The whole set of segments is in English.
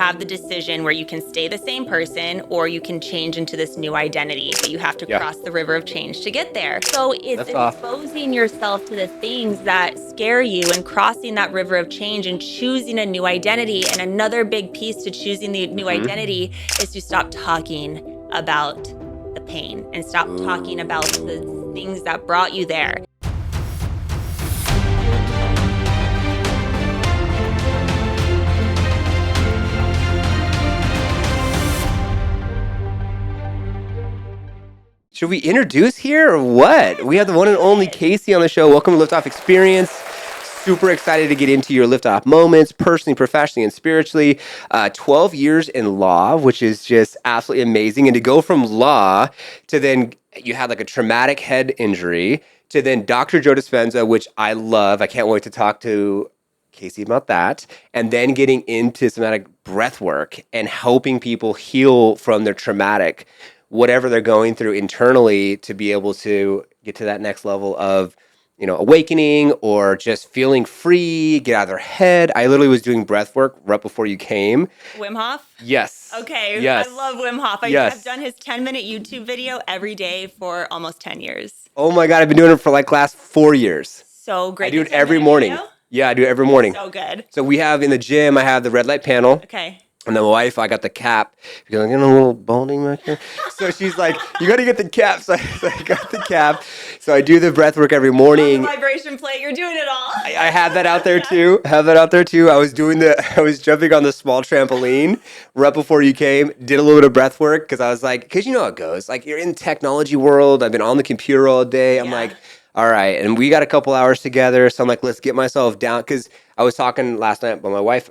have the decision where you can stay the same person or you can change into this new identity, but you have to cross the river of change to get there. So it's exposing yourself to the things that scare you and crossing that river of change and choosing a new identity. And another big piece to choosing the new identity is to stop talking about the pain and stop talking about the things that brought you there. Should we introduce here or what? We have the one and only Casey on the show. Welcome to Liftoff Experience. Super excited to get into your liftoff moments, personally, professionally, and spiritually. 12 years in law, which is just absolutely amazing. And to go from law to then you had like a traumatic head injury to then Dr. Joe Dispenza, which I love. I can't wait to talk to Casey about that. And then getting into somatic breath work and helping people heal from their traumatic, whatever they're going through internally, to be able to get to that next level of, you know, awakening or just feeling free, get out of their head. I literally was doing breath work right before you came. Wim Hof? Yes. Okay. Yes. I love Wim Hof. I've done his 10-minute YouTube video every day for almost 10 years. Oh my God. I've been doing it for like last 4 years. So great. I do it every morning. Video? Yeah, I do it every morning. So good. So we have in the gym, I have the red light panel. Okay. And then my wife, I got the cap because I'm getting a little balding back here. So she's like, you got to get the cap. So I got the cap. So I do the breath work every morning. On the vibration plate, you're doing it all. I have that out there too. I was jumping on the small trampoline right before you came, did a little bit of breath work because I was like, because you know how it goes. Like, you're in the technology world. I've been on the computer all day. I'm like, all right. And we got a couple hours together. So I'm like, let's get myself down. Because I was talking last night to my wife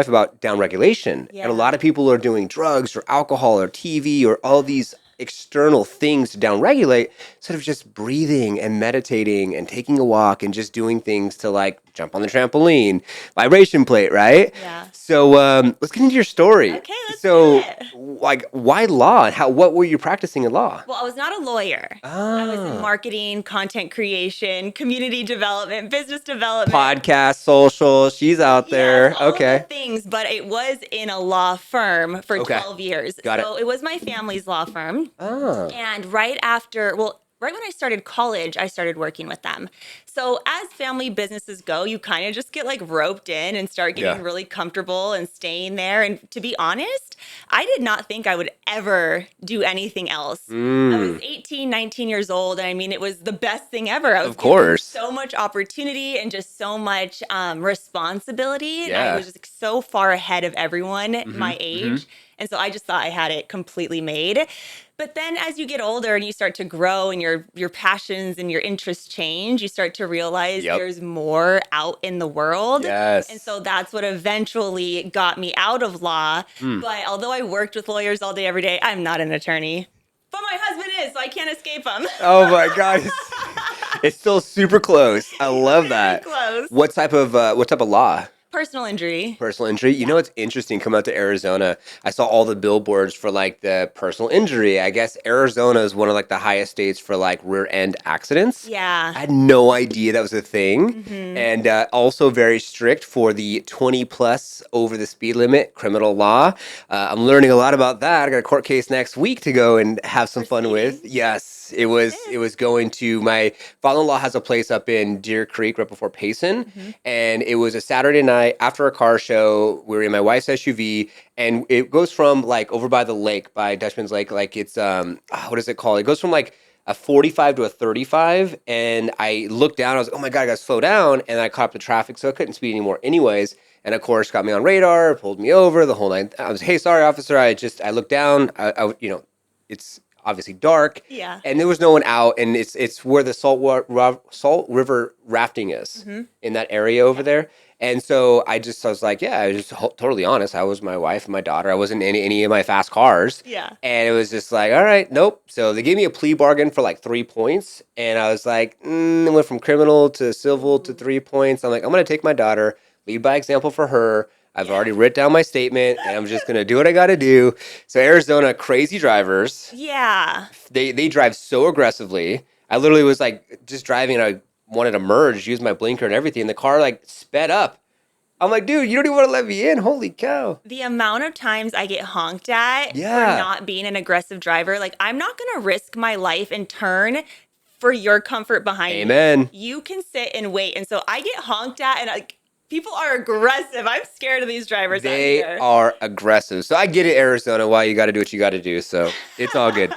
about down regulation. And a lot of people are doing drugs or alcohol or TV or all these external things to down regulate instead of just breathing and meditating and taking a walk and just doing things to like jump on the trampoline, vibration plate, right? Yeah. So let's get into your story. Okay, let's do it. Like, why law? And what were you practicing in law? Well, I was not a lawyer. I was in marketing, content creation, community development, business development. Podcast, social, she's out there. Yes, all okay. of the things, but it was in a law firm for 12 years. Got it. So it was my family's law firm. Oh. And right when I started college, I started working with them. So as family businesses go, you kind of just get like roped in and start getting really comfortable and staying there. And to be honest, I did not think I would ever do anything else. I was 18, 19 years old. And I mean, it was the best thing ever. I was given so much opportunity and just so much responsibility. And I was just so far ahead of everyone my age. And so I just thought I had it completely made. But then as you get older and you start to grow and your passions and your interests change, you start to realize there's more out in the world. Yes. And so that's what eventually got me out of law. But although I worked with lawyers all day, every day, I'm not an attorney. But my husband is, so I can't escape him. Oh my God. It's still super close. I love that. Close. What type of law? Personal injury. Personal injury. You know, it's interesting. Coming out to Arizona, I saw all the billboards for like the personal injury. I guess Arizona is one of like the highest states for like rear end accidents. Yeah. I had no idea that was a thing. And also very strict for the 20 plus over the speed limit criminal law. I'm learning a lot about that. I got a court case next week to go and have some fun with. Yes. It was going to, my father-in-law has a place up in Deer Creek right before Payson. And it was a Saturday night after a car show. We were in my wife's SUV, and it goes from like over by the lake, by Dutchman's Lake, like it's what is it called? It goes from like a 45 to a 35, and I looked down. I was like, oh my God, I got to slow down, and I caught up the traffic, so I couldn't speed anymore anyways. And of course, got me on radar, pulled me over, the whole night. I was, hey, sorry, officer. I looked down. I it's obviously dark. Yeah. And there was no one out, and it's where the Salt River rafting is in that area over there. And so I was like, I was just totally honest. I was my wife and my daughter. I wasn't in any of my fast cars. Yeah. And it was just like, all right, nope. So they gave me a plea bargain for like 3 points. And I was like, I went from criminal to civil to 3 points. I'm like, I'm going to take my daughter, lead by example for her. I've already written down my statement, and I'm just going to do what I got to do. So Arizona, crazy drivers. Yeah. They drive so aggressively. I literally was like just driving, and I wanted to merge, use my blinker and everything. The car like sped up I'm like, dude, you don't even want to let me in. Holy cow. The amount of times I get honked at Yeah. for not being an aggressive driver, like I'm not going to risk my life and turn for your comfort behind Amen. me. You can sit and wait. And so I get honked at and like people are aggressive. I'm scared of these drivers out They here. are aggressive. So I get it, Arizona, why you got to do what you got to do. So it's all good.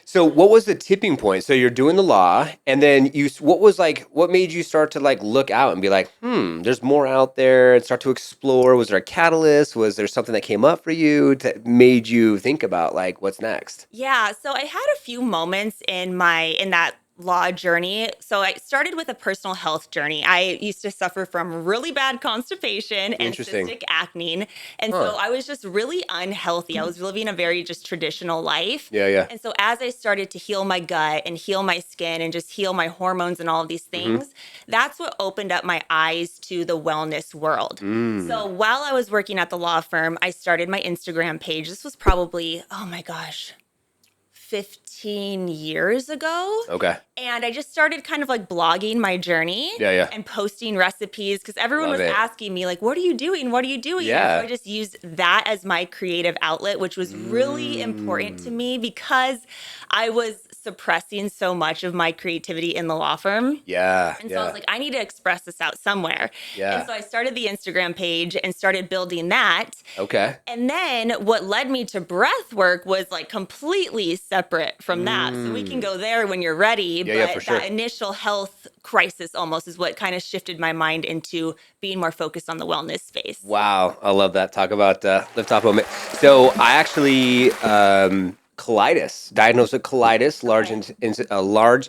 So what was the tipping point? So you're doing the law, and then what made you start to like look out and be like, there's more out there, and start to explore? Was there a catalyst? Was there something that came up for you that made you think about like what's next? Yeah, so I had a few moments in that law journey. So I started with a personal health journey. I used to suffer from really bad constipation and Interesting. cystic acne. And so I was just really unhealthy. I was living a very just traditional life. Yeah. And so as I started to heal my gut and heal my skin and just heal my hormones and all of these things, that's what opened up my eyes to the wellness world. So while I was working at the law firm, I started my Instagram page. This was probably, oh my gosh, 15 years ago. Okay. And I just started kind of like blogging my journey and posting recipes because everyone was asking me like, what are you doing? What are you doing? Yeah. And so I just used that as my creative outlet, which was really important to me because I was suppressing so much of my creativity in the law firm. Yeah. And so I was like, I need to express this out somewhere. Yeah. And so I started the Instagram page and started building that. Okay. And then what led me to breathwork was like completely separate from that. So we can go there when you're ready. But for sure. that initial health crisis almost is what kind of shifted my mind into being more focused on the wellness space. Wow. I love that. Talk about Liftoff moment. So I actually colitis, diagnosed with colitis, large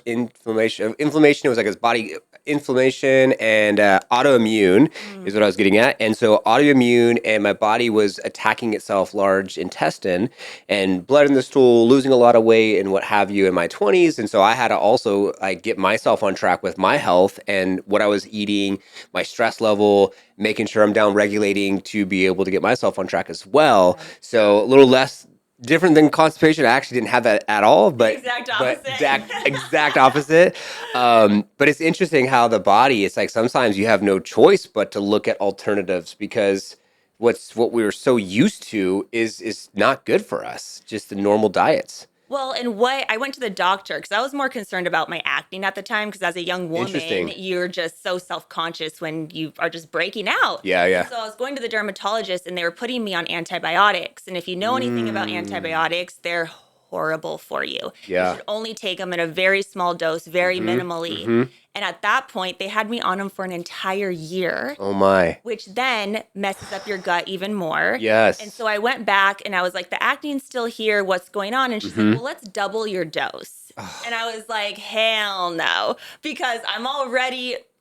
inflammation. Inflammation, it was like his body inflammation, and autoimmune is what I was getting at. And so autoimmune, and my body was attacking itself, large intestine, and blood in the stool, losing a lot of weight and what have you in my 20s. And so I had to also like get myself on track with my health and what I was eating, my stress level, making sure I'm down regulating to be able to get myself on track as well. So a little less different than constipation. I actually didn't have that at all, but Exact opposite. Exact opposite. But it's interesting how the body, it's like sometimes you have no choice but to look at alternatives because what we were so used to is not good for us, just the normal diets. Well, and what I went to the doctor because I was more concerned about my acne at the time because as a young woman, you're just so self-conscious when you are just breaking out. Yeah. So I was going to the dermatologist and they were putting me on antibiotics. And if you know anything about antibiotics, they're horrible for you. Yeah. You should only take them in a very small dose, very minimally. And at that point, they had me on them for an entire year. Oh my. Which then messes up your gut even more. Yes. And so I went back and I was like, the acne's still here. What's going on? And she said, well, let's double your dose. And I was like, hell no, because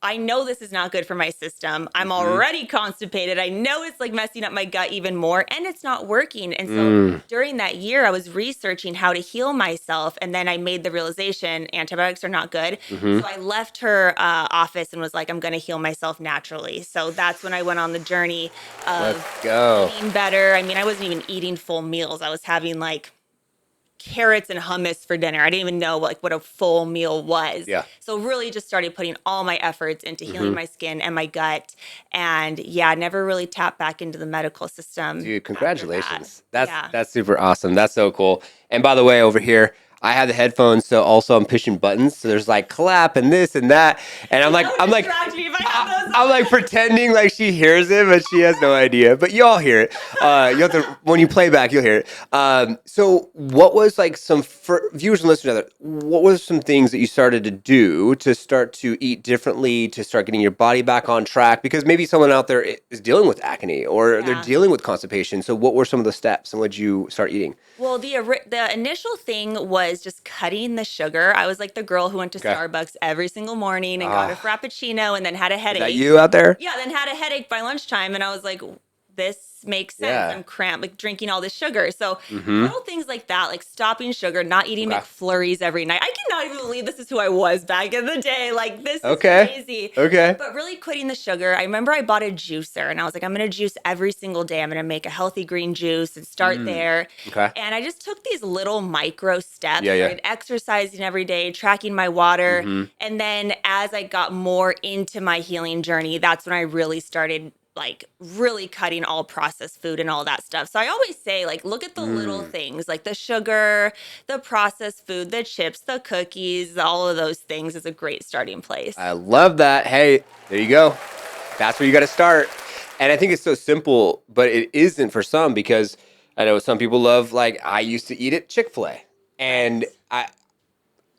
I know this is not good for my system. I'm already constipated. I know it's like messing up my gut even more and it's not working. And so during that year, I was researching how to heal myself. And then I made the realization antibiotics are not good. So I left her office and was like, I'm going to heal myself naturally. So that's when I went on the journey of eating better. I mean, I wasn't even eating full meals. I was having like carrots and hummus for dinner. I didn't even know what a full meal was. Yeah. So really just started putting all my efforts into healing my skin and my gut. And never really tapped back into the medical system. Dude, congratulations. That's super awesome. That's so cool. And by the way, over here, I have the headphones, so also I'm pushing buttons. So there's like clap and this and that, and I'm like pretending like she hears it, but she has no idea. But you all hear it. You have to when you play back, you'll hear it. So what was like for viewers and listeners? What were some things that you started to do to start to eat differently, to start getting your body back on track? Because maybe someone out there is dealing with acne or they're dealing with constipation. So what were some of the steps, and what did you start eating? Well, the initial thing was just cutting the sugar. I was like the girl who went to Starbucks every single morning and got a frappuccino and then had a headache. Is that you out there? Yeah, then had a headache by lunchtime. And I was like, this makes sense. Yeah. I'm cramped, like drinking all this sugar. So little things like that, like stopping sugar, not eating McFlurries every night. I cannot even believe this is who I was back in the day. Like this is crazy. Okay. But really quitting the sugar. I remember I bought a juicer and I was like, I'm going to juice every single day. I'm going to make a healthy green juice and start there. Okay. And I just took these little micro steps. Yeah. Started exercising every day, tracking my water. And then as I got more into my healing journey, that's when I really started like really cutting all processed food and all that stuff. So I always say, like, look at the little things, like the sugar, the processed food, the chips, the cookies, all of those things is a great starting place. I love that. Hey, there you go. That's where you got to start. And I think it's so simple, but it isn't for some, because I know some people love, like, I used to eat at Chick-fil-A. And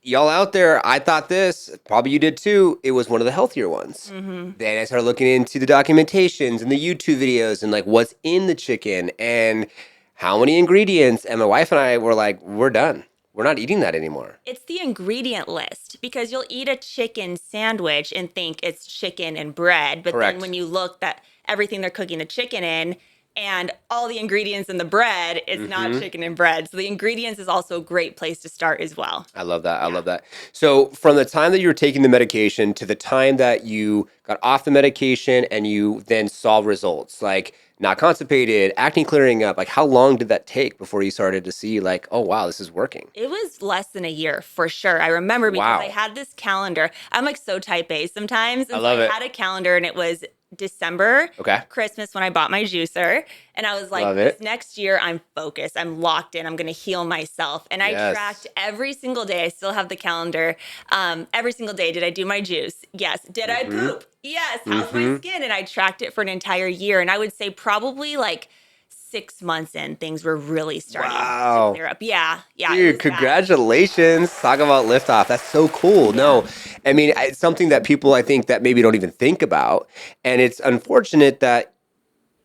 y'all out there, I thought this, probably you did too, it was one of the healthier ones. Then I started looking into the documentations and the YouTube videos and like what's in the chicken and how many ingredients. And my wife and I were like, we're done. We're not eating that anymore. It's the ingredient list, because you'll eat a chicken sandwich and think it's chicken and bread. But Correct. then when you look at everything they're cooking the chicken in, and all the ingredients in the bread is not chicken and bread. So the ingredients is also a great place to start as well. I love that. I love that. So from the time that you were taking the medication to the time that you got off the medication and you then saw results, like not constipated, acne clearing up, like how long did that take before you started to see like, oh, wow, this is working? It was less than a year for sure. I remember because I had this calendar. I'm like so type A sometimes. And I love it. I had a calendar and it was December, Christmas, when I bought my juicer. And I was like, this next year I'm focused. I'm locked in. I'm going to heal myself. And I tracked every single day. I still have the calendar. Every single day. Did I do my juice? Yes. Did I poop? Yes. How's my skin? And I tracked it for an entire year. And I would say probably like 6 months in, things were really starting to clear up. Yeah. Dude, congratulations. Talk about Liftoff. That's so cool. Yeah. No, I mean, it's something that people, I think, that maybe don't even think about. And it's unfortunate that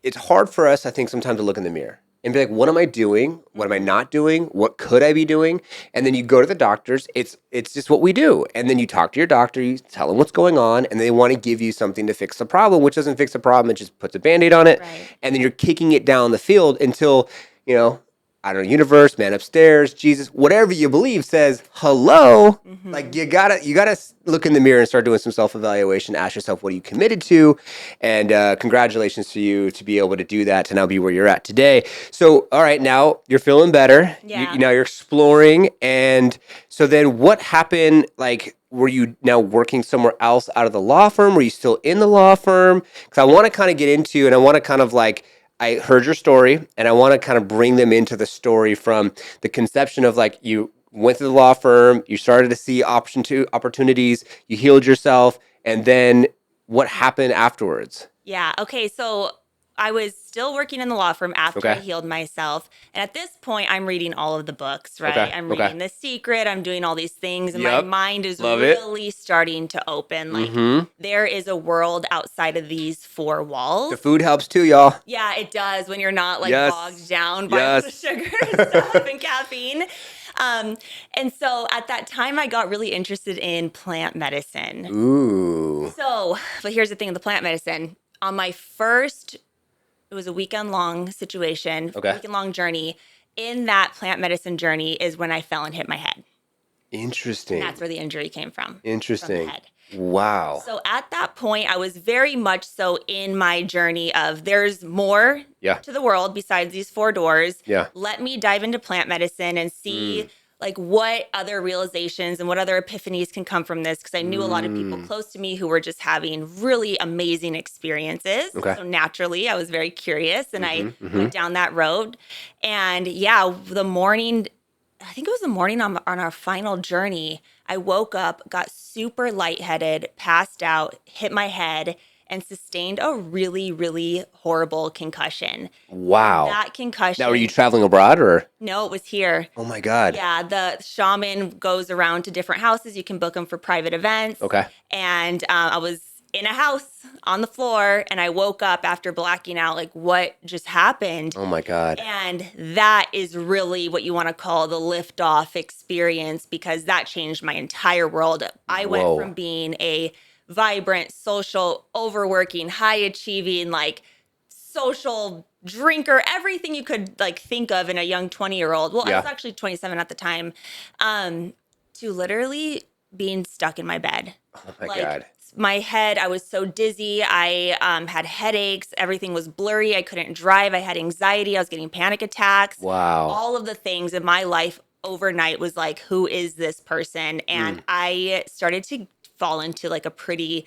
it's hard for us, I think, sometimes to look in the mirror and be like, what am I doing? What am I not doing? What could I be doing? And then you go to the doctors. It's just what we do. And then you talk to your doctor, you tell them what's going on, and they want to give you something to fix the problem, which doesn't fix the problem. It just puts a Band-Aid on it. Right. And then you're kicking it down the field until, you know, I don't know, universe, man upstairs, Jesus, whatever you believe says, hello. Like you gotta look in the mirror and start doing some self-evaluation, ask yourself, what are you committed to? And congratulations to you to be able to do that, to now be where you're at today. So, all right, now you're feeling better. Yeah. Now you're exploring. And so then what happened? Like, were you now working somewhere else out of the law firm? Were you still in the law firm? Because I want to kind of get into, and I want to kind of like, I heard your story, and I want to kind of bring them into the story from the conception of like you went to the law firm, you started to see opportunities, you healed yourself, and then what happened afterwards? Yeah. Okay. So I was still working in the law firm after I healed myself. And at this point, I'm reading all of the books, right? I'm reading The Secret. I'm doing all these things. And my mind is really starting to open. Like there is a world outside of these four walls. The food helps too, y'all. Yeah, it does when you're not like bogged down by the sugar and stuff and caffeine. And so at that time, I got really interested in plant medicine. Ooh. So, but here's the thing with the plant medicine. On my first... It was a weekend-long situation, weekend-long journey. In that plant medicine journey is when I fell and hit my head. Interesting. And that's where the injury came from. Interesting. From the head. Wow. So at that point, I was very much so in my journey of there's more to the world besides these four doors. Yeah. Let me dive into plant medicine and see like what other realizations and what other epiphanies can come from this, because I knew a lot of people close to me who were just having really amazing experiences. So naturally, I was very curious, and I went down that road. And yeah, the morning, I think it was the morning on our final journey, I woke up, got super lightheaded, passed out, hit my head, and sustained a really, really horrible concussion. Wow. That concussion. Now, were you traveling abroad or? No, it was here. Oh my God. Yeah, the shaman goes around to different houses. You can book them for private events. And I was in a house on the floor, and I woke up after blacking out, like, what just happened? Oh my God. And that is really what you want to call the Liftoff experience, because that changed my entire world. I went from being a vibrant, social, overworking, high achieving, like social drinker, everything you could like think of in a young 20-year-old. Well, I was actually 27 at the time, to literally being stuck in my bed. Oh my God. My head, I was so dizzy. I had headaches. Everything was blurry. I couldn't drive. I had anxiety. I was getting panic attacks. Wow. All of the things in my life overnight was like, who is this person? And I started to fall into like a pretty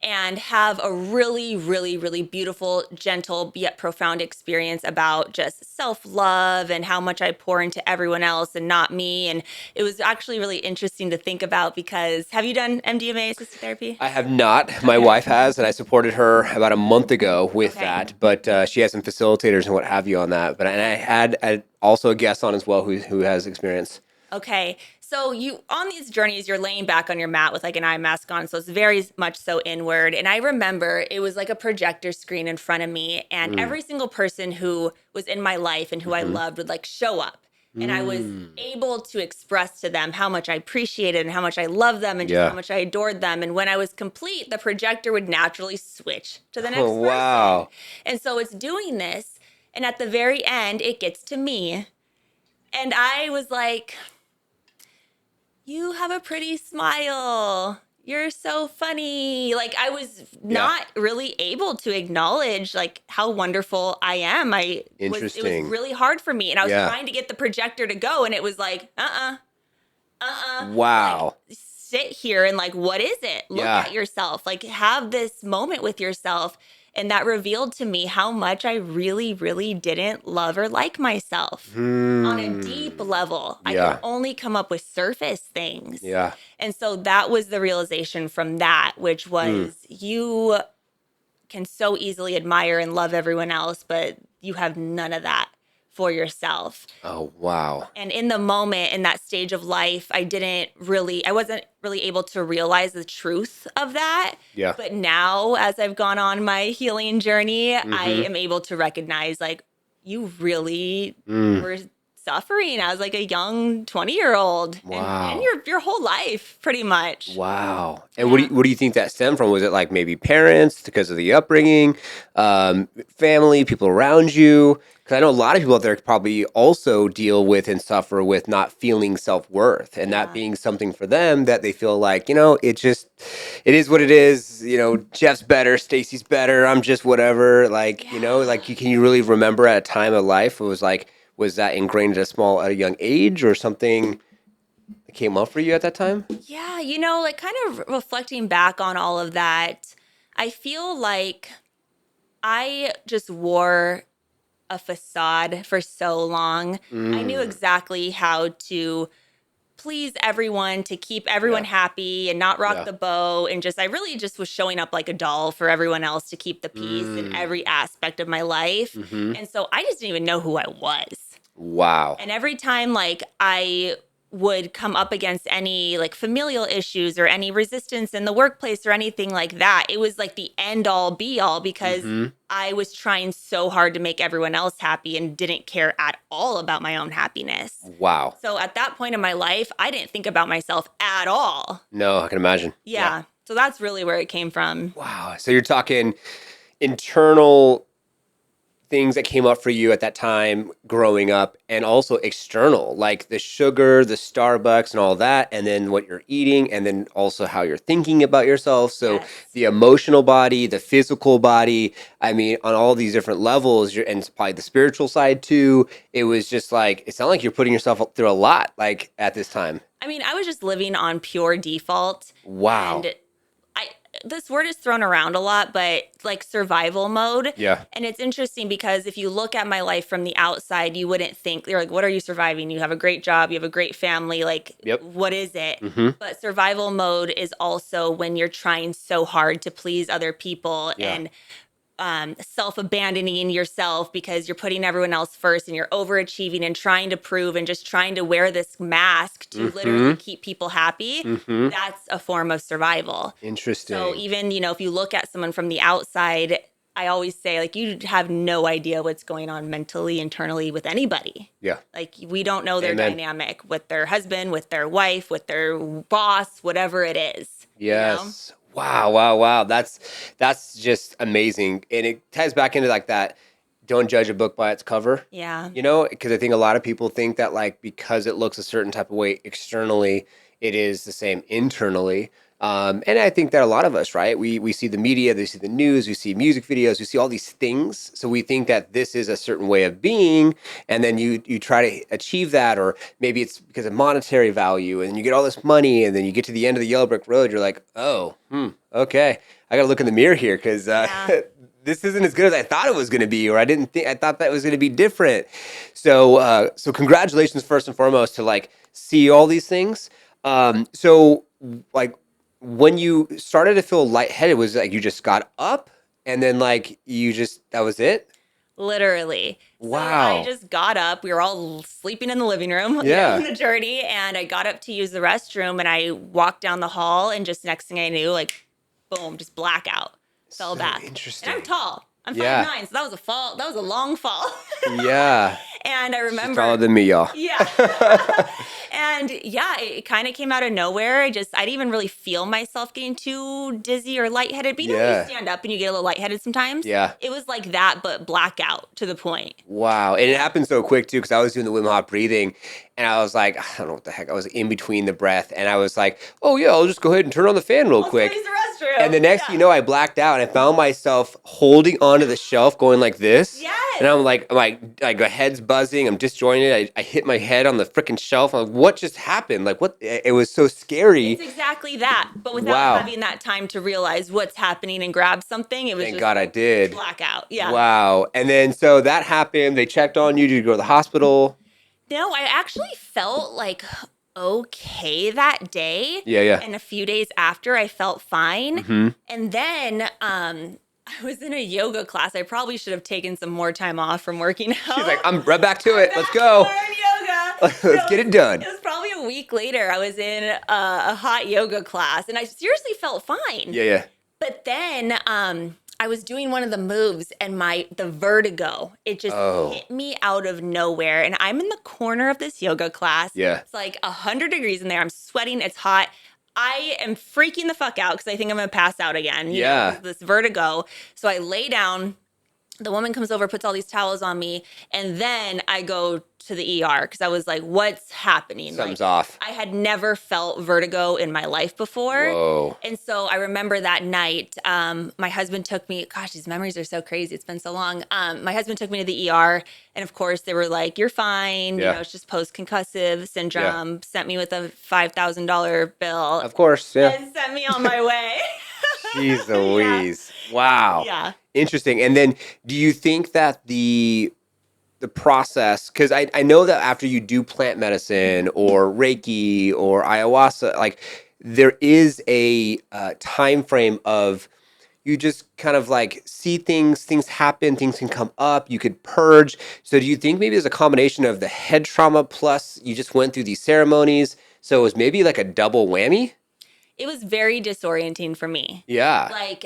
and have a really, really, really beautiful, gentle, yet profound experience about just self-love and how much I pour into everyone else and not me. And it was actually really interesting to think about because have you done MDMA assisted therapy? I have not. My wife has, and I supported her about a month ago with that. But she has some facilitators and what have you on that. And I had also a guest on as well who has experience. Okay. So you on these journeys, you're laying back on your mat with like an eye mask on. So it's very much so inward. And I remember it was like a projector screen in front of me. And every single person who was in my life and who I loved would like show up. And I was able to express to them how much I appreciated and how much I loved them and just how much I adored them. And when I was complete, the projector would naturally switch to the next person. Wow. And so it's doing this. And at the very end, it gets to me. And I was like, you have a pretty smile. You're so funny. Like I was not really able to acknowledge like how wonderful I am. It was really hard for me. And I was trying to get the projector to go and it was like, Wow. Like, sit here and like, what is it? Look at yourself. Like have this moment with yourself. And that revealed to me how much I really, really didn't love or like myself on a deep level. I could only come up with surface things. Yeah. And so that was the realization from that, which was you can so easily admire and love everyone else, but you have none of that for yourself. Oh, wow. And in the moment, in that stage of life, I wasn't really able to realize the truth of that. Yeah. But now, as I've gone on my healing journey, I am able to recognize, like, you really were suffering as like a young 20-year-old. Wow. And your whole life, pretty much. Wow. And what do you think that stemmed from? Was it like maybe parents because of the upbringing, family, people around you? Because I know a lot of people out there probably also deal with and suffer with not feeling self-worth and that being something for them that they feel like, it is what it is. Jeff's better, Stacy's better. I'm just whatever. Like, can you really remember at a time of life it was like, was that ingrained at a young age or something that came up for you at that time? Yeah, like kind of reflecting back on all of that, I feel like I just wore a facade for so long. I knew exactly how to please everyone, to keep everyone happy and not rock the boat. And I really just was showing up like a doll for everyone else to keep the peace in every aspect of my life. And so I just didn't even know who I was. Wow. And every time like I would come up against any like familial issues or any resistance in the workplace or anything like that, it was like the end all be all because I was trying so hard to make everyone else happy and didn't care at all about my own happiness. Wow. So at that point in my life, I didn't think about myself at all. No, I can imagine. Yeah. So that's really where it came from. Wow. So you're talking internal things that came up for you at that time growing up and also external, like the sugar, the Starbucks and all that, and then what you're eating, and then also how you're thinking about yourself. So the emotional body, the physical body, I mean, on all these different levels, and probably the spiritual side too, it was just like, it sounded like you're putting yourself through a lot, like at this time. I mean, I was just living on pure default. Wow. And this word is thrown around a lot, but like survival mode. Yeah. And it's interesting because if you look at my life from the outside, you wouldn't think, you're like, what are you surviving? You have a great job, you have a great family. Like, what is it? But survival mode is also when you're trying so hard to please other people and self-abandoning yourself because you're putting everyone else first and you're overachieving and trying to prove and just trying to wear this mask to literally keep people happy. That's a form of survival. Interesting. So even, if you look at someone from the outside, I always say, like, you have no idea what's going on mentally, internally with anybody. Yeah. Like, we don't know their dynamic with their husband, with their wife, with their boss, whatever it is. Yes. Wow. That's just amazing. And it ties back into like that, don't judge a book by its cover. Yeah. Because I think a lot of people think that like because it looks a certain type of way externally, it is the same internally. And I think that a lot of us, right? We see the media, we see the news, we see music videos, we see all these things. So we think that this is a certain way of being. And then you try to achieve that, or maybe it's because of monetary value and you get all this money and then you get to the end of the yellow brick road. You're like, oh, okay. I got to look in the mirror here because Yeah. this isn't as good as I thought it was going to be, or I thought that was going to be different. So, so congratulations first and foremost to like see all these things. So like when you started to feel lightheaded, was it like you just got up and then like that was it? Literally. So I Wow. just got up. We were all sleeping in the living room, Yeah. in the journey. And I got up to use the restroom and I walked down the hall. And just next thing I knew, like, boom, just blackout. Fell So back. interesting. And I'm tall. I'm Yeah. 5'9", so that was a fall. That was a long fall. Yeah. And I She's remember. taller than me, y'all. Yeah. And yeah, it kind of came out of nowhere. I didn't even really feel myself getting too dizzy or lightheaded. But you know, when Yeah. you stand up and you get a little lightheaded sometimes. Yeah. It was like that, but blackout to the point. Wow. And it happened so quick too, because I was doing the Wim Hof breathing and I was like, I don't know what the heck. I was in between the breath and I was like, oh yeah, I'll just go ahead and turn on the fan real quick. Use the restroom. And the next thing you know, I blacked out and I found myself holding onto the shelf going like this. Yes. And I'm like, my head's buzzing. I'm disjointed. I hit my head on the freaking shelf. I'm like, what just happened? Like, what? It was so scary. It's exactly that. But without Wow. having that time to realize what's happening and grab something, it was Thank just God I did. blackout. Yeah. Wow. And then so that happened. They checked on you. Did you go to the hospital? No, I actually felt like okay that day. Yeah, yeah. And a few days after, I felt fine. Mm-hmm. And then I was in a yoga class. I probably should have taken some more time off from working out. She's like, I'm right back to it. Let's go. Learn yoga. Let's get it done. It was probably a week later. I was in a hot yoga class, and I seriously felt fine. Yeah, yeah. But then I was doing one of the moves, and the vertigo, it just hit me out of nowhere. And I'm in the corner of this yoga class. Yeah. It's like 100 degrees in there. I'm sweating. It's hot. I am freaking the fuck out because I think I'm going to pass out again. You know, this vertigo. So I lay down. The woman comes over, puts all these towels on me, and then I go to the ER because I was like, what's happening? Something's like, off. I had never felt vertigo in my life before. Whoa. And so I remember that night, my husband took me, gosh, these memories are so crazy. It's been so long. My husband took me to the ER, and of course they were like, you're fine. Yeah. You know, it's just post-concussive syndrome. Yeah. Sent me with a $5,000 bill. Of course, yeah. And sent me on my way. Jeez Louise. Yeah. Wow. Yeah. Interesting. And then do you think that the process, because I know that after you do plant medicine or Reiki or ayahuasca, like there is a time frame of you just kind of like see things happen, things can come up, you could purge. So do you think maybe there's a combination of the head trauma plus you just went through these ceremonies, so it was maybe like a double whammy? It was very disorienting for me. Yeah. Like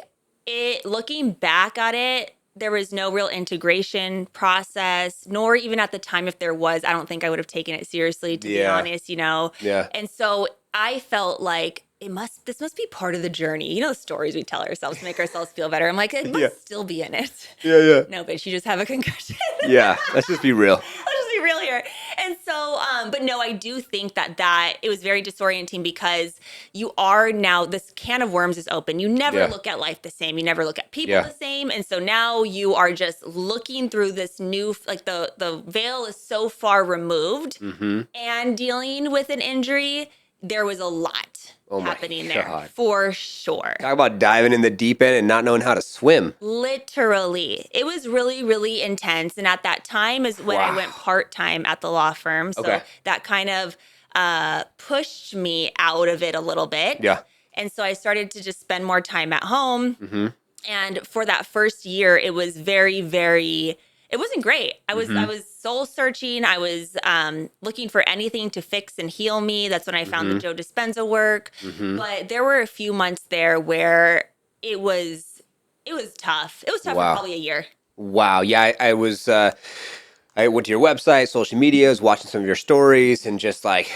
looking back at it, there was no real integration process, nor even at the time, if there was, I don't think I would have taken it seriously, to be honest, you know? Yeah. And so I felt like this must be part of the journey. You know, the stories we tell ourselves to make ourselves feel better. I'm like, it must still be in it. Yeah, yeah. No, bitch, you just have a concussion. Yeah, let's just be real. Let's just be real here. And so, but no, I do think that it was very disorienting because you are now, this can of worms is open. You never look at life the same. You never look at people the same. And so now you are just looking through this new, like the veil is so far removed, and dealing with an injury, there was a lot happening there for sure. Talk about diving in the deep end and not knowing how to swim. Literally. It was really, really intense. And at that time is when I went part-time at the law firm. So that kind of pushed me out of it a little bit. Yeah. And so I started to just spend more time at home. And for that first year, it was very, very... It wasn't great. I was soul searching. I was looking for anything to fix and heal me. That's when I found the 𝗪𝗪𝗪 work. But there were a few months there where it was tough. It was tough for probably a year. Wow. Yeah, I was I went to your website, social media, was watching some of your stories and just like,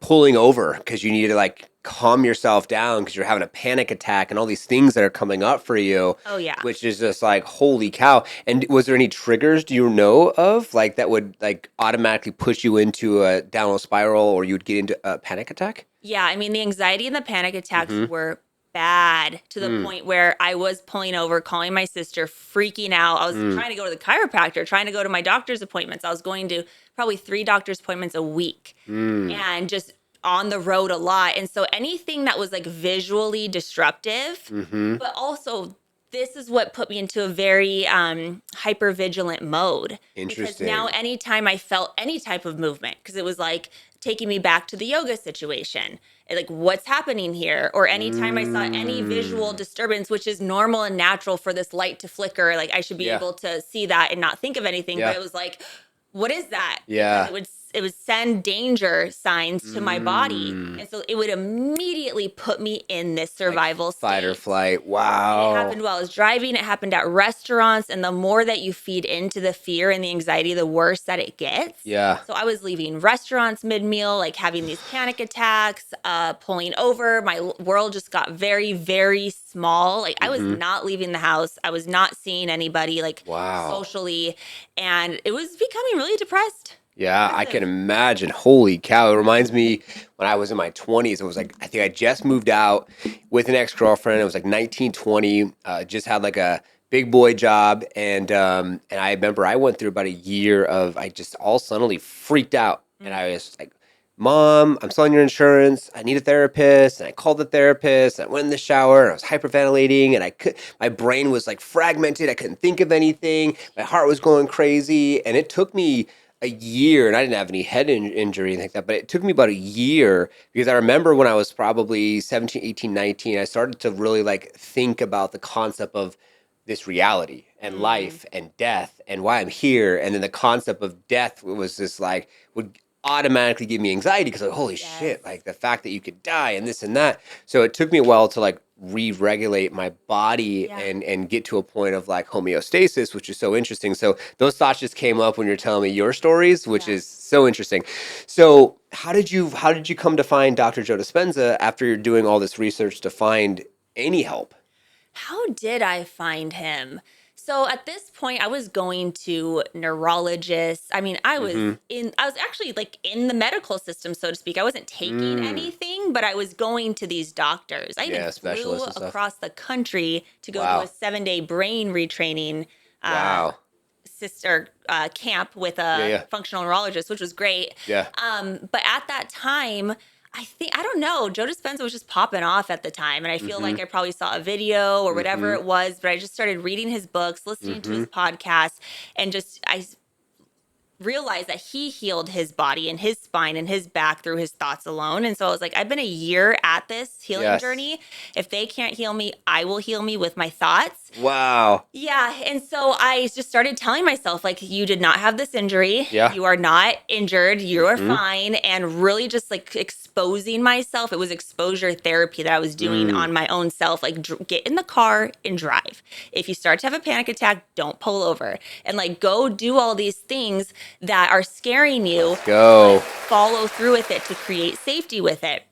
pulling over because you need to like calm yourself down because you're having a panic attack and all these things that are coming up for you. Oh, yeah. Which is just like, holy cow. And was there any triggers, do you know of, like that would like automatically push you into a downward spiral or you'd get into a panic attack? Yeah. I mean, the anxiety and the panic attacks were bad to the point where I was pulling over, calling my sister, freaking out. I was trying to go to the chiropractor, trying to go to my doctor's appointments. I was going to probably 3 doctor's appointments a week and just on the road a lot. And so anything that was like visually disruptive, but also this is what put me into a very hypervigilant mode. Interesting. Because now anytime I felt any type of movement, because it was like taking me back to the yoga situation, like what's happening here? Or anytime I saw any visual disturbance, which is normal and natural for this light to flicker, like I should be able to see that and not think of anything. But it was like, what is that? Yeah. Because it would send danger signs to my body. And so it would immediately put me in this survival state. Fight or flight. Wow. And it happened while I was driving. It happened at restaurants. And the more that you feed into the fear and the anxiety, the worse that it gets. Yeah. So I was leaving restaurants mid-meal, like having these panic attacks, pulling over. My world just got very, very small. Like I was not leaving the house. I was not seeing anybody like socially. And it was becoming really depressed. Yeah, I can imagine. Holy cow. It reminds me when I was in my 20s, it was like, I think I just moved out with an ex-girlfriend. It was like 19, 20, just had like a big boy job. And I remember I went through about a year of, I just all suddenly freaked out. And I was like, Mom, I'm selling your insurance. I need a therapist. And I called the therapist. And I went in the shower and I was hyperventilating and my brain was like fragmented. I couldn't think of anything. My heart was going crazy. And it took me a year, and I didn't have any head injury or anything like that, but it took me about a year because I remember when I was probably 17, 18, 19, I started to really like think about the concept of this reality and life and death and why I'm here. And then the concept of death was just like, would automatically give me anxiety because like, holy shit, like the fact that you could die and this and that. So it took me a while to like re-regulate my body and get to a point of like homeostasis, which is so interesting. So those thoughts just came up when you're telling me your stories, which is so interesting. So how did you come to find Dr. Joe Dispenza after you're doing all this research to find any help? How did I find him? So at this point, I was going to neurologists. I mean, I was actually like in the medical system, so to speak. I wasn't taking anything, but I was going to these doctors. I even flew across the country to go to a 7-day brain retraining camp with a functional neurologist, which was great. Yeah. But at that time, I don't know, Joe Dispenza was just popping off at the time. And I feel like I probably saw a video or whatever it was, but I just started reading his books, listening to his podcast, and I realized that he healed his body and his spine and his back through his thoughts alone. And so I was like, I've been a year at this healing journey. If they can't heal me, I will heal me with my thoughts. Wow. Yeah. And so I just started telling myself, like, you did not have this injury. Yeah. You are not injured. You are fine. And really just like exposing myself. It was exposure therapy that I was doing on my own self. Like, get in the car and drive. If you start to have a panic attack, don't pull over. And like, go do all these things that are scaring you. Let's go. Follow through with it to create safety with it.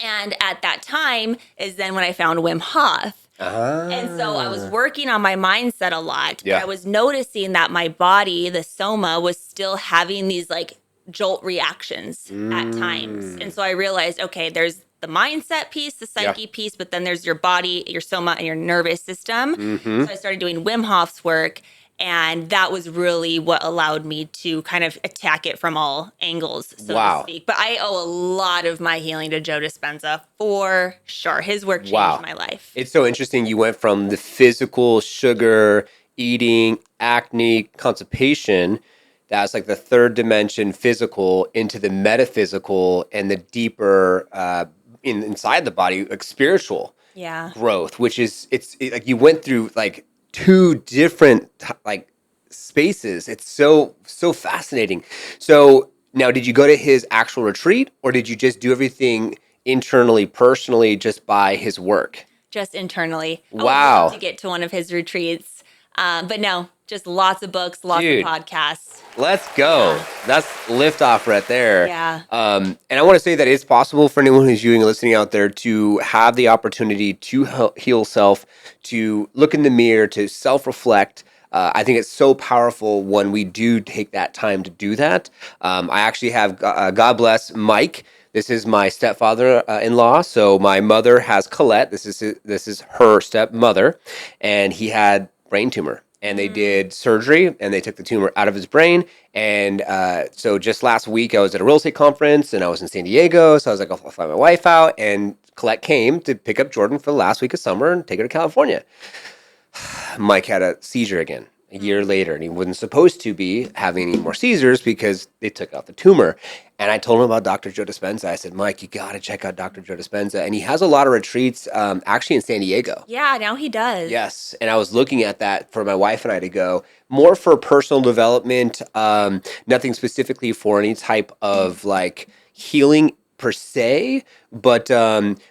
And at that time is then when I found Wim Hof. And so I was working on my mindset a lot, but I was noticing that my body, the soma, was still having these like jolt reactions at times. And so I realized, okay, there's the mindset piece, the psyche piece, but then there's your body, your soma, and your nervous system. So I started doing Wim Hof's work. And that was really what allowed me to kind of attack it from all angles, so to speak. But I owe a lot of my healing to Joe Dispenza, for sure. His work changed my life. It's so interesting. You went from the physical sugar, eating, acne, constipation, that's like the third dimension physical, into the metaphysical and the deeper inside the body, like spiritual growth, which is, it's like you went through like two different like spaces. It's so fascinating. So now, did you go to his actual retreat, or did you just do everything internally, personally, just by his work? Just internally. Wow. I would love to get to one of his retreats, but no, just lots of books, lots of podcasts. Let's go. Yeah. That's Liftoff right there. Yeah. And I want to say that it's possible for anyone who's viewing and listening out there to have the opportunity to heal self, to look in the mirror, to self-reflect. I think it's so powerful when we do take that time to do that. I actually have, God bless Mike. This is my stepfather-in-law. So my mother has Colette. This is her stepmother, and he had brain tumor. and they did surgery, and they took the tumor out of his brain. And so just last week, I was at a real estate conference, and I was in San Diego. So I was like, I'll fly my wife out, and Colette came to pick up Jordan for the last week of summer and take her to California. Mike had a seizure again a year later, and he wasn't supposed to be having any more seizures because they took out the tumor. And I told him about Dr. Joe Dispenza. I said, Mike, you got to check out Dr. Joe Dispenza. And he has a lot of retreats actually in San Diego. Yeah, now he does. Yes. And I was looking at that for my wife and I to go, more for personal development, nothing specifically for any type of like healing per se, but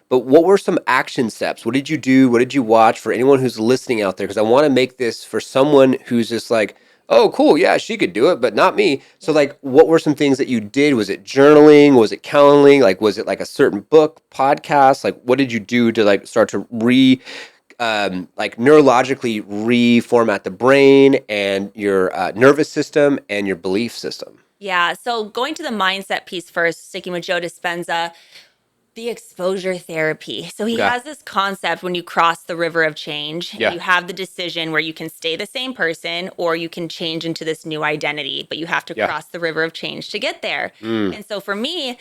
what were some action steps? What did you do? What did you watch for anyone who's listening out there? Because I want to make this for someone who's just like, oh, cool, yeah, she could do it, but not me. So like, what were some things that you did? Was it journaling? Was it calendaring? Like, was it like a certain book, podcast? Like, what did you do to like start to like neurologically reformat the brain and your nervous system and your belief system? Yeah. So going to the mindset piece first, sticking with Joe Dispenza, the exposure therapy. So he has this concept when you cross the river of change, you have the decision where you can stay the same person or you can change into this new identity, but you have to cross the river of change to get there. And so for me,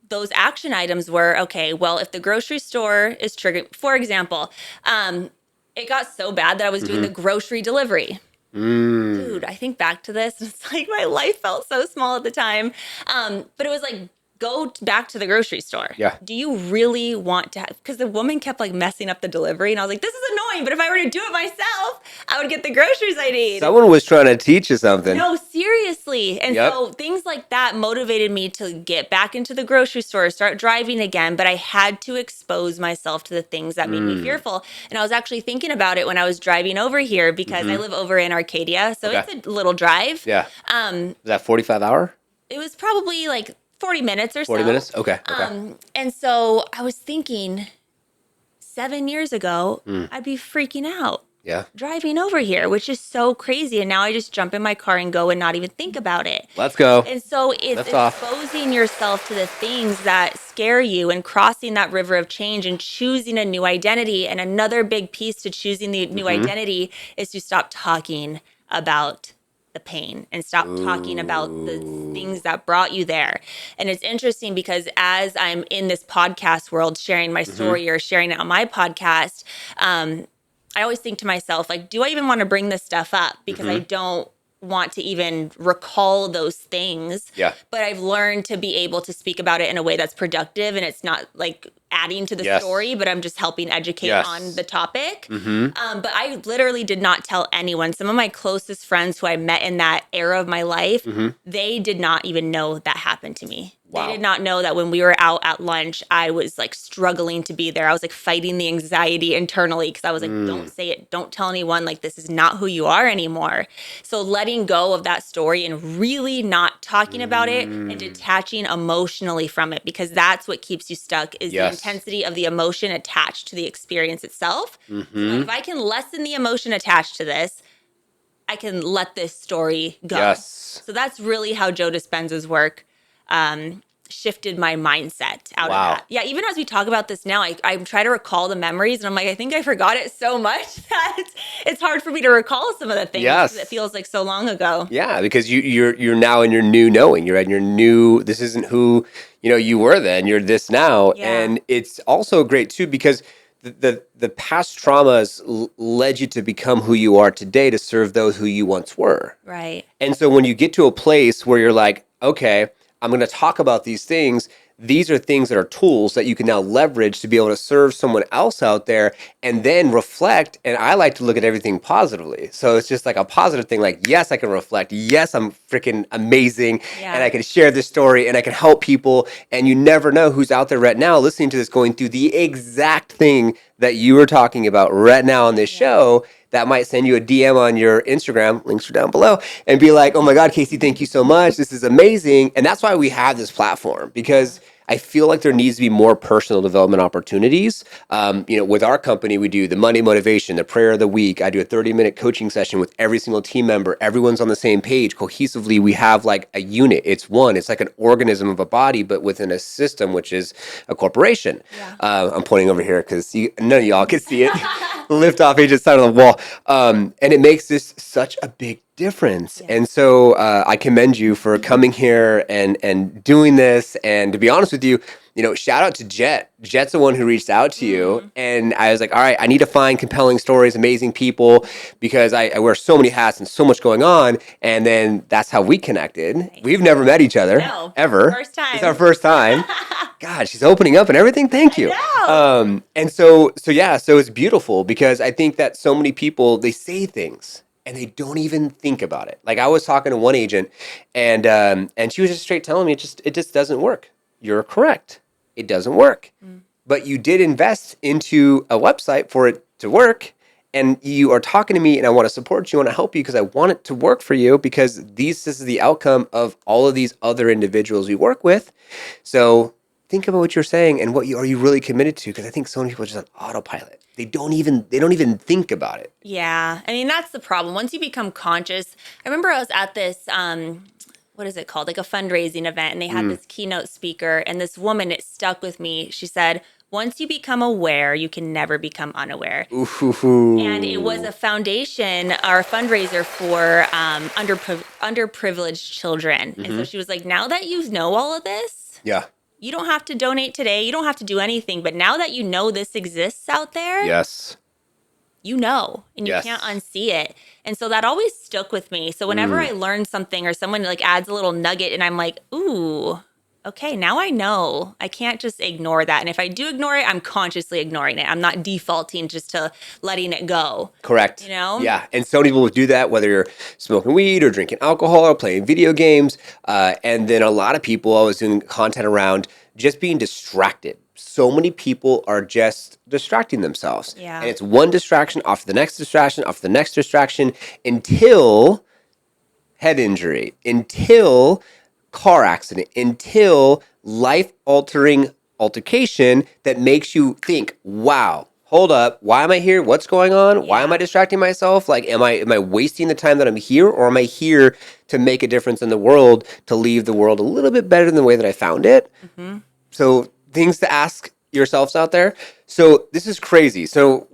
those action items were, okay, well, if the grocery store is triggered, for example, it got so bad that I was doing the grocery delivery. Dude, I think back to this, and it's like my life felt so small at the time. But it was like, go back to the grocery store. Yeah. Do you really want to have, because the woman kept like messing up the delivery, and I was like, this is annoying, but if I were to do it myself, I would get the groceries I need. Someone was trying to teach you something. No, seriously. And so things like that motivated me to get back into the grocery store, start driving again, but I had to expose myself to the things that made me fearful. And I was actually thinking about it when I was driving over here because I live over in Arcadia, so it's a little drive. Yeah. Was that 45 hour? It was probably like 40 minutes or so. 40 minutes? Okay. And so I was thinking 7 years ago, I'd be freaking out. Yeah. Driving over here, which is so crazy. And now I just jump in my car and go and not even think about it. Let's go. And so it's exposing yourself to the things that scare you and crossing that river of change and choosing a new identity. And another big piece to choosing the new identity is to stop talking about the pain and stop talking about the things that brought you there. And it's interesting because as I'm in this podcast world, sharing my story or sharing it on my podcast, I always think to myself, like, do I even want to bring this stuff up? Because I don't want to even recall those things. Yeah. But I've learned to be able to speak about it in a way that's productive, and it's not like adding to the story, but I'm just helping educate on the topic. But I literally did not tell anyone. Some of my closest friends who I met in that era of my life, they did not even know that happened to me. Wow. They did not know that when we were out at lunch, I was like struggling to be there. I was like fighting the anxiety internally because I was like, don't say it. Don't tell anyone. Like, this is not who you are anymore. So letting go of that story and really not talking about it and detaching emotionally from it, because that's what keeps you stuck is the intensity of the emotion attached to the experience itself. So if I can lessen the emotion attached to this, I can let this story go. So that's really how Joe Dispenza's work shifted my mindset out of that. Yeah, even as we talk about this now, I try to recall the memories, and I'm like, I think I forgot it so much that it's hard for me to recall some of the things because it feels like so long ago. Yeah, because you're now in your new knowing. You're in your new, this isn't who you were then, you're this now. And it's also great too because the past traumas led you to become who you are today to serve those who you once were. Right. And so when you get to a place where you're like, okay, I'm going to talk about these things. These are things that are tools that you can now leverage to be able to serve someone else out there and then reflect. And I like to look at everything positively. So it's just like a positive thing. Like, yes, I can reflect. Yes, I'm freaking amazing. And I can share this story and I can help people. And you never know who's out there right now listening to this going through the exact thing that you were talking about right now on this show. That might send you a DM on your Instagram, links are down below, and be like, oh my God, Casey, thank you so much. This is amazing. And that's why we have this platform, because I feel like there needs to be more personal development opportunities. With our company, we do the Monday motivation, the prayer of the week. I do a 30-minute coaching session with every single team member. Everyone's on the same page. Cohesively, we have like a unit. It's one. It's like an organism of a body, but within a system, which is a corporation. Yeah. I'm pointing over here because none of y'all can see it. Liftoff agent side on the wall. And it makes this such a big difference. Yeah. And so I commend you for coming here and doing this. And to be honest with you, shout out to Jet. Jet's the one who reached out to you. And I was like, all right, I need to find compelling stories, amazing people, because I wear so many hats and so much going on. And then that's how we connected. Nice. We've never met each other, ever. First time. It's our first time. God, she's opening up and everything. Thank you. And so it's beautiful because I think that so many people, they say things and they don't even think about it. Like I was talking to one agent and she was just straight telling me it just doesn't work. You're correct. It doesn't work. But you did invest into a website for it to work. And you are talking to me and I want to support you, I want to help you because I want it to work for you because this is the outcome of all of these other individuals we work with. So think about what you're saying and are you really committed to? Because I think so many people are just on autopilot. They don't even think about it. Yeah. I mean, that's the problem. Once you become conscious, I remember I was at this, what is it called? Like a fundraising event, and they had this keynote speaker, and this woman, it stuck with me. She said, once you become aware, you can never become unaware. Ooh. And it was a foundation or a fundraiser for underprivileged children. And so she was like, now that you know all of this, you don't have to donate today. You don't have to do anything. But now that you know this exists out there, you know, and you can't unsee it. And so that always stuck with me. So whenever I learn something or someone like adds a little nugget and I'm like, ooh, okay, now I know. I can't just ignore that. And if I do ignore it, I'm consciously ignoring it. I'm not defaulting just to letting it go. Correct. Yeah. And so many people do that, whether you're smoking weed or drinking alcohol or playing video games. And then a lot of people, I was doing content around just being distracted. So many people are just distracting themselves. Yeah. And it's one distraction after the next distraction after the next distraction until head injury, until car accident, until life-altering altercation that makes you think, wow, hold up, why am I here? What's going on? Why am I distracting myself? Like, am I wasting the time that I'm here, or am I here to make a difference in the world, to leave the world a little bit better than the way that I found it? So things to ask yourselves out there. So this is crazy. So,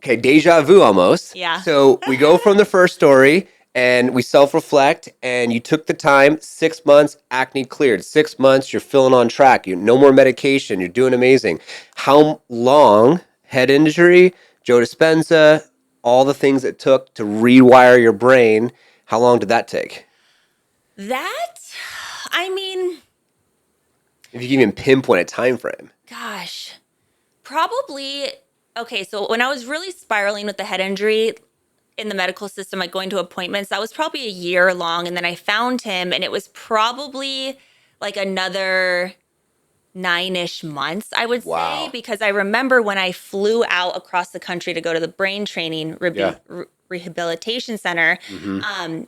okay, deja vu almost. Yeah. So we go from the first story and we self-reflect, and you took the time, 6 months, acne cleared. 6 months, you're feeling on track. No more medication. You're doing amazing. How long, head injury, 𝗄𝗏 Dispenza, all the things it took to rewire your brain, how long did that take? If you can even pinpoint a time frame. Gosh, probably, okay, so when I was really spiraling with the head injury in the medical system, like going to appointments, that was probably a year long. And then I found him, and it was probably like another 9-ish months, I would say, because I remember when I flew out across the country to go to the brain training rehabilitation center,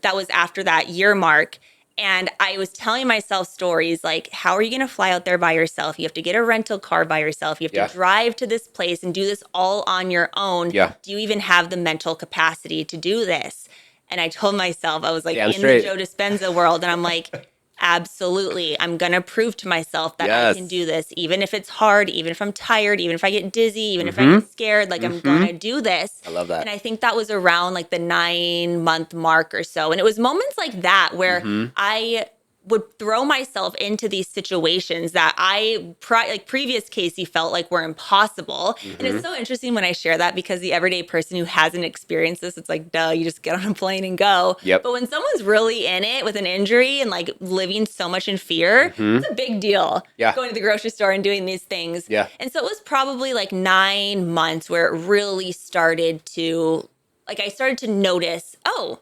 that was after that year mark. And I was telling myself stories like, how are you going to fly out there by yourself? You have to get a rental car by yourself. You have to drive to this place and do this all on your own. Do you even have the mental capacity to do this? And I told myself, I was like, in the 𝗄𝗏 Dispenza world. And I'm like, absolutely. I'm going to prove to myself that I can do this, even if it's hard, even if I'm tired, even if I get dizzy, even if I get scared, like I'm going to do this. I love that. And I think that was around like the 9-month mark or so. And it was moments like that where I would throw myself into these situations that like previous Casey felt like were impossible. And it's so interesting when I share that, because the everyday person who hasn't experienced this, it's like, duh, you just get on a plane and go. But when someone's really in it with an injury and like living so much in fear, it's a big deal. Going to the grocery store and doing these things. And so it was probably like 9 months where it really started to, like, I started to notice, oh,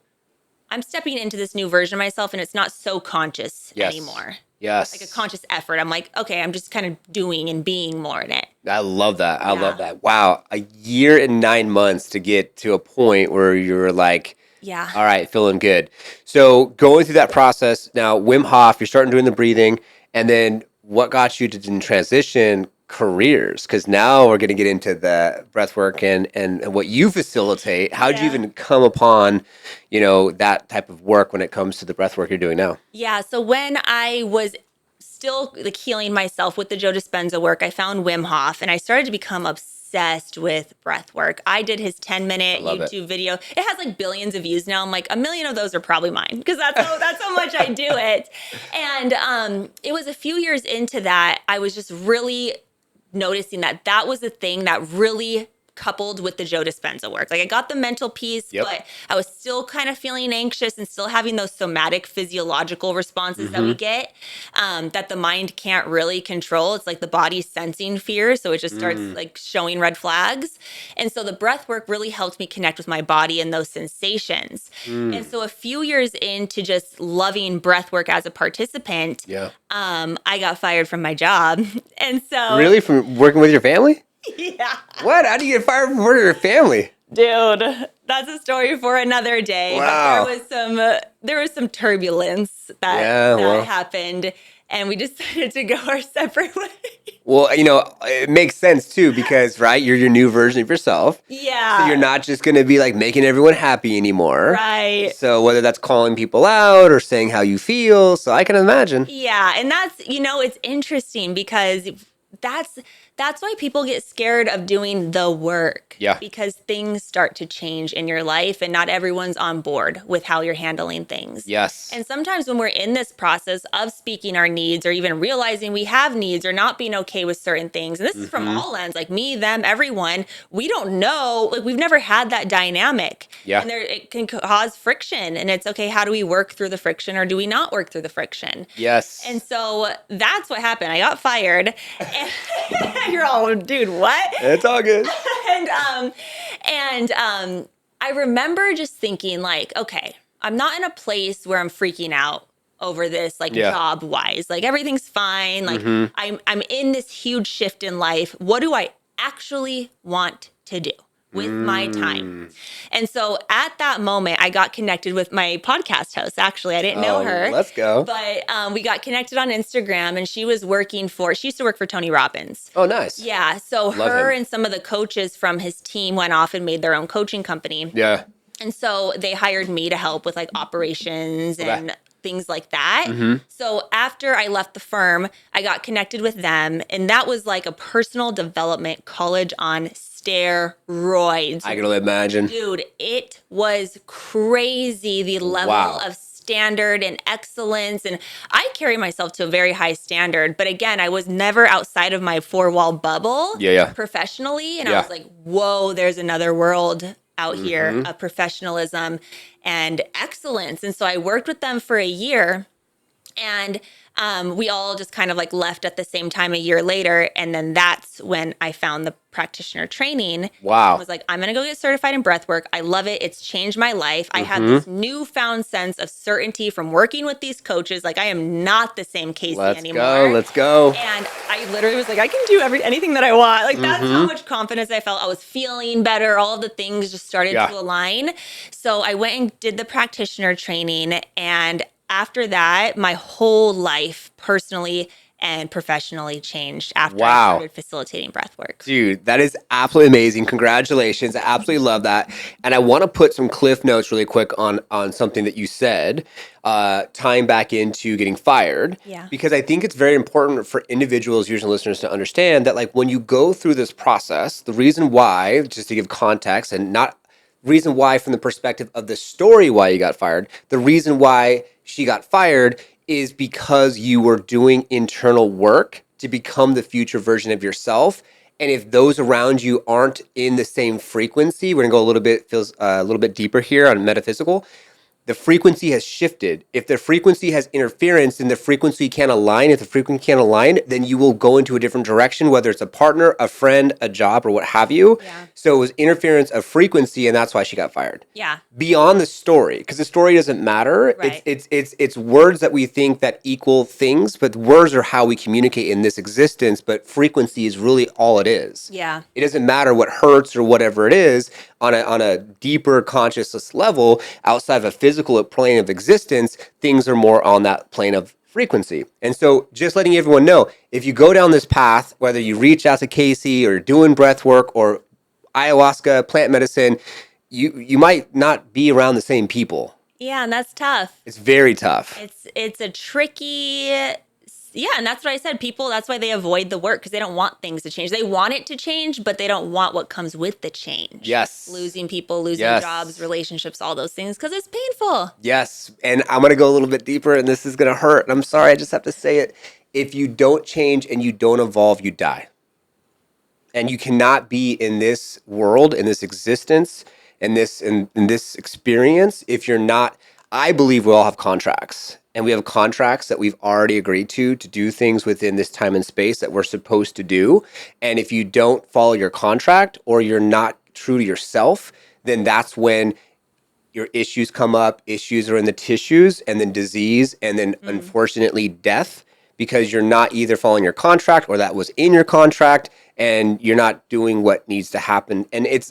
I'm stepping into this new version of myself, and it's not so conscious anymore. Like a conscious effort. I'm like, okay, I'm just kind of doing and being more in it. I love that. I love that. Wow. A year and 9 months to get to a point where you're like, all right, feeling good. So going through that process now, Wim Hof, you're starting doing the breathing, and then what got you to then transition careers? Because now we're going to get into the breath work and what you facilitate. How did you even come upon, that type of work when it comes to the breath work you're doing now? Yeah. So when I was still like healing myself with the 𝗄𝗏𝗃𝗀 work, I found Wim Hof and I started to become obsessed with breath work. I did his 10-minute YouTube video. It has like billions of views now. I'm like, 1 million of those are probably mine because that's how much I do it. And it was a few years into that, I was just really noticing that was the thing that really coupled with the 𝗄𝗏𝗃𝗀 work. Like I got the mental piece, but I was still kind of feeling anxious and still having those somatic physiological responses that we get that the mind can't really control. It's like the body's sensing fear. So it just starts like showing red flags. And so the breath work really helped me connect with my body and those sensations. And so a few years into just loving breath work as a participant, I got fired from my job. And so really, from working with your family? Yeah. What? How do you get fired from working with your family? Dude, that's a story for another day. Wow. But there was some turbulence that happened, and we decided to go our separate ways. Well, it makes sense too because, right, you're your new version of yourself. Yeah. So you're not just going to be like making everyone happy anymore. Right. So whether that's calling people out or saying how you feel, so I can imagine. Yeah, and that's, it's interesting because that's why people get scared of doing the work. Yeah. Because things start to change in your life and not everyone's on board with how you're handling things. Yes. And sometimes when we're in this process of speaking our needs or even realizing we have needs or not being okay with certain things, and this is from all ends, like me, them, everyone, we don't know, like we've never had that dynamic. Yeah. And it can cause friction. And it's okay, how do we work through the friction or do we not work through the friction? Yes. And so that's what happened. I got fired. And you're all, dude, what? It's all good. and I remember just thinking like, okay, I'm not in a place where I'm freaking out over this, like job wise, like everything's fine. Like I'm in this huge shift in life. What do I actually want to do with my time? And so at that moment, I got connected with my podcast host. Actually, I didn't know her. Let's go. But we got connected on Instagram, and she used to work for Tony Robbins. Oh, nice. Yeah. So her and some of the coaches from his team went off and made their own coaching company. Yeah. And so they hired me to help with like operations and things like that. So after I left the firm, I got connected with them, and that was like a personal development college on steroids. I can only imagine. Dude, it was crazy, the level of standard and excellence. And I carry myself to a very high standard. But again, I was never outside of my four-wall bubble professionally. And I was like, whoa, there's another world out here of professionalism and excellence. And so I worked with them for a year, and we all just kind of like left at the same time a year later. And then that's when I found the practitioner training. Wow. I was like, I'm going to go get certified in breathwork. I love it. It's changed my life. I have this newfound sense of certainty from working with these coaches. Like I am not the same Casey anymore. Let's go. And I literally was like, I can do anything that I want. Like that's how much confidence I felt. I was feeling better. All of the things just started to align. So I went and did the practitioner training, and after that, my whole life personally and professionally changed after I started facilitating breathwork. Dude, that is absolutely amazing. Congratulations. I absolutely love that. And I want to put some cliff notes really quick on something that you said, tying back into getting fired. Yeah. Because I think it's very important for individuals, users, and listeners to understand that like when you go through this process, the reason why, just to give context and not reason why from the perspective of the story why you got fired, the reason why she got fired is because you were doing internal work to become the future version of yourself. And if those around you aren't in the same frequency, we're gonna go a little bit deeper here on metaphysical. The frequency has shifted. If the frequency has interference and the frequency can't align, if the frequency can't align, then you will go into a different direction, whether it's a partner, a friend, a job, or what have you. Yeah. So it was interference of frequency, and that's why she got fired. Yeah. Beyond the story, because the story doesn't matter. Right. It's words that we think that equal things, but words are how we communicate in this existence, but frequency is really all it is. Yeah. It doesn't matter what hurts or whatever it is on a deeper consciousness level outside of a physical plane of existence. Things are more on that plane of frequency. And so just letting everyone know, if you go down this path, whether you reach out to Casey or doing breath work or ayahuasca, plant medicine, you might not be around the same people. Yeah, and that's tough. It's very tough. It's a tricky, yeah, and that's what I said. People, that's why they avoid the work, because they don't want things to change. They want it to change, but they don't want what comes with the change. Yes. Losing people, losing jobs, relationships, all those things, because it's painful. Yes, and I'm going to go a little bit deeper, and this is going to hurt. And I'm sorry, I just have to say it. If you don't change and you don't evolve, you die. And you cannot be in this world, in this existence, in this experience if you're not. I believe we all have contracts, and we have contracts that we've already agreed to do things within this time and space that we're supposed to do. And if you don't follow your contract or you're not true to yourself, then that's when your issues come up. Issues are in the tissues, and then disease, and then unfortunately death, because you're not either following your contract or that was in your contract, and you're not doing what needs to happen. And it's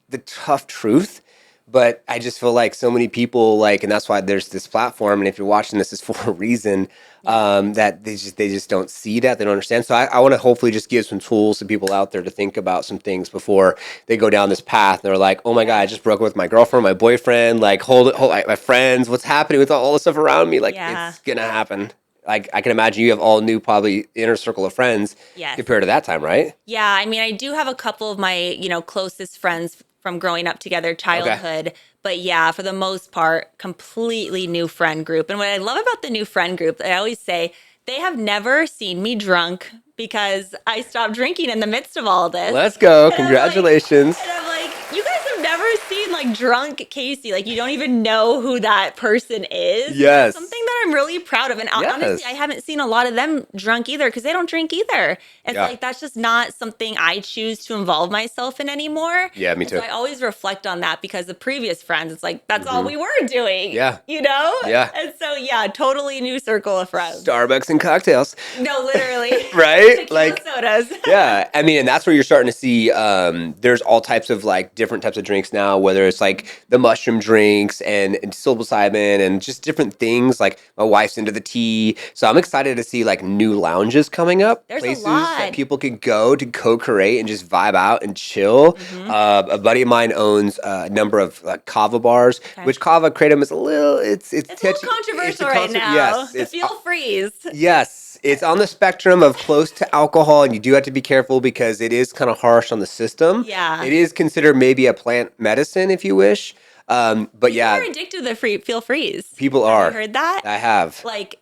the tough truth, but I just feel like so many people, like, and that's why there's this platform. And if you're watching this, it's for a reason, that they just don't see that. They don't understand. So I want to hopefully just give some tools to people out there to think about some things before they go down this path. And they're like, oh my God, I just broke up with my girlfriend, my boyfriend, like, hold my friends, what's happening with all the stuff around me? Like, it's going to happen. Like, I can imagine you have all new, probably inner circle of friends compared to that time, right? Yeah. I mean, I do have a couple of my, closest friends from growing up together, childhood. Okay. But yeah, for the most part, completely new friend group. And what I love about the new friend group, I always say, they have never seen me drunk because I stopped drinking in the midst of all this. Let's go. Congratulations. And I'm like, you guys have never seen like drunk Casey. Like, you don't even know who that person is. Yes. It's something that I'm really proud of. And honestly, I haven't seen a lot of them drunk either, because they don't drink either. It's like, that's just not something I choose to involve myself in anymore. Yeah, me too. So I always reflect on that, because the previous friends, it's like, that's all we were doing. Yeah. Yeah. And so, yeah, totally new circle of friends. Starbucks and cocktails. No, literally. Right? Like sodas. Yeah. I mean, and that's where you're starting to see, there's all types of like different types of drinks now, whether it's like the mushroom drinks and psilocybin and just different things. Like, my wife's into the tea. So I'm excited to see like new lounges coming up. There's places a lot that people can go to co-create and just vibe out and chill. Mm-hmm. A buddy of mine owns a number of kava bars, which kava kratom is a little, it's a little controversial right now. Yes. It's feel freeze. Yes. It's on the spectrum of close to alcohol, and you do have to be careful because it is kind of harsh on the system. Yeah. It is considered maybe a plant medicine, if you wish. But people are addicted to the feel freeze. People are. Have you heard that? I have. Like,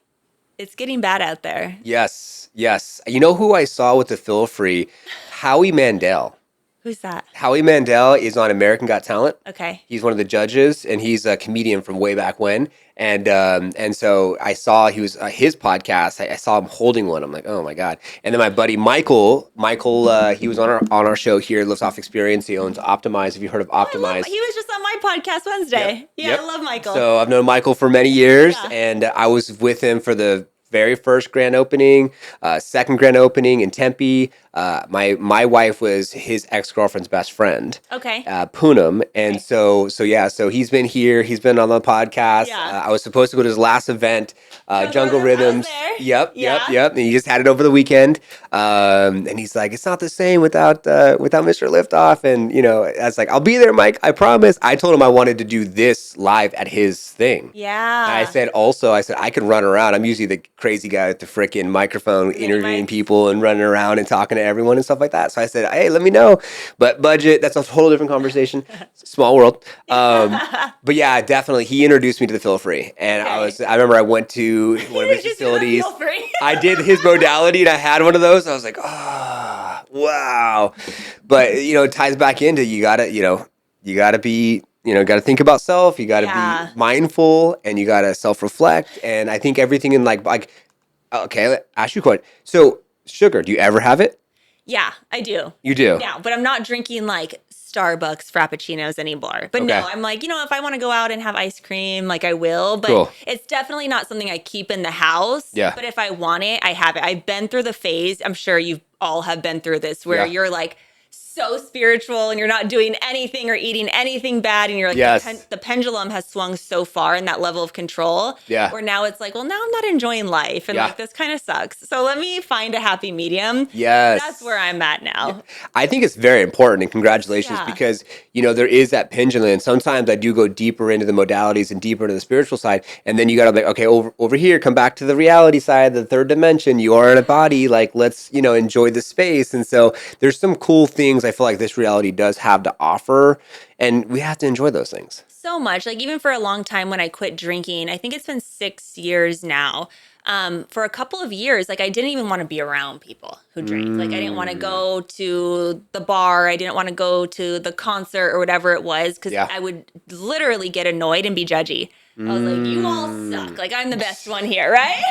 it's getting bad out there. Yes. You know who I saw with the feel free? Howie Mandel. Who's that? Howie Mandel is on American Got Talent. Okay. He's one of the judges, and he's a comedian from way back when. And so I saw he was his podcast. I saw him holding one. I'm like, oh my God. And then my buddy Michael, he was on our show here, Liftoff Experience. He owns Optimize. Have you heard of Optimize? He was just on my podcast Wednesday. Yep. I love Michael. So I've known Michael for many years, and I was with him for the very first grand opening, second grand opening in Tempe. My wife was his ex-girlfriend's best friend. Okay. 𝗏𝗏. And so he's been here. He's been on the podcast. Yeah. I was supposed to go to his last event, Jungle Rhythms. Yep. And he just had it over the weekend. And he's like, it's not the same without Mr. Liftoff. And, I was like, I'll be there, Mike. I promise. I told him I wanted to do this live at his thing. Yeah. And I said, I could run around. I'm usually the crazy guy with the freaking microphone, interviewing people and running around and talking to everyone and stuff like that. So I said, hey, let me know. But budget, that's a total different conversation. Small world. But yeah, definitely. He introduced me to the Feel Free. And I remember I went to one of his facilities. I did his modality and I had one of those. I was like, oh, wow. But, it ties back into you gotta be, got to think about self. You got to be mindful, and you got to self-reflect. And I think everything in okay, let me ask you a question. So sugar, do you ever have it? Yeah, I do. You do? Yeah, but I'm not drinking like Starbucks Frappuccinos anymore. But no, I'm like, if I want to go out and have ice cream, like I will. But it's definitely not something I keep in the house. Yeah. But if I want it, I have it. I've been through the phase. I'm sure you all have been through this where you're like so spiritual and you're not doing anything or eating anything bad. And you're like, Yes. the pendulum has swung so far in that level of control. Yeah. Where now it's like, well, now I'm not enjoying life. And Yeah. like, this kind of sucks. So let me find a happy medium. Yes. That's where I'm at now. Yeah. I think it's very important, and congratulations, Yeah. because, you know, there is that pendulum. And sometimes I do go deeper into the modalities and deeper into the spiritual side. And then you got to be like, okay, over here, come back to the reality side, the third dimension. You are in a body. Like, let's, you know, enjoy the space. And so there's some cool things I feel like this reality does have to offer. And we have to enjoy those things. So much. Like, even for a long time when I quit drinking, I think it's been 6 years now. For a couple of years, like, I didn't even want to be around people who drink. Like, I didn't want to go to the bar. I didn't want to go to the concert or whatever it was, because I would literally get annoyed and be judgy. I was like, you all suck. Like, I'm the best one here, right?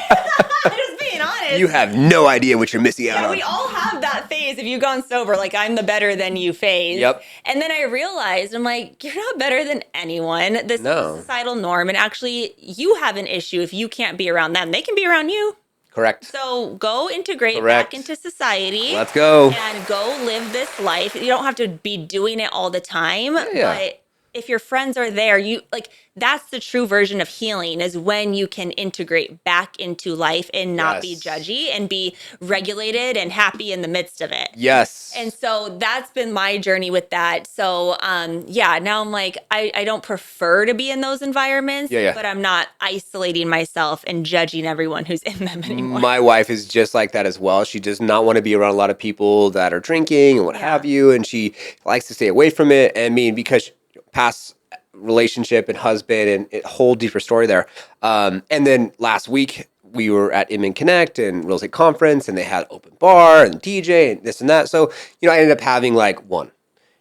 Just being honest. You have no idea what you're missing out on. We all have that phase if you've gone sober, like, I'm the better than you phase. Yep. And then I realized, I'm like, you're not better than anyone. This is a societal norm. And actually, you have an issue if you can't be around them. They can be around you. Correct. So go integrate back into society. Let's go. And go live this life. You don't have to be doing it all the time. Yeah. But if your friends are there, you like, that's the true version of healing, is when you can integrate back into life and not be judgy and be regulated and happy in the midst of it. Yes. And so that's been my journey with that. So, now I'm like, I don't prefer to be in those environments, but I'm not isolating myself and judging everyone who's in them anymore. My wife is just like that as well. She does not want to be around a lot of people that are drinking and what have you. And she likes to stay away from it. And I mean, because past relationship and husband and a whole deeper story there. And then last week we were at Inman Connect and real estate conference, and they had open bar and DJ and this and that. So, you know, I ended up having like one.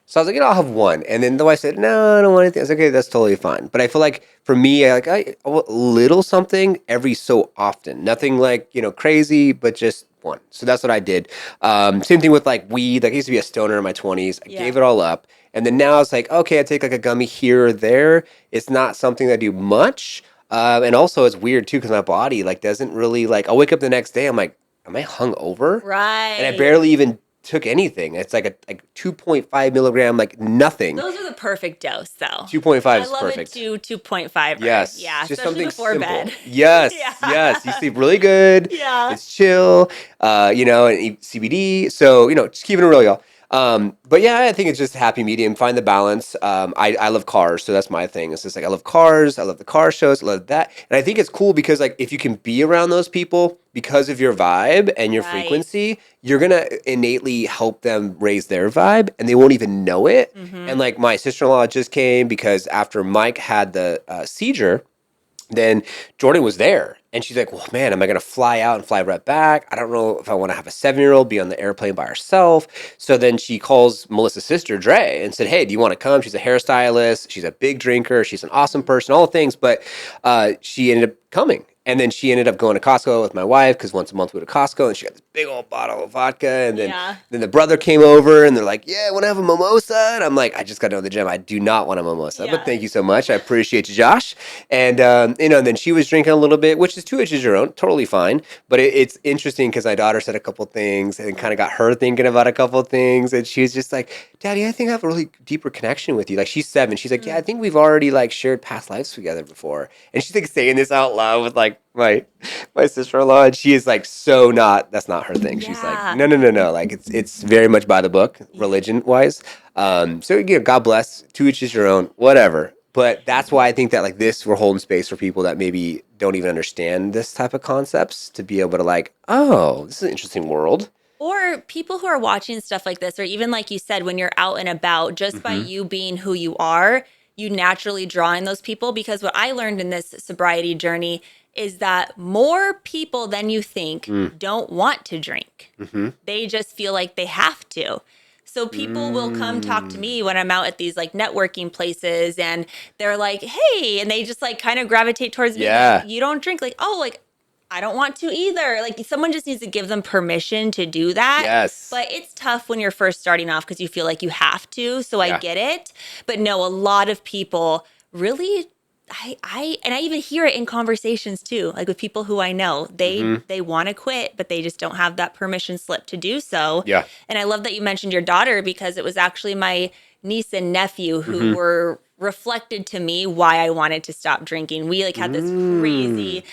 So I was like, you know, I'll have one. And then the wife said, no, I don't want anything. I was like, okay, that's totally fine. But I feel like for me, I want a little something every so often. Nothing like, you know, crazy, but just one. So that's what I did. Same thing with like weed. Like, I used to be a stoner in my 20s. I gave it all up. And then now it's like, okay, I take like a gummy here or there. It's not something that I do much. And also it's weird too, because my body like doesn't really like, I'll wake up the next day. I'm like, am I hungover? Right. And I barely even took anything. It's like a 2.5 milligram, like nothing. Those are the perfect dose, though. 2.5 is perfect. I love it too, 2.5. Yes. Yeah, just especially something before simple. bed. Yes. Yes. You sleep really good. Yeah. It's chill, you know, and eat CBD. So, you know, just keeping it real, y'all. But yeah, I think it's just a happy medium. Find the balance. I love cars, so that's my thing. It's just like, I love cars. I love the car shows. I love that. And I think it's cool because like, if you can be around those people because of your vibe and your frequency, you're going to innately help them raise their vibe, and they won't even know it. And like, my sister-in-law just came because after Mike had the seizure, then Jordan was there. And she's like, well, man, am I going to fly out and fly right back? I don't know if I want to have a 7-year-old be on the airplane by herself. So then she calls Melissa's sister, Dre, and said, hey, do you want to come? She's a hairstylist. She's a big drinker. She's an awesome person, all the things. But she ended up coming. And then she ended up going to Costco with my wife, because once a month we go to Costco, and she got this big old bottle of vodka. And then the brother came over, and they're like, yeah, want to have a mimosa? And I'm like, I just got to know the gym. I do not want a mimosa, but thank you so much. I appreciate you, Josh. And, you know, and then she was drinking a little bit, which is to each his own, totally fine. But it's interesting because my daughter said a couple things and kind of got her thinking about a couple things. And she was just like, Daddy, I think I have a really deeper connection with you. Like, she's 7. She's like, yeah, I think we've already like shared past lives together before. And she's like saying this out loud with like my sister-in-law, and she is like, so not, that's not her thing. She's like, no. Like, it's very much by the book, religion-wise. So, you know, God bless, to each is your own, whatever. But that's why I think that like this, we're holding space for people that maybe don't even understand this type of concepts, to be able to like, oh, this is an interesting world. Or people who are watching stuff like this, or even like you said, when you're out and about, just by you being who you are, you naturally draw in those people. Because what I learned in this sobriety journey is that more people than you think don't want to drink. They just feel like they have to. So people will come talk to me when I'm out at these like networking places, and they're like, hey, and they just like kind of gravitate towards me. Like, you don't drink? Like, oh, like, I don't want to either. Like, someone just needs to give them permission to do that. Yes. But it's tough when you're first starting off because you feel like you have to. So I get it. But no, a lot of people really I even hear it in conversations too, like with people who I know, they want to quit, but they just don't have that permission slip to do so. Yeah. And I love that you mentioned your daughter, because it was actually my niece and nephew who were reflected to me why I wanted to stop drinking. We like had this crazy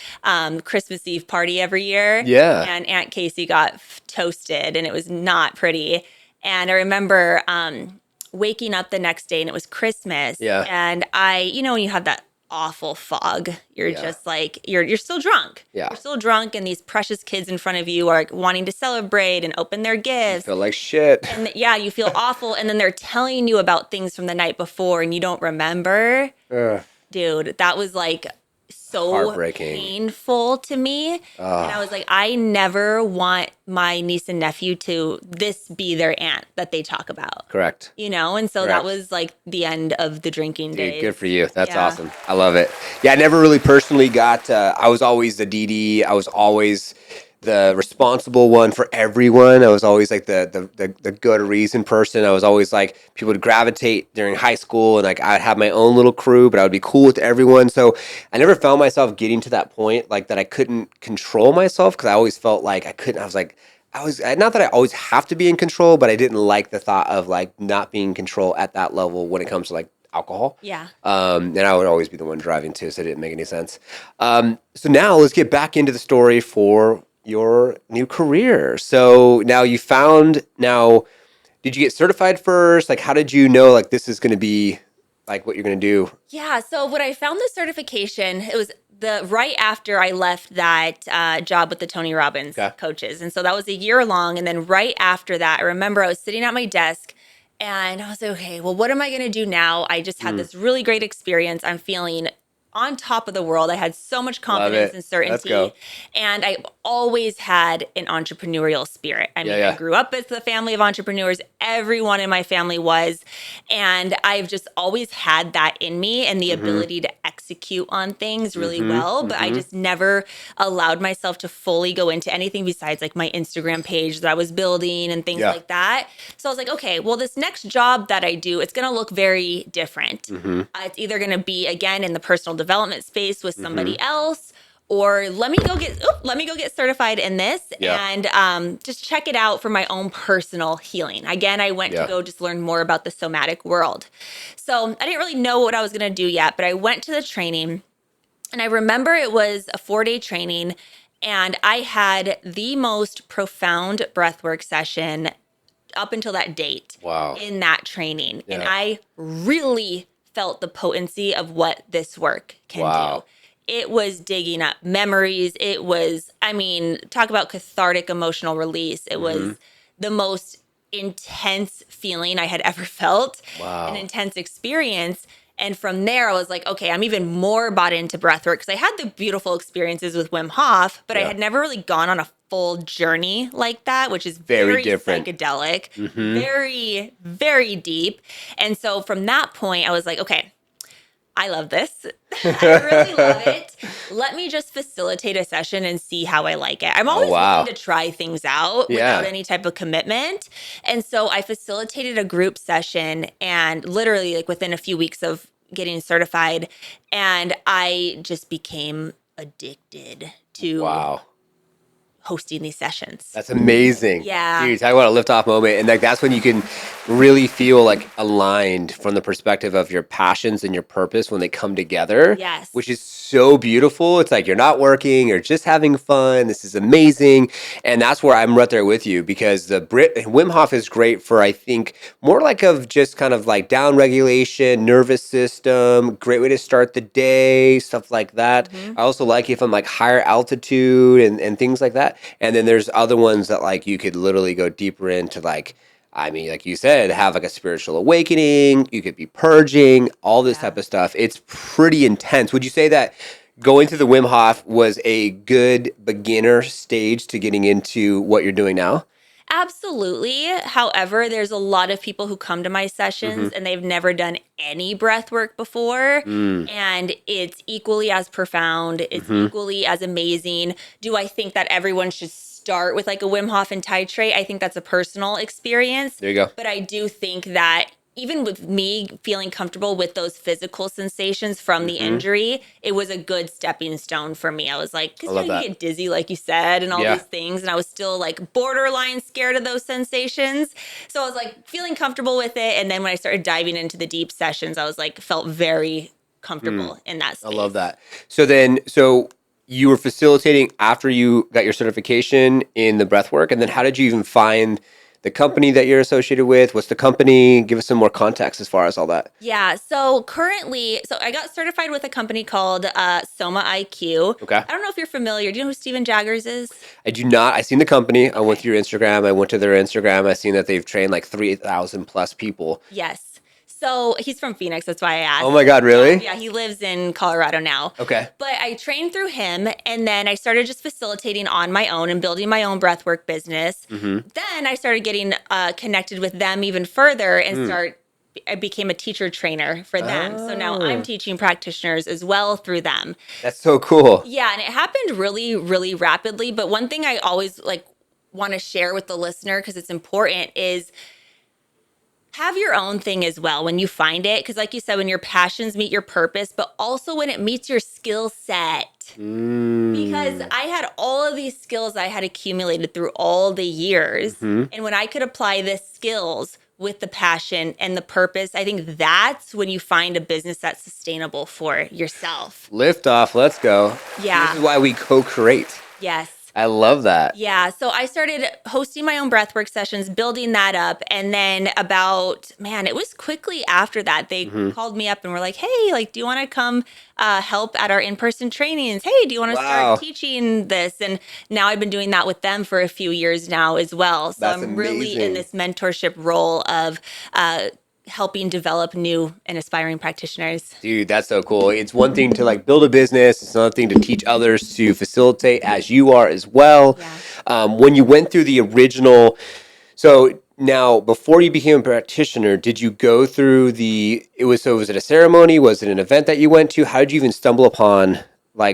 Christmas Eve party every year. Yeah. And Aunt Casey got toasted, and it was not pretty. And I remember waking up the next day, and it was Christmas. Yeah. And when you have that awful fog, you're just like, you're still drunk. Yeah. You're still drunk, and these precious kids in front of you are like, wanting to celebrate and open their gifts. You feel like shit. And you feel awful. And then they're telling you about things from the night before and you don't remember. Dude, that was like so heartbreaking, painful to me. And I was like, I never want my niece and nephew to be their aunt that they talk about. Correct. And so that was like the end of the drinking days. Good for you. That's awesome. I love it. Yeah, I never really personally got, I was always the DD. I was always the responsible one for everyone. I was always like the good reason person. I was always like, people would gravitate during high school, and like I'd have my own little crew, but I would be cool with everyone. So I never found myself getting to that point like that I couldn't control myself, because I always felt like I couldn't. I was like, not that I always have to be in control, but I didn't like the thought of like not being in control at that level when it comes to like alcohol. Yeah. And I would always be the one driving too, so it didn't make any sense. So now let's get back into the story for your new career. So now did you get certified first? Like, how did you know like this is going to be like what you're going to do? Yeah. So when I found the certification, it was right after I left that job with the Tony Robbins coaches. And so that was a year long. And then right after that, I remember I was sitting at my desk and I was like, okay, well, what am I going to do now? I just had this really great experience. I'm feeling on top of the world. I had so much confidence and certainty. Let's go. And I've always had an entrepreneurial spirit. I mean, I grew up with a family of entrepreneurs. Everyone in my family was. And I've just always had that in me and the ability to execute on things really well. But I just never allowed myself to fully go into anything besides like my Instagram page that I was building and things like that. So I was like, okay, well, this next job that I do, it's going to look very different. It's either going to be, again, in the personal development space with somebody else, or let me go get certified in this and just check it out for my own personal healing. Again, I went to go just learn more about the somatic world. So I didn't really know what I was going to do yet, but I went to the training, and I remember it was a 4-day training, and I had the most profound breathwork session up until that date in that training. And I really felt the potency of what this work can do. It was digging up memories. It was, talk about cathartic emotional release. It was the most intense feeling I had ever felt, an intense experience. And from there, I was like, okay, I'm even more bought into breathwork, because I had the beautiful experiences with Wim Hof, but I had never really gone on a full journey like that, which is very different, psychedelic, very, very deep. And so from that point, I was like, okay, I love this. I really love it. Let me just facilitate a session and see how I like it. I'm always willing to try things out without any type of commitment. And so I facilitated a group session, and literally like within a few weeks of getting certified, and I just became addicted to hosting these sessions. That's amazing. Yeah. Dude, talk about a lift off moment. And like that's when you can really feel like aligned from the perspective of your passions and your purpose when they come together. Yes. Which is so beautiful. It's like you're not working, you're just having fun. This is amazing. And that's where I'm right there with you, because Wim Hof is great for, I think, more like of just kind of like down regulation, nervous system, great way to start the day, stuff like that. I also like it from like higher altitude and things like that. And then there's other ones that like you could literally go deeper into, like, like you said, have like a spiritual awakening. You could be purging, all this type of stuff. It's pretty intense. Would you say that going to the Wim Hof was a good beginner stage to getting into what you're doing now? Absolutely. However, there's a lot of people who come to my sessions and they've never done any breath work before. And it's equally as profound. It's equally as amazing. Do I think that everyone should start with like a Wim Hof and titrate? I think that's a personal experience. There you go. But I do think that even with me feeling comfortable with those physical sensations from the injury, it was a good stepping stone for me. I was like, because you get dizzy, like you said, and all these things. And I was still like borderline scared of those sensations. So I was like feeling comfortable with it. And then when I started diving into the deep sessions, I was like, felt very comfortable in that space. I love that. So you were facilitating after you got your certification in the breathwork. And then how did you even find the company that you're associated with? What's the company? Give us some more context as far as all that. Yeah. So currently, I got certified with a company called 𝗪𝗪𝗍𝗪. Okay. I don't know if you're familiar. Do you know who Steven Jaggers is? I do not. I seen the company. Okay. I went through your Instagram. I went to their Instagram. I seen that they've trained like 3,000 plus people. Yes. So he's from Phoenix. That's why I asked. Oh my God, really? Yeah, he lives in Colorado now. Okay. But I trained through him, and then I started just facilitating on my own and building my own breathwork business. Then I started getting connected with them even further and I became a teacher trainer for them. So now I'm teaching practitioners as well through them. That's so cool. Yeah, and it happened really, really rapidly. But one thing I always want to share with the listener, because it's important, is have your own thing as well when you find it. Because like you said, when your passions meet your purpose, but also when it meets your skill set. Because I had all of these skills I had accumulated through all the years. And when I could apply the skills with the passion and the purpose, I think that's when you find a business that's sustainable for yourself. Liftoff, let's go. Yeah. This is why we co-create. Yes. I love that. Yeah. So I started hosting my own breathwork sessions, building that up. And then it was quickly after that, they called me up and were like, hey, do you want to come help at our in-person trainings? Hey, do you want to start teaching this? And now I've been doing that with them for a few years now as well. So I'm really in this mentorship role of helping develop new and aspiring practitioners. Dude, that's so cool. It's one thing to build a business. It's another thing to teach others to facilitate, as you are as well. Yeah. When you went through the original, so now before you became a practitioner, did you go through was it a ceremony? Was it an event that you went to? How did you even stumble upon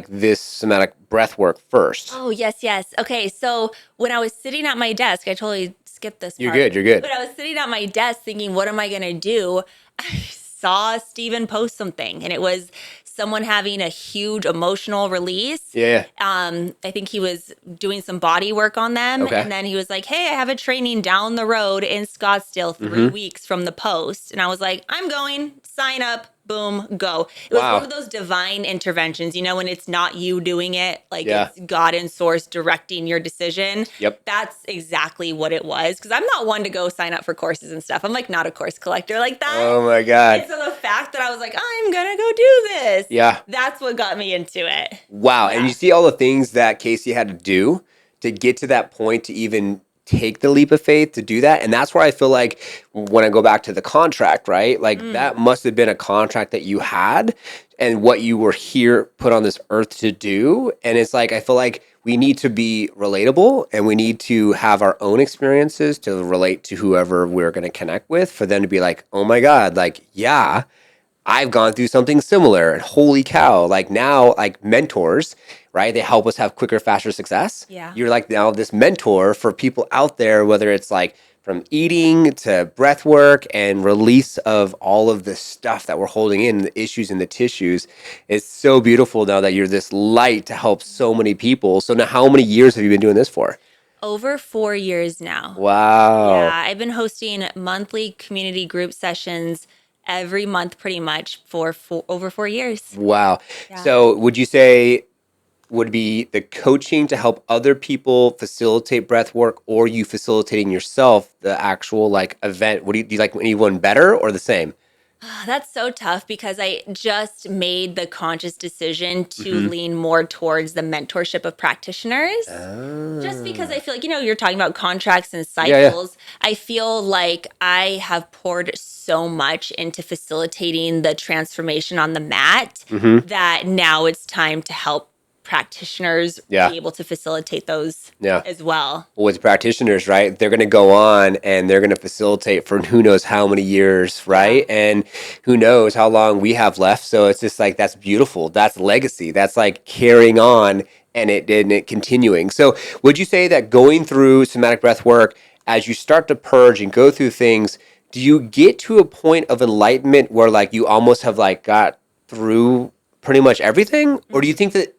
this somatic breath work first? Oh, yes. Okay, so when I was sitting at my desk, I totally skipped this part. You're good. But I was sitting at my desk thinking, what am I going to do? I saw Steven post something, and it was someone having a huge emotional release. Yeah. I think he was doing some body work on them. Okay. And then he was like, hey, I have a training down the road in Scottsdale 3 weeks from the post. And I was like, I'm going, sign up. Boom, go. It was one of those divine interventions, when it's not you doing it, it's God and source directing your decision. Yep. That's exactly what it was. Because I'm not one to go sign up for courses and stuff. I'm not a course collector like that. Oh my God. And so the fact that I was like, I'm going to go do this. Yeah. That's what got me into it. Wow. Yeah. And you see all the things that Casey had to do to get to that point to even take the leap of faith to do that. And that's where I feel like when I go back to the contract, right? That must have been a contract that you had and what you were here put on this earth to do. And it's I feel like we need to be relatable and we need to have our own experiences to relate to whoever we're going to connect with for them to be like, oh my God, yeah, I've gone through something similar and holy cow, now mentors, right? They help us have quicker, faster success. Yeah. You're now this mentor for people out there, whether it's from eating to breath work and release of all of the stuff that we're holding in, the issues in the tissues. It's so beautiful now that you're this light to help so many people. So now how many years have you been doing this for? Over 4 years now. Wow. Yeah, I've been hosting monthly community group sessions every month pretty much for over 4 years. Wow. Yeah. So would you say would be the coaching to help other people facilitate breath work, or you facilitating yourself the actual event? Do you like anyone better or the same? That's so tough because I just made the conscious decision to lean more towards the mentorship of practitioners. Just because I feel you're talking about contracts and cycles. Yeah. I feel like I have poured so much into facilitating the transformation on the mat that now it's time to help practitioners be able to facilitate those as well. Well, with practitioners, right, they're going to go on and they're going to facilitate for who knows how many years, right? And who knows how long we have left. So it's just that's beautiful. That's legacy. That's carrying on and it continuing. So would you say that going through somatic breath work, as you start to purge and go through things, do you get to a point of enlightenment where like you almost have like got through pretty much everything, or do you think that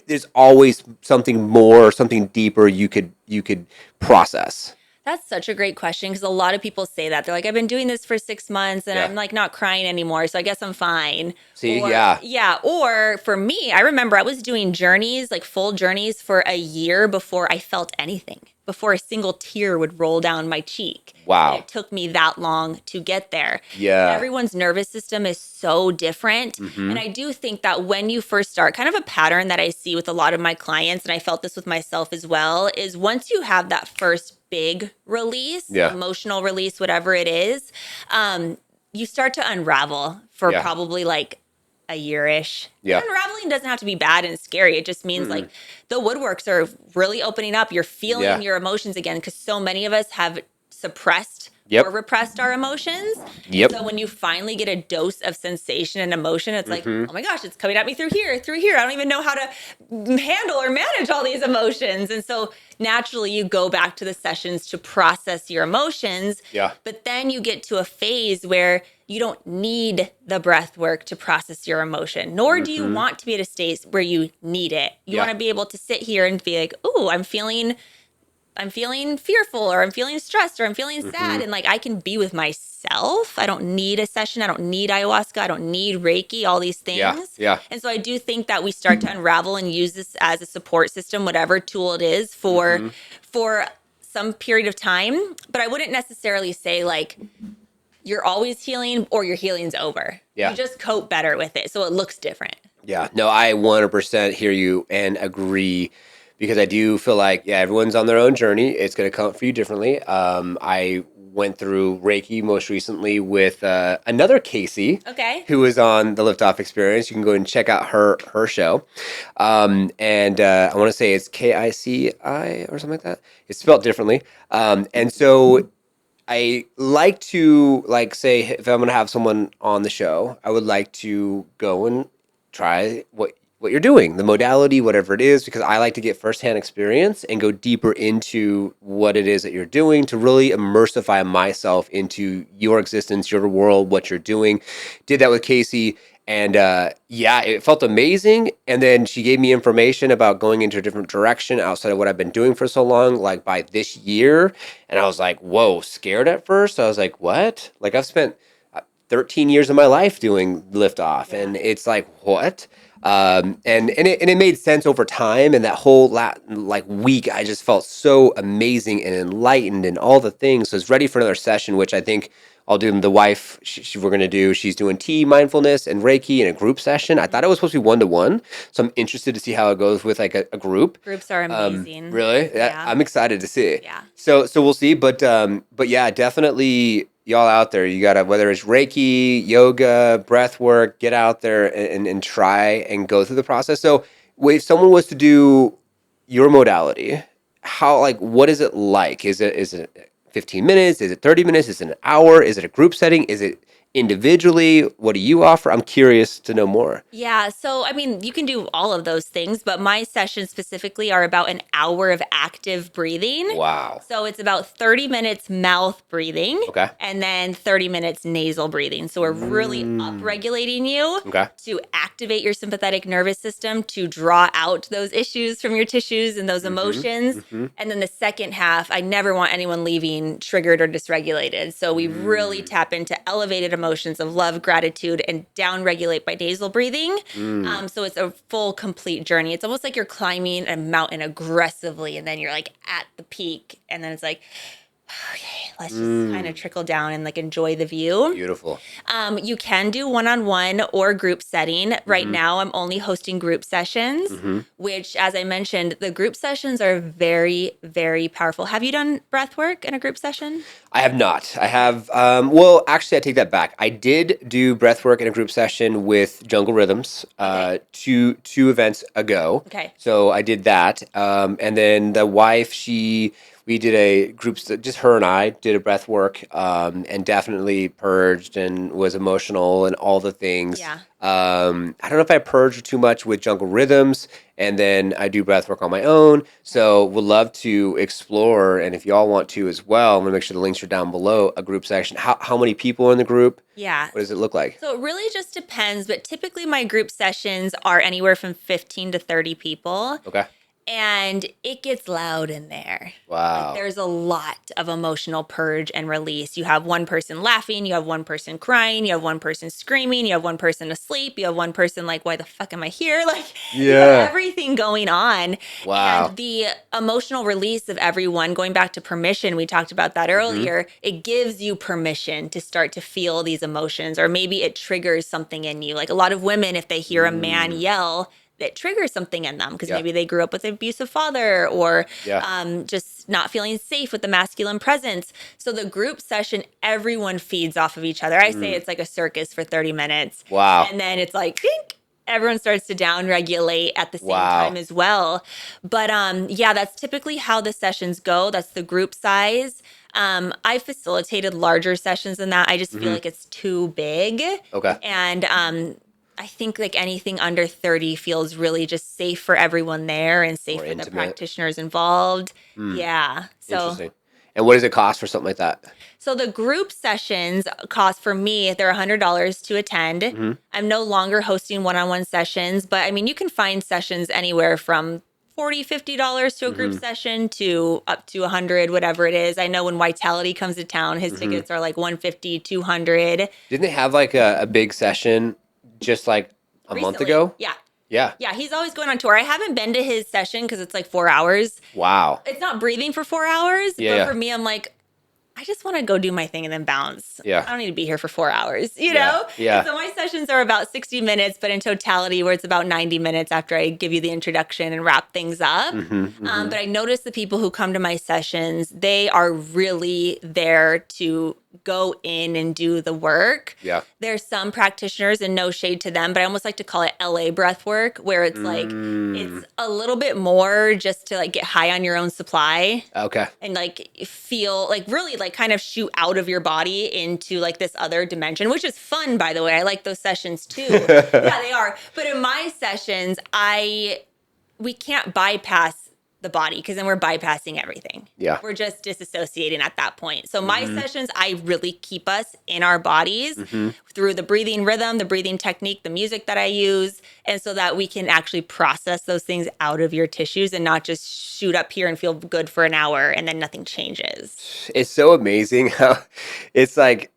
there's always something more, something deeper you could process? That's such a great question because a lot of people say that. They're like, I've been doing this for 6 months and I'm like not crying anymore, so I guess I'm fine. See, Or yeah. yeah, or for me, I remember I was doing journeys, like full journeys for a year before I felt anything, before a single tear would roll down my cheek. Wow. And it took me that long to get there. Yeah. Everyone's nervous system is so different. And I do think that when you first start, kind of a pattern that I see with a lot of my clients, and I felt this with myself as well, is once you have that first big release, emotional release, whatever it is, you start to unravel for probably like a year-ish. Yeah. Unraveling doesn't have to be bad and scary. It just means like the woodworks are really opening up. You're feeling your emotions again because so many of us have suppressed or repressed our emotions. Yep. So when you finally get a dose of sensation and emotion, it's like, oh my gosh, it's coming at me through here, through here. I don't even know how to handle or manage all these emotions. And so naturally you go back to the sessions to process your emotions. Yeah. But then you get to a phase where you don't need the breath work to process your emotion, nor do you want to be at a state where you need it. You want to be able to sit here and be like, oh, I'm feeling fearful, or I'm feeling stressed, or I'm feeling sad. And like, I can be with myself. I don't need a session. I don't need ayahuasca. I don't need Reiki, all these things. Yeah. And so I do think that we start to unravel and use this as a support system, whatever tool it is for some period of time. But I wouldn't necessarily say like, you're always healing or your healing's over. Yeah. You just cope better with it. So it looks different. Yeah. No, I 100% hear you and agree. Because I do feel like, everyone's on their own journey. It's going to come for you differently. I went through Reiki most recently with another 𝗂𝗂𝗍, who was on the Liftoff Experience. You can go and check out her show. And I want to say it's K-I-C-I or something like that. It's spelled differently. And so I like to say, if I'm going to have someone on the show, I would like to go and try what you're doing, the modality, whatever it is, because I like to get firsthand experience and go deeper into what it is that you're doing to really immersify myself into your existence, your world, what you're doing. Did that with 𝗂𝗂𝗍, and it felt amazing. And then she gave me information about going into a different direction outside of what I've been doing for so long, like by this year. And I was like, whoa, scared at first. I was like, what? Like, I've spent 13 years of my life doing Liftoff, and it's like, what? And it made sense over time, and that whole week I just felt so amazing and enlightened and all the things. So I was ready for another session, which I think I'll do. The wife we're gonna do. She's doing tea, mindfulness, and Reiki in a group session. I thought it was supposed to be 1-to-1, so I'm interested to see how it goes with like a group. Groups are amazing. Really, I'm excited to see. Yeah. So we'll see, but yeah, definitely. Y'all out there, you gotta, whether it's Reiki, yoga, breath work, get out there and try and go through the process. So if someone was to do your modality, what is it like? Is it 15 minutes? Is it 30 minutes? Is it an hour? Is it a group setting? Is it individually? What do you offer? I'm curious to know more. Yeah. So, I mean, you can do all of those things, but my sessions specifically are about an hour of active breathing. Wow. So it's about 30 minutes mouth breathing. Okay. And then 30 minutes nasal breathing. So we're really upregulating you to activate your sympathetic nervous system, to draw out those issues from your tissues and those emotions. And then the second half, I never want anyone leaving triggered or dysregulated. So we really tap into elevated emotions of love, gratitude, and downregulate by nasal breathing. So it's a full, complete journey. It's almost like you're climbing a mountain aggressively, and then you're like at the peak, and then it's like, okay, let's just kind of trickle down and like enjoy the view. Beautiful. You can do one-on-one or group setting. Right now, I'm only hosting group sessions, which, as I mentioned, the group sessions are very, very powerful. Have you done breath work in a group session? I have not. I have, well, actually, I take that back. I did do breath work in a group session with Jungle Rhythms two events ago. Okay. So I did that. And then the wife, we did a group, just her and I did a breath work, and definitely purged and was emotional and all the things. Yeah. I don't know if I purged too much with jungle rhythms, and then I do breath work on my own. So would love to explore, and if y'all want to as well, I'm gonna make sure the links are down below, a group section. How many people are in the group? Yeah. What does it look like? So it really just depends, but typically my group sessions are anywhere from 15 to 30 people. Okay. And it gets loud in there. Wow. Like, there's a lot of emotional purge and release. You have one person laughing, you have one person crying, you have one person screaming, you have one person asleep, you have one person like, why the fuck am I here? Like, you have everything going on. Wow. And the emotional release of everyone, going back to permission, we talked about that earlier, it gives you permission to start to feel these emotions, or maybe it triggers something in you. Like a lot of women, if they hear a man yell, that triggers something in them because maybe they grew up with an abusive father, or just not feeling safe with the masculine presence. So the group session, everyone feeds off of each other. I say it's like a circus for 30 minutes. Wow. And then it's like, dink, everyone starts to down-regulate at the same time as well. But yeah, that's typically how the sessions go. That's the group size. I facilitated larger sessions than that. I just feel like it's too big. Okay. And I think like anything under 30 feels really just safe for everyone there and safe for the practitioners involved. Yeah. So interesting. And what does it cost for something like that? So the group sessions cost for me, they're $100 to attend. I'm no longer hosting one-on-one sessions, but I mean, you can find sessions anywhere from $40, $50 to a group session to up to $100, whatever it is. I know when Vitality comes to town, his tickets are like $150, $200. Didn't they have like a big session just like a month ago? Yeah. Yeah. Yeah, he's always going on tour. I haven't been to his session because it's like 4 hours. Wow. It's not breathing for 4 hours, but for me, I'm like, I just want to go do my thing and then bounce. Yeah. I don't need to be here for 4 hours, you know? Yeah. So my sessions are about 60 minutes, but in totality, where it's about 90 minutes after I give you the introduction and wrap things up. But I notice the people who come to my sessions, they are really there to go in and do the work. Yeah. There's some practitioners, and no shade to them, but I almost like to call it LA breathwork, where it's like, it's a little bit more just to like get high on your own supply. Okay. And like feel like really like kind of shoot out of your body into like this other dimension, which is fun, by the way. I like those sessions too. Yeah, they are. But in my sessions, we can't bypass the body because then we're bypassing everything. Yeah. We're just disassociating at that point. So my sessions, I really keep us in our bodies through the breathing rhythm, the breathing technique, the music that I use, and so that we can actually process those things out of your tissues and not just shoot up here and feel good for an hour and then nothing changes. It's so amazing how it's like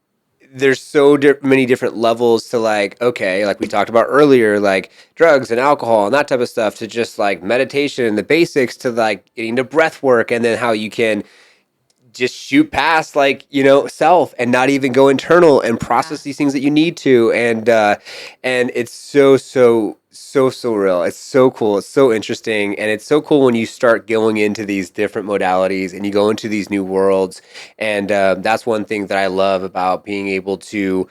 there's so many different levels to like, okay, like we talked about earlier, like drugs and alcohol and that type of stuff, to just like meditation and the basics, to like getting to breath work, and then how you can just shoot past like, you know, self and not even go internal and process these things that you need to. And it's so real. It's so cool. It's so interesting. And it's so cool when you start going into these different modalities and you go into these new worlds. And that's one thing that I love about being able to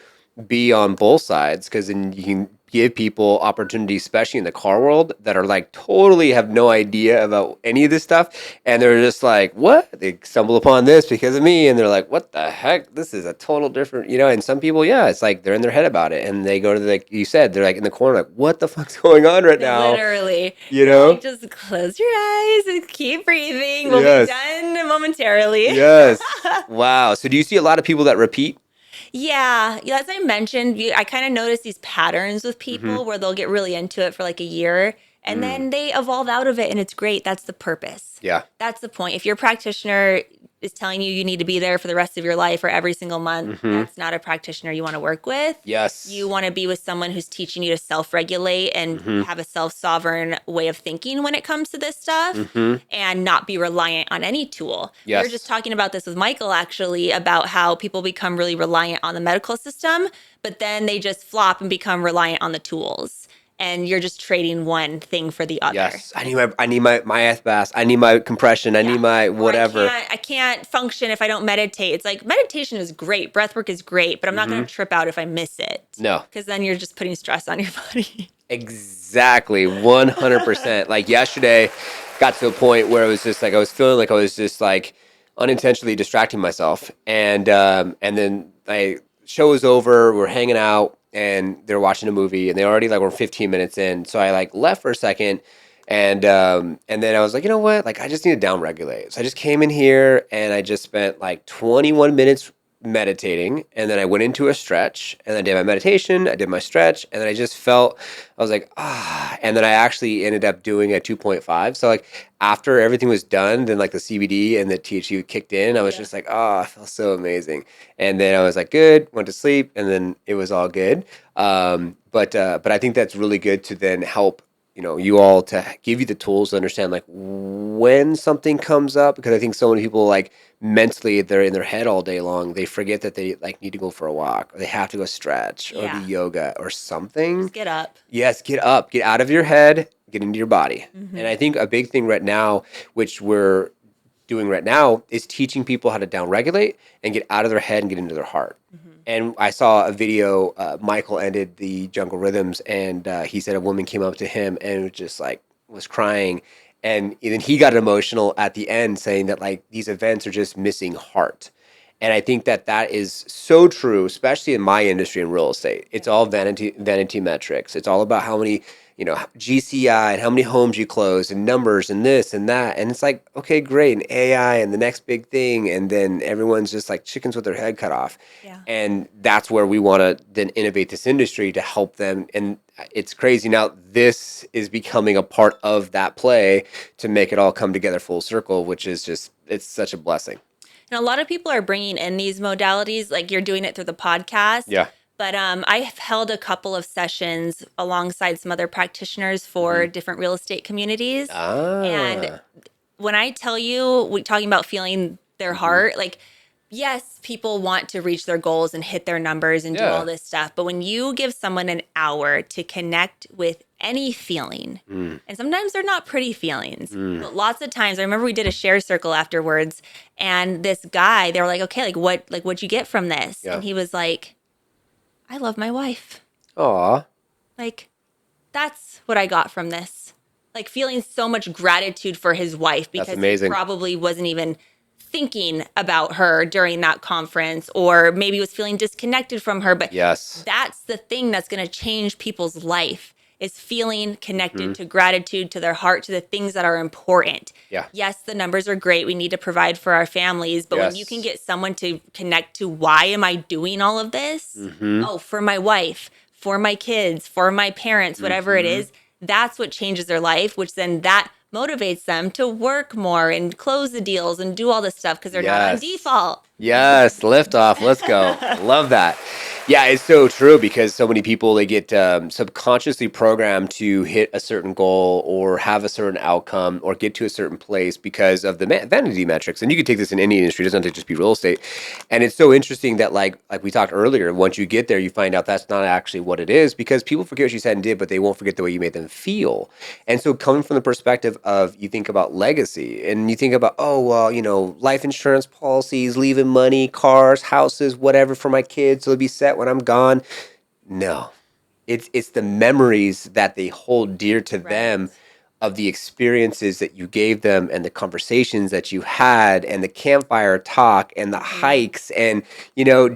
be on both sides, because then you can give people opportunities, especially in the car world, that are like totally have no idea about any of this stuff. And they're just like, what? They stumble upon this because of me. And they're like, what the heck? This is a total different, you know, and some people, it's like they're in their head about it. And they go to like you said, they're like in the corner, like, what the fuck's going on right now? Literally. You know? Like, just close your eyes and keep breathing. We'll be done momentarily. Yes. Wow. So do you see a lot of people that repeat? Yeah, as I mentioned, I kind of notice these patterns with people where they'll get really into it for like a year and then they evolve out of it, and it's great. That's the purpose. Yeah. That's the point. If your practitioner is telling you need to be there for the rest of your life or every single month, that's not a practitioner you want to work with. Yes. You want to be with someone who's teaching you to self-regulate and have a self-sovereign way of thinking when it comes to this stuff, and not be reliant on any tool. Yes. We were just talking about this with Michael, actually, about how people become really reliant on the medical system, but then they just flop and become reliant on the tools. And you're just trading one thing for the other. Yes, I need my ass bass. I need my compression. I need my whatever. I can't function if I don't meditate. It's like meditation is great, breathwork is great, but I'm not going to trip out if I miss it. No, because then you're just putting stress on your body. Exactly, 100%. Like yesterday, got to a point where it was just like I was feeling like I was just like unintentionally distracting myself. And then show was over, we're hanging out, and they're watching a movie, and they already like were 15 minutes in. So I like left for a second, and then I was like, you know what? Like I just need to downregulate. So I just came in here and I just spent like 21 minutes meditating, and then I went into a stretch, and I did my meditation, I did my stretch, and then I just felt, I was like, and then I actually ended up doing a 2.5. So like after everything was done, then like the CBD and the THC kicked in. I was just like, I felt so amazing. And then I was like, good, went to sleep, and then it was all good. But I think that's really good to then help you all, to give you the tools to understand like when something comes up, because I think so many people like mentally they're in their head all day long. They forget that they like need to go for a walk, or they have to go stretch or do yoga or something. Just get up. Yes, get up, get out of your head, get into your body. And I think a big thing right now, which we're doing right now, is teaching people how to downregulate and get out of their head and get into their heart. And I saw a video, Michael ended the Jungle Rhythms, and he said a woman came up to him and was just like, was crying. And then he got emotional at the end, saying that like these events are just missing heart. And I think that that is so true, especially in my industry in real estate. It's all vanity metrics. It's all about how many, GCI and how many homes you close and numbers and this and that. And it's like, okay, great. And AI and the next big thing. And then everyone's just like chickens with their head cut off. Yeah. And that's where we want to then innovate this industry to help them. And it's crazy now, this is becoming a part of that play to make it all come together full circle, which is just, it's such a blessing. And a lot of people are bringing in these modalities, like you're doing it through the podcast. Yeah. But I've held a couple of sessions alongside some other practitioners for different real estate communities. And when I tell you, we're talking about feeling their heart, like, yes, people want to reach their goals and hit their numbers and do all this stuff. But when you give someone an hour to connect with any feeling, and sometimes they're not pretty feelings, but lots of times, I remember we did a share circle afterwards, and this guy, they were like, okay, what'd you get from this? And he was like, I love my wife. Aw. Like, that's what I got from this. Like, feeling so much gratitude for his wife, because he probably wasn't even thinking about her during that conference, or maybe was feeling disconnected from her. But that's the thing that's going to change people's life, is feeling connected to gratitude, to their heart, to the things that are important. Yes, the numbers are great. We need to provide for our families. But when you can get someone to connect to, why am I doing all of this? Oh, for my wife, for my kids, for my parents, whatever it is, that's what changes their life, which then that motivates them to work more and close the deals and do all this stuff, because they're not on default. Yes, Liftoff. Let's go. Love that. Yeah, it's so true, because so many people, they get subconsciously programmed to hit a certain goal or have a certain outcome or get to a certain place because of the vanity metrics. And you can take this in any industry. It doesn't have to just be real estate. And it's so interesting that like we talked earlier, once you get there, you find out that's not actually what it is, because people forget what you said and did, but they won't forget the way you made them feel. And so coming from the perspective of, you think about legacy, and you think about, oh, well, life insurance policies, leaving money, cars, houses, whatever for my kids, so they'll be set when I'm gone. No, it's the memories that they hold dear to them, of the experiences that you gave them, and the conversations that you had, and the campfire talk, and the hikes, and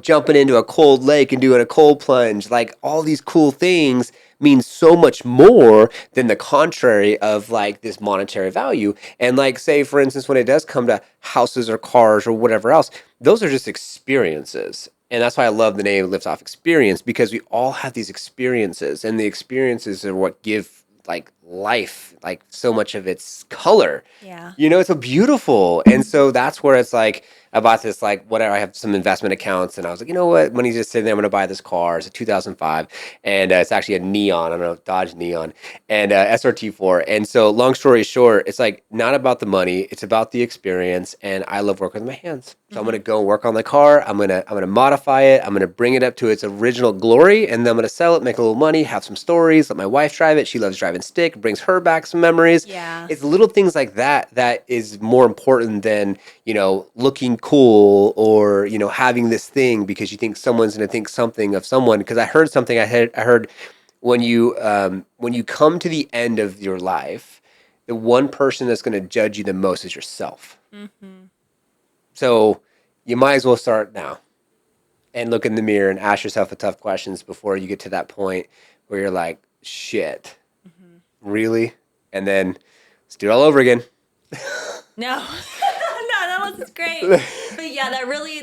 jumping into a cold lake and doing a cold plunge. Like, all these cool things means so much more than the contrary of like this monetary value. And like, say for instance, when it does come to houses or cars or whatever else, those are just experiences. And that's why I love the name Liftoff Experience, because we all have these experiences, and the experiences are what give like life, like so much of its color. It's so beautiful. And so that's where it's like, I bought this, like, whatever, I have some investment accounts, and I was like, you know what, money's just sitting there, I'm going to buy this car. It's a 2005, and it's actually a Neon, I don't know, Dodge Neon, and SRT4. And so long story short, it's like not about the money, it's about the experience, and I love working with my hands. So I'm going to go work on the car, I'm going to modify it, I'm going to bring it up to its original glory, and then I'm going to sell it, make a little money, have some stories, let my wife drive it. She loves driving stick, brings her back some memories. It's little things like that that is more important than, looking cool, or having this thing because you think someone's going to think something of someone. Because I heard something, I heard when you come to the end of your life, the one person that's going to judge you the most is yourself. So you might as well start now and look in the mirror and ask yourself the tough questions before you get to that point where you're like, shit, really? And then let's do it all over again. No, no, that was great. But yeah,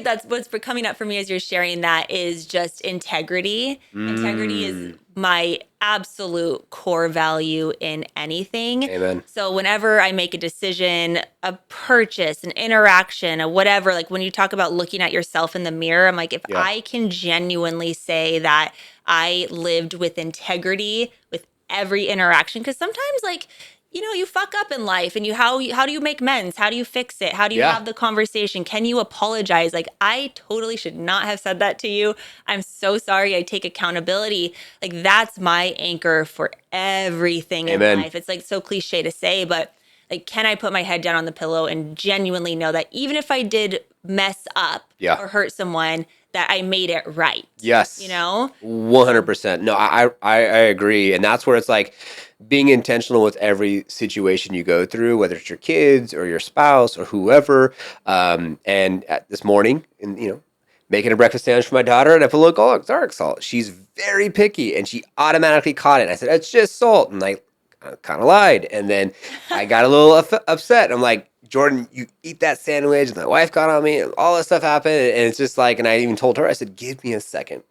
that's what's coming up for me as you're sharing that is just integrity. Integrity is my absolute core value in anything. Amen. So whenever I make a decision, a purchase, an interaction, a whatever, like when you talk about looking at yourself in the mirror, I'm like, if I can genuinely say that I lived with integrity with every interaction, because sometimes like, you fuck up in life and how do you make amends? How do you fix it? How do you have the conversation? Can you apologize? Like, I totally should not have said that to you. I'm so sorry. I take accountability. Like, that's my anchor for everything in life. It's like so cliche to say, but like, can I put my head down on the pillow and genuinely know that even if I did mess up or hurt someone, that I made it right? Yes. 100%. No, I agree. And that's where it's like being intentional with every situation you go through, whether it's your kids or your spouse or whoever. And this morning, and making a breakfast sandwich for my daughter, and I put a little dark salt. She's very picky, and she automatically caught it. I said, "It's just salt," and I kind of lied. And then I got a little upset. I'm like, Jordan, you eat that sandwich. And my wife got on me, and all this stuff happened. And it's just like, and I even told her, I said, give me a second.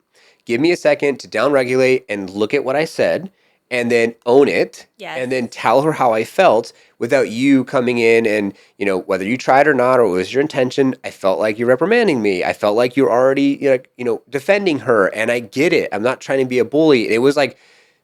Give me a second to downregulate and look at what I said and then own it. Yes. And then tell her how I felt without you coming in and, whether you tried or not, or it was your intention, I felt like you're reprimanding me. I felt like you're already, defending her. And I get it. I'm not trying to be a bully. It was like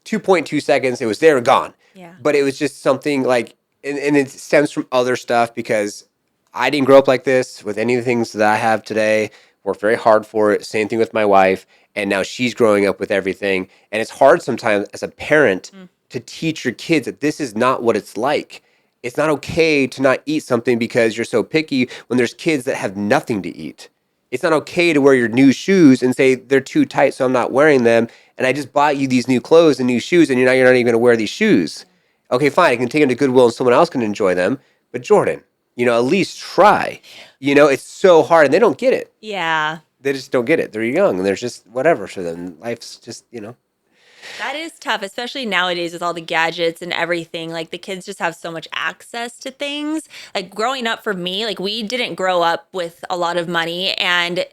2.2 seconds. It was there and gone. Yeah. But it was just something like, and it stems from other stuff because I didn't grow up like this with any of the things that I have today. Worked very hard for it. Same thing with my wife. And now she's growing up with everything. And it's hard sometimes as a parent to teach your kids that this is not what it's like. It's not okay to not eat something because you're so picky when there's kids that have nothing to eat. It's not okay to wear your new shoes and say they're too tight, so I'm not wearing them. And I just bought you these new clothes and new shoes, and you're not even going to wear these shoes. Okay, fine. I can take them to Goodwill and someone else can enjoy them. But Jordan, at least try. It's so hard, and they don't get it. Yeah. They just don't get it. They're young, and there's just whatever for them. Life's just, That is tough, especially nowadays with all the gadgets and everything. Like, the kids just have so much access to things. Like, growing up for me, like, we didn't grow up with a lot of money, and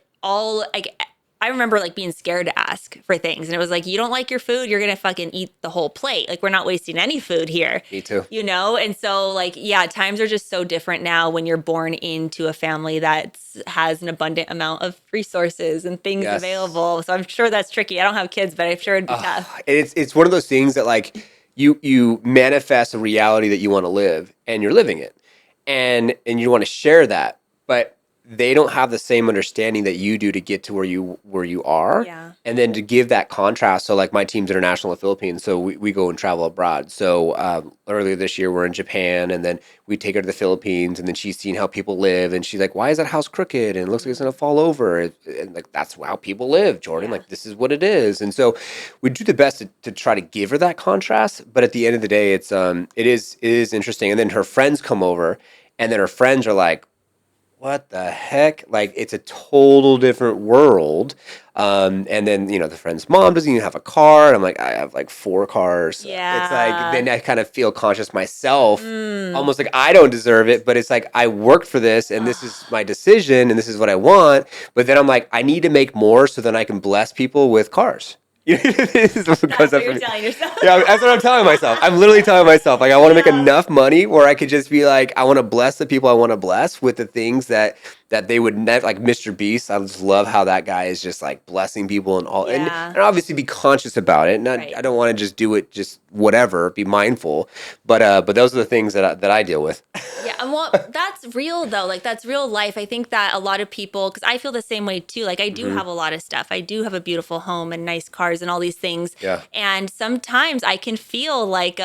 I remember like being scared to ask for things. And it was like, you don't like your food, you're going to fucking eat the whole plate. Like, we're not wasting any food here. Me too. And so like, yeah, times are just so different now when you're born into a family that has an abundant amount of resources and things available. So I'm sure that's tricky. I don't have kids, but I'm sure it'd be tough. It's one of those things that like you manifest a reality that you want to live and you're living it. And you want to share that. But they don't have the same understanding that you do to get to where you are. Yeah. And then to give that contrast. So like my team's international in the Philippines, so we go and travel abroad. So earlier this year we're in Japan, and then we take her to the Philippines, and then she's seen how people live, and she's like, why is that house crooked? And it looks like it's gonna fall over. And like, that's how people live, Jordan. Yeah. Like, this is what it is. And so we do the best to try to give her that contrast. But at the end of the day, it is interesting. And then her friends come over, and then her friends are like, what the heck? Like, it's a total different world. And then, the friend's mom doesn't even have a car. And I'm like, I have like 4 cars. Yeah. It's like, then I kind of feel conscious myself, almost like I don't deserve it. But it's like, I worked for this, and this is my decision, and this is what I want. But then I'm like, I need to make more so then I can bless people with cars. This is what That's what you're telling yourself. Yeah, that's what I'm telling myself. I'm literally telling myself, like, I want to make enough money where I could just be like, I want to bless the people I want to bless with the things that they would never, like Mr. Beast. I just love how that guy is just like blessing people and all, and obviously be conscious about it. I don't want to just do it, just whatever, be mindful. But those are the things that I deal with. Yeah, and well, that's real though. Like, that's real life. I think that a lot of people, because I feel the same way too. Like, I do have a lot of stuff. I do have a beautiful home and nice cars and all these things. Yeah. And sometimes I can feel like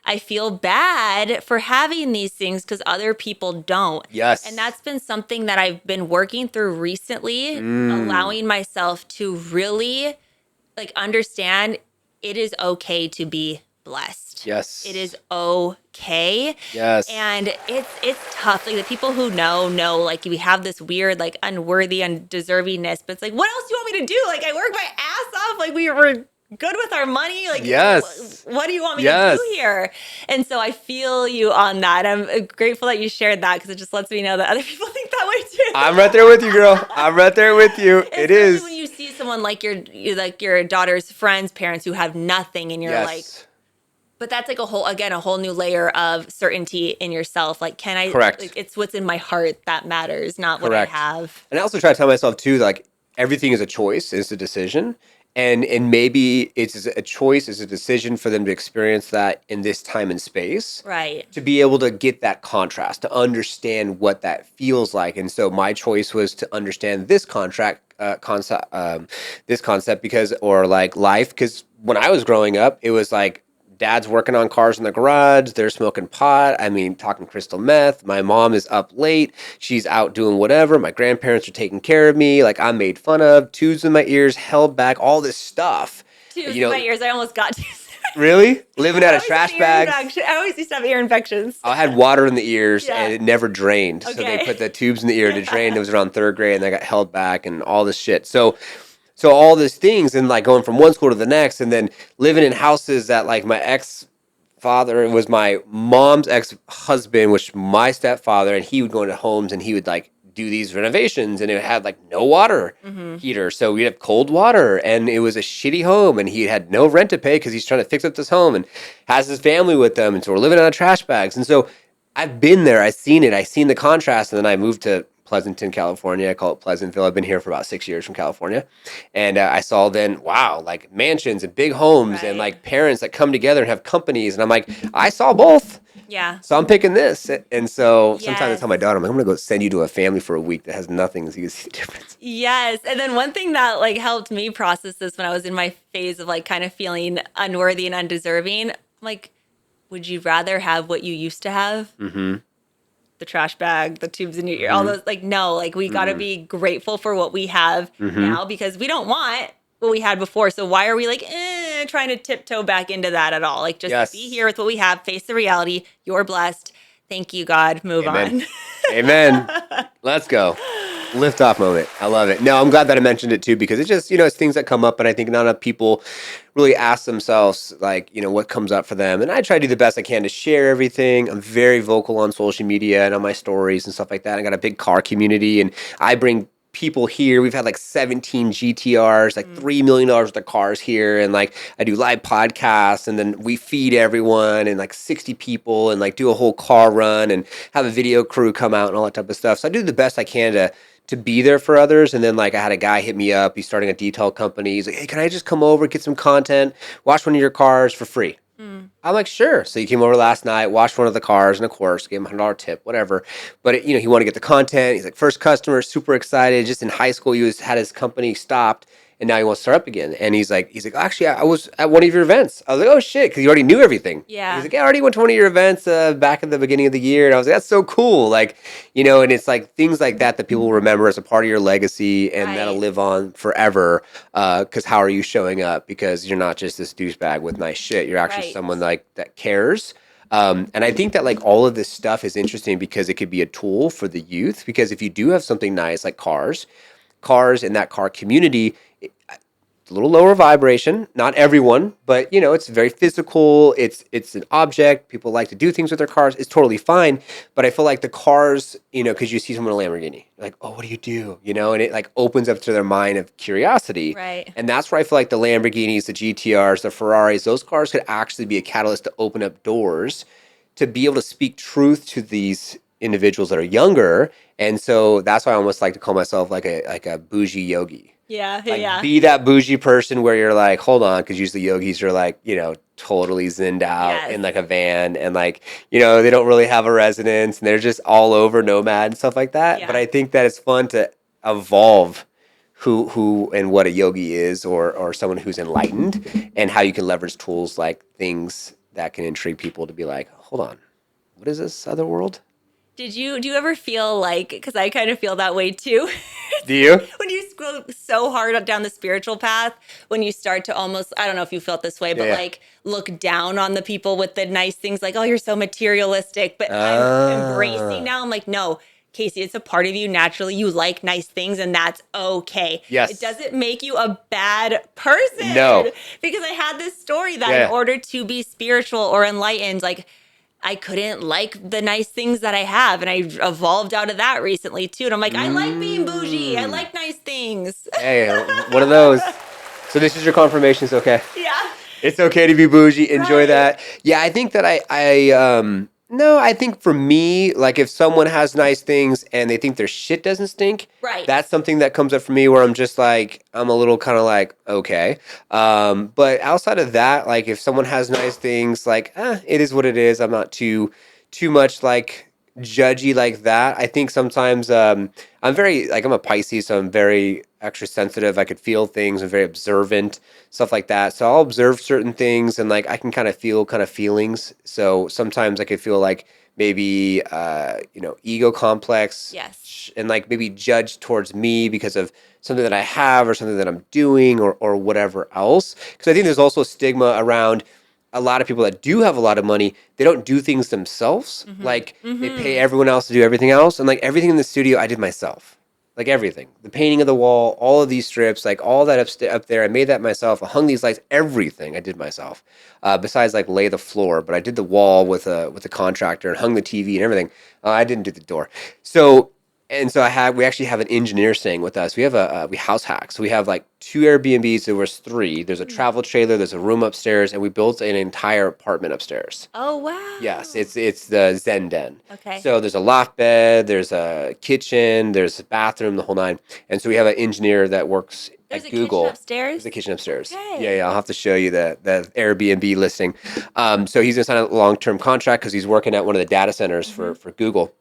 I feel bad for having these things because other people don't. Yes. And that's been something that I've been working through recently, allowing myself to really like understand it is okay to be blessed. Yes. It is okay. Yes. And it's tough. Like the people who know, like we have this weird, like unworthy, undeservingness, but it's like, what else do you want me to do? Like I work my ass off. Like we were good with our money. Like, yes. What do you want me to do here? And so I feel you on that. I'm grateful that you shared that because it just lets me know that other people think that way too. I'm right there with you, girl. I'm right there with you. It is. When you see someone like your daughter's friends, parents who have nothing, and you're like, but that's like a whole new layer of certainty in yourself. Like, can I? Correct. Like, it's what's in my heart that matters, not what I have. And I also try to tell myself too, like everything is a choice, it's a decision. And maybe it's a choice, it's a decision for them to experience that in this time and space. Right. To be able to get that contrast, to understand what that feels like. And so my choice was to understand this this concept because, or like life, because when I was growing up, it was like, Dad's working on cars in the garage. They're smoking pot. I mean, talking crystal meth. My mom is up late. She's out doing whatever. My grandparents are taking care of me. Like I'm made fun of. Tubes in my ears, held back, all this stuff. Tubes in my ears. I almost got to. Really? Living out of trash bags. I always used to have ear infections. I had water in the ears and it never drained. Okay. So they put the tubes in the ear to drain. It was around third grade and I got held back and all this shit. So all these things and like going from one school to the next and then living in houses that like my ex-father was my mom's ex-husband, which my stepfather, and he would go into homes and he would like do these renovations and it had like no water heater. So we'd have cold water and it was a shitty home and he had no rent to pay because he's trying to fix up this home and has his family with them. And so we're living out of trash bags. And so I've been there. I've seen it. I've seen the contrast. And then I moved to Pleasanton, California. I call it Pleasantville. I've been here for about 6 years from California. And I saw then, wow, like mansions and big homes and like parents that come together and have companies. And I'm like, I saw both. Yeah. So I'm picking this. And so sometimes I tell my daughter, I'm like, I'm going to go send you to a family for a week that has nothing so you can see the difference. Yes. And then one thing that like helped me process this when I was in my phase of like kind of feeling unworthy and undeserving, I'm like, would you rather have what you used to have? Mm-hmm. The trash bag, the tubes in your ear, all those, like, no, like we got to be grateful for what we have now because we don't want what we had before. So why are we like, trying to tiptoe back into that at all? Like just be here with what we have, face the reality. You're blessed. Thank you, God. Move on. Amen. Let's go. Liftoff moment. I love it. No, I'm glad that I mentioned it too, because it's just, it's things that come up and I think not enough people really ask themselves like, what comes up for them. And I try to do the best I can to share everything. I'm very vocal on social media and on my stories and stuff like that. I got a big car community and I bring people here. We've had like 17 GTRs, like $3 million worth of cars here. And like I do live podcasts and then we feed everyone and like 60 people and like do a whole car run and have a video crew come out and all that type of stuff. So I do the best I can to be there for others. And then like I had a guy hit me up. He's starting a detail company. He's like, hey, can I just come over, get some content, wash one of your cars for free? I'm like, sure. So he came over last night, washed one of the cars, and of course, gave him $100 tip, whatever. But, he wanted to get the content. He's like, first customer, super excited. Just in high school, had his company stopped, and now he wants to start up again. And he's like, actually, I was at one of your events. I was like, oh, shit, because he already knew everything. Yeah. He's like, I already went to one of your events back at the beginning of the year. And I was like, that's so cool. Like, and it's like things like that people will remember as a part of your legacy, and that'll live on forever. Because how are you showing up? Because you're not just this douchebag with nice shit. You're actually someone like that cares. And I think that like all of this stuff is interesting because it could be a tool for the youth. Because if you do have something nice like cars in that car community, it's a little lower vibration. Not everyone, but it's very physical. It's an object. People like to do things with their cars. It's totally fine. But I feel like the cars, because you see someone in a Lamborghini, you're like, oh, what do you do? And it like opens up to their mind of curiosity. Right. And that's where I feel like the Lamborghinis, the GTRs, the Ferraris, those cars could actually be a catalyst to open up doors to be able to speak truth to these individuals that are younger. And so that's why I almost like to call myself like a bougie yogi. Yeah. Be that bougie person where you're like, hold on, because usually yogis are like, totally zinned out in like a van and like, they don't really have a residence and they're just all over nomad and stuff like that. Yeah. But I think that it's fun to evolve who and what a yogi is or someone who's enlightened and how you can leverage tools like things that can intrigue people to be like, hold on, what is this other world? Do you ever feel like, because I kind of feel that way too. Do you? When you go so hard down the spiritual path when you start to almost, I don't know if you felt this way, but like look down on the people with the nice things like, oh, you're so materialistic. But I'm embracing now. I'm like, no, Casey, it's a part of you naturally. You like nice things and that's okay. Yes. It doesn't make you a bad person. No. Because I had this story that in order to be spiritual or enlightened, like I couldn't like the nice things that I have. And I evolved out of that recently too. And I'm like, I like being bougie. I like nice things. Hey, one of those. So this is your confirmation. It's okay. Yeah. It's okay to be bougie. Enjoy that. Yeah, I think that no, I think for me, like if someone has nice things and they think their shit doesn't stink, right, that's something that comes up for me where I'm just like, I'm a little kind of like, okay. But outside of that, like if someone has nice things, like, it is what it is. I'm not too much like judgy like that. I think sometimes I'm very, like I'm a Pisces, so I'm very extra sensitive. I could feel things. I'm very observant, stuff like that. So I'll observe certain things and like I can kind of feel feelings. So sometimes I could feel like maybe ego complex. Yes. And like maybe judged towards me because of something that I have or something that I'm doing or whatever else. Because I think there's also a stigma around a lot of people that do have a lot of money, they don't do things themselves. Mm-hmm. Like they pay everyone else to do everything else. And like everything in the studio, I did myself. Like everything, the painting of the wall, all of these strips, like all that up there, I made that myself. I hung these lights, everything I did myself. Besides like lay the floor, but I did the wall with a contractor and hung the TV and everything. I didn't do the door. So we actually have an engineer staying with us. We have we house hack. So we have like 2 Airbnbs. There was 3. There's a travel trailer. There's a room upstairs, and we built an entire apartment upstairs. Oh wow! Yes, it's the Zen Den. Okay. So there's a loft bed. There's a kitchen. There's a bathroom. The whole 9. And so we have an engineer that works at Google. Kitchen upstairs? There's a kitchen upstairs. Okay. Yeah. I'll have to show you the Airbnb listing. So he's gonna sign a long-term contract because he's working at one of the data centers for Google.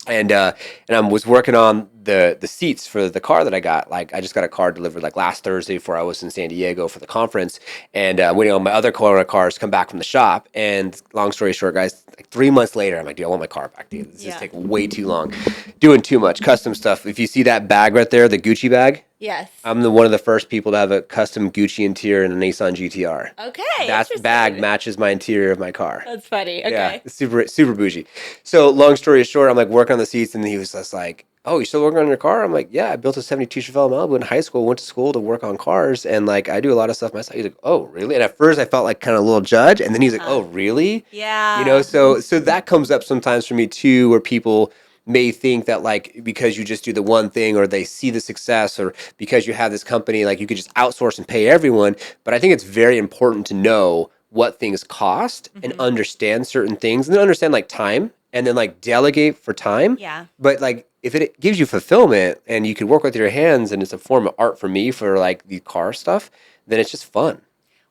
And I was working on the seats for the car that I got. Like I just got a car delivered like last Thursday before I was in San Diego for the conference, and waiting on my other cars to come back from the shop. And long story short, guys, like 3 months later, I'm like, dude, I want my car back, dude. This is taking way too long, doing too much custom stuff. If you see that bag right there, the Gucci bag. Yes. I'm one of the first people to have a custom Gucci interior in a Nissan GTR. Okay. That bag matches my interior of my car. That's funny. Okay. Yeah, super bougie. So long story short, I'm like working on the seats, and he was just like, "Oh, you still working on your car?" I'm like, "Yeah, I built a '72 Chevelle Malibu in high school. Went to school to work on cars, and like I do a lot of stuff myself." He's like, "Oh, really?" And at first, I felt like kind of a little judge, and then he's like, "Oh, really?" Yeah. So that comes up sometimes for me too, where people may think that like because you just do the one thing or they see the success or because you have this company, like you could just outsource and pay everyone. But I think it's very important to know what things cost and understand certain things and then understand like time and then like delegate for time. Yeah. But like if it gives you fulfillment and you can work with your hands and it's a form of art for me for like the car stuff, then it's just fun.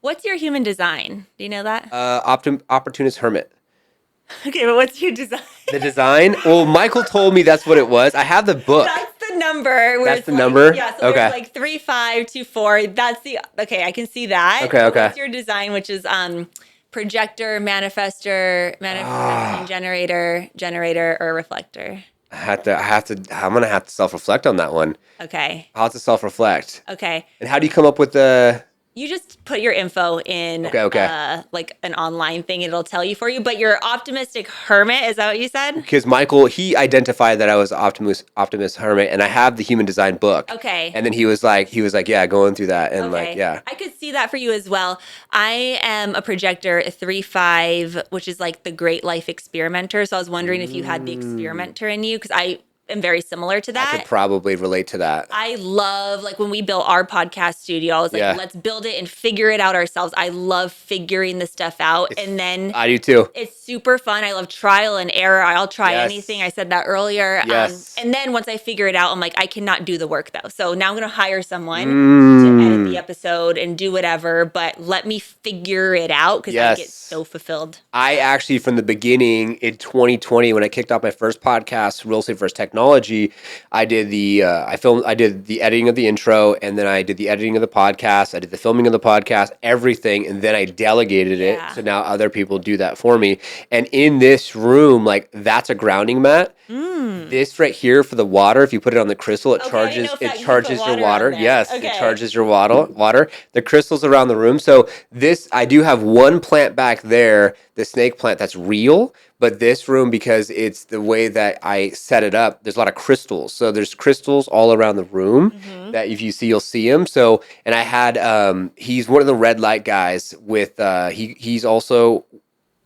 What's your human design? Do you know that? Opportunist hermit. Okay, but what's your design? The design? Well, Michael told me that's what it was. I have the book. That's the number. That's the number? Yeah, so okay. It's like 3, 5, 2, 4. That's okay, I can see that. Okay. What's your design, which is projector, manifesting, generator, or reflector? I'm gonna have to self-reflect on that one. Okay. I'll have to self-reflect. Okay. And how do you come up with the... You just put your info in like an online thing. It'll tell you for you. But you're optimistic hermit. Is that what you said? Because Michael, he identified that I was optimist hermit, and I have the human design book. Okay. And then he was like, yeah, going through that. And like, yeah. I could see that for you as well. I am a projector, a 3-5, which is like the great life experimenter. So I was wondering if you had the experimenter in you, because I am very similar to that. I could probably relate to that. I love, like when we built our podcast studio, I was like, let's build it and figure it out ourselves. I love figuring the stuff out. And then I do too. It's super fun. I love trial and error. I'll try anything. I said that earlier. Yes. And then once I figure it out, I'm like, I cannot do the work though. So now I'm going to hire someone to edit the episode and do whatever, but let me figure it out because I get so fulfilled. I actually, from the beginning in 2020, when I kicked off my first podcast, Real Estate First Technology, technology, I did the I did the editing of the intro, and then I did the editing of the podcast. I did the filming of the podcast, everything, and then I delegated it. So now other people do that for me. And in this room, like that's a grounding mat. This right here for the water, if you put it on the crystal, it charges your water. Yes, it charges your water. The crystals around the room. So this, I do have one plant back there, the snake plant that's real, but this room, because it's the way that I set it up, there's a lot of crystals. So there's crystals all around the room that if you see, you'll see them. So, and I had, he's one of the red light guys with, he's also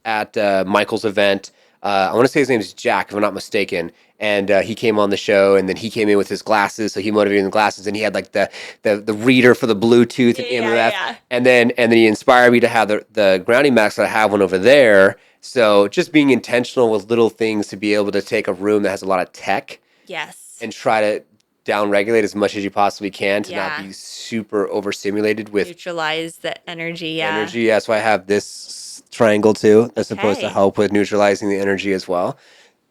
at Michael's event. I want to say his name is Jack, if I'm not mistaken. And he came on the show, and then he came in with his glasses, so he motivated the glasses, and he had like the reader for the Bluetooth and EMF, and then he inspired me to have the grounding mats. I have one over there. So just being intentional with little things to be able to take a room that has a lot of tech, and try to down regulate as much as you possibly can to not be super overstimulated with neutralize the energy. That's why I have this triangle too. That's supposed to help with neutralizing the energy as well.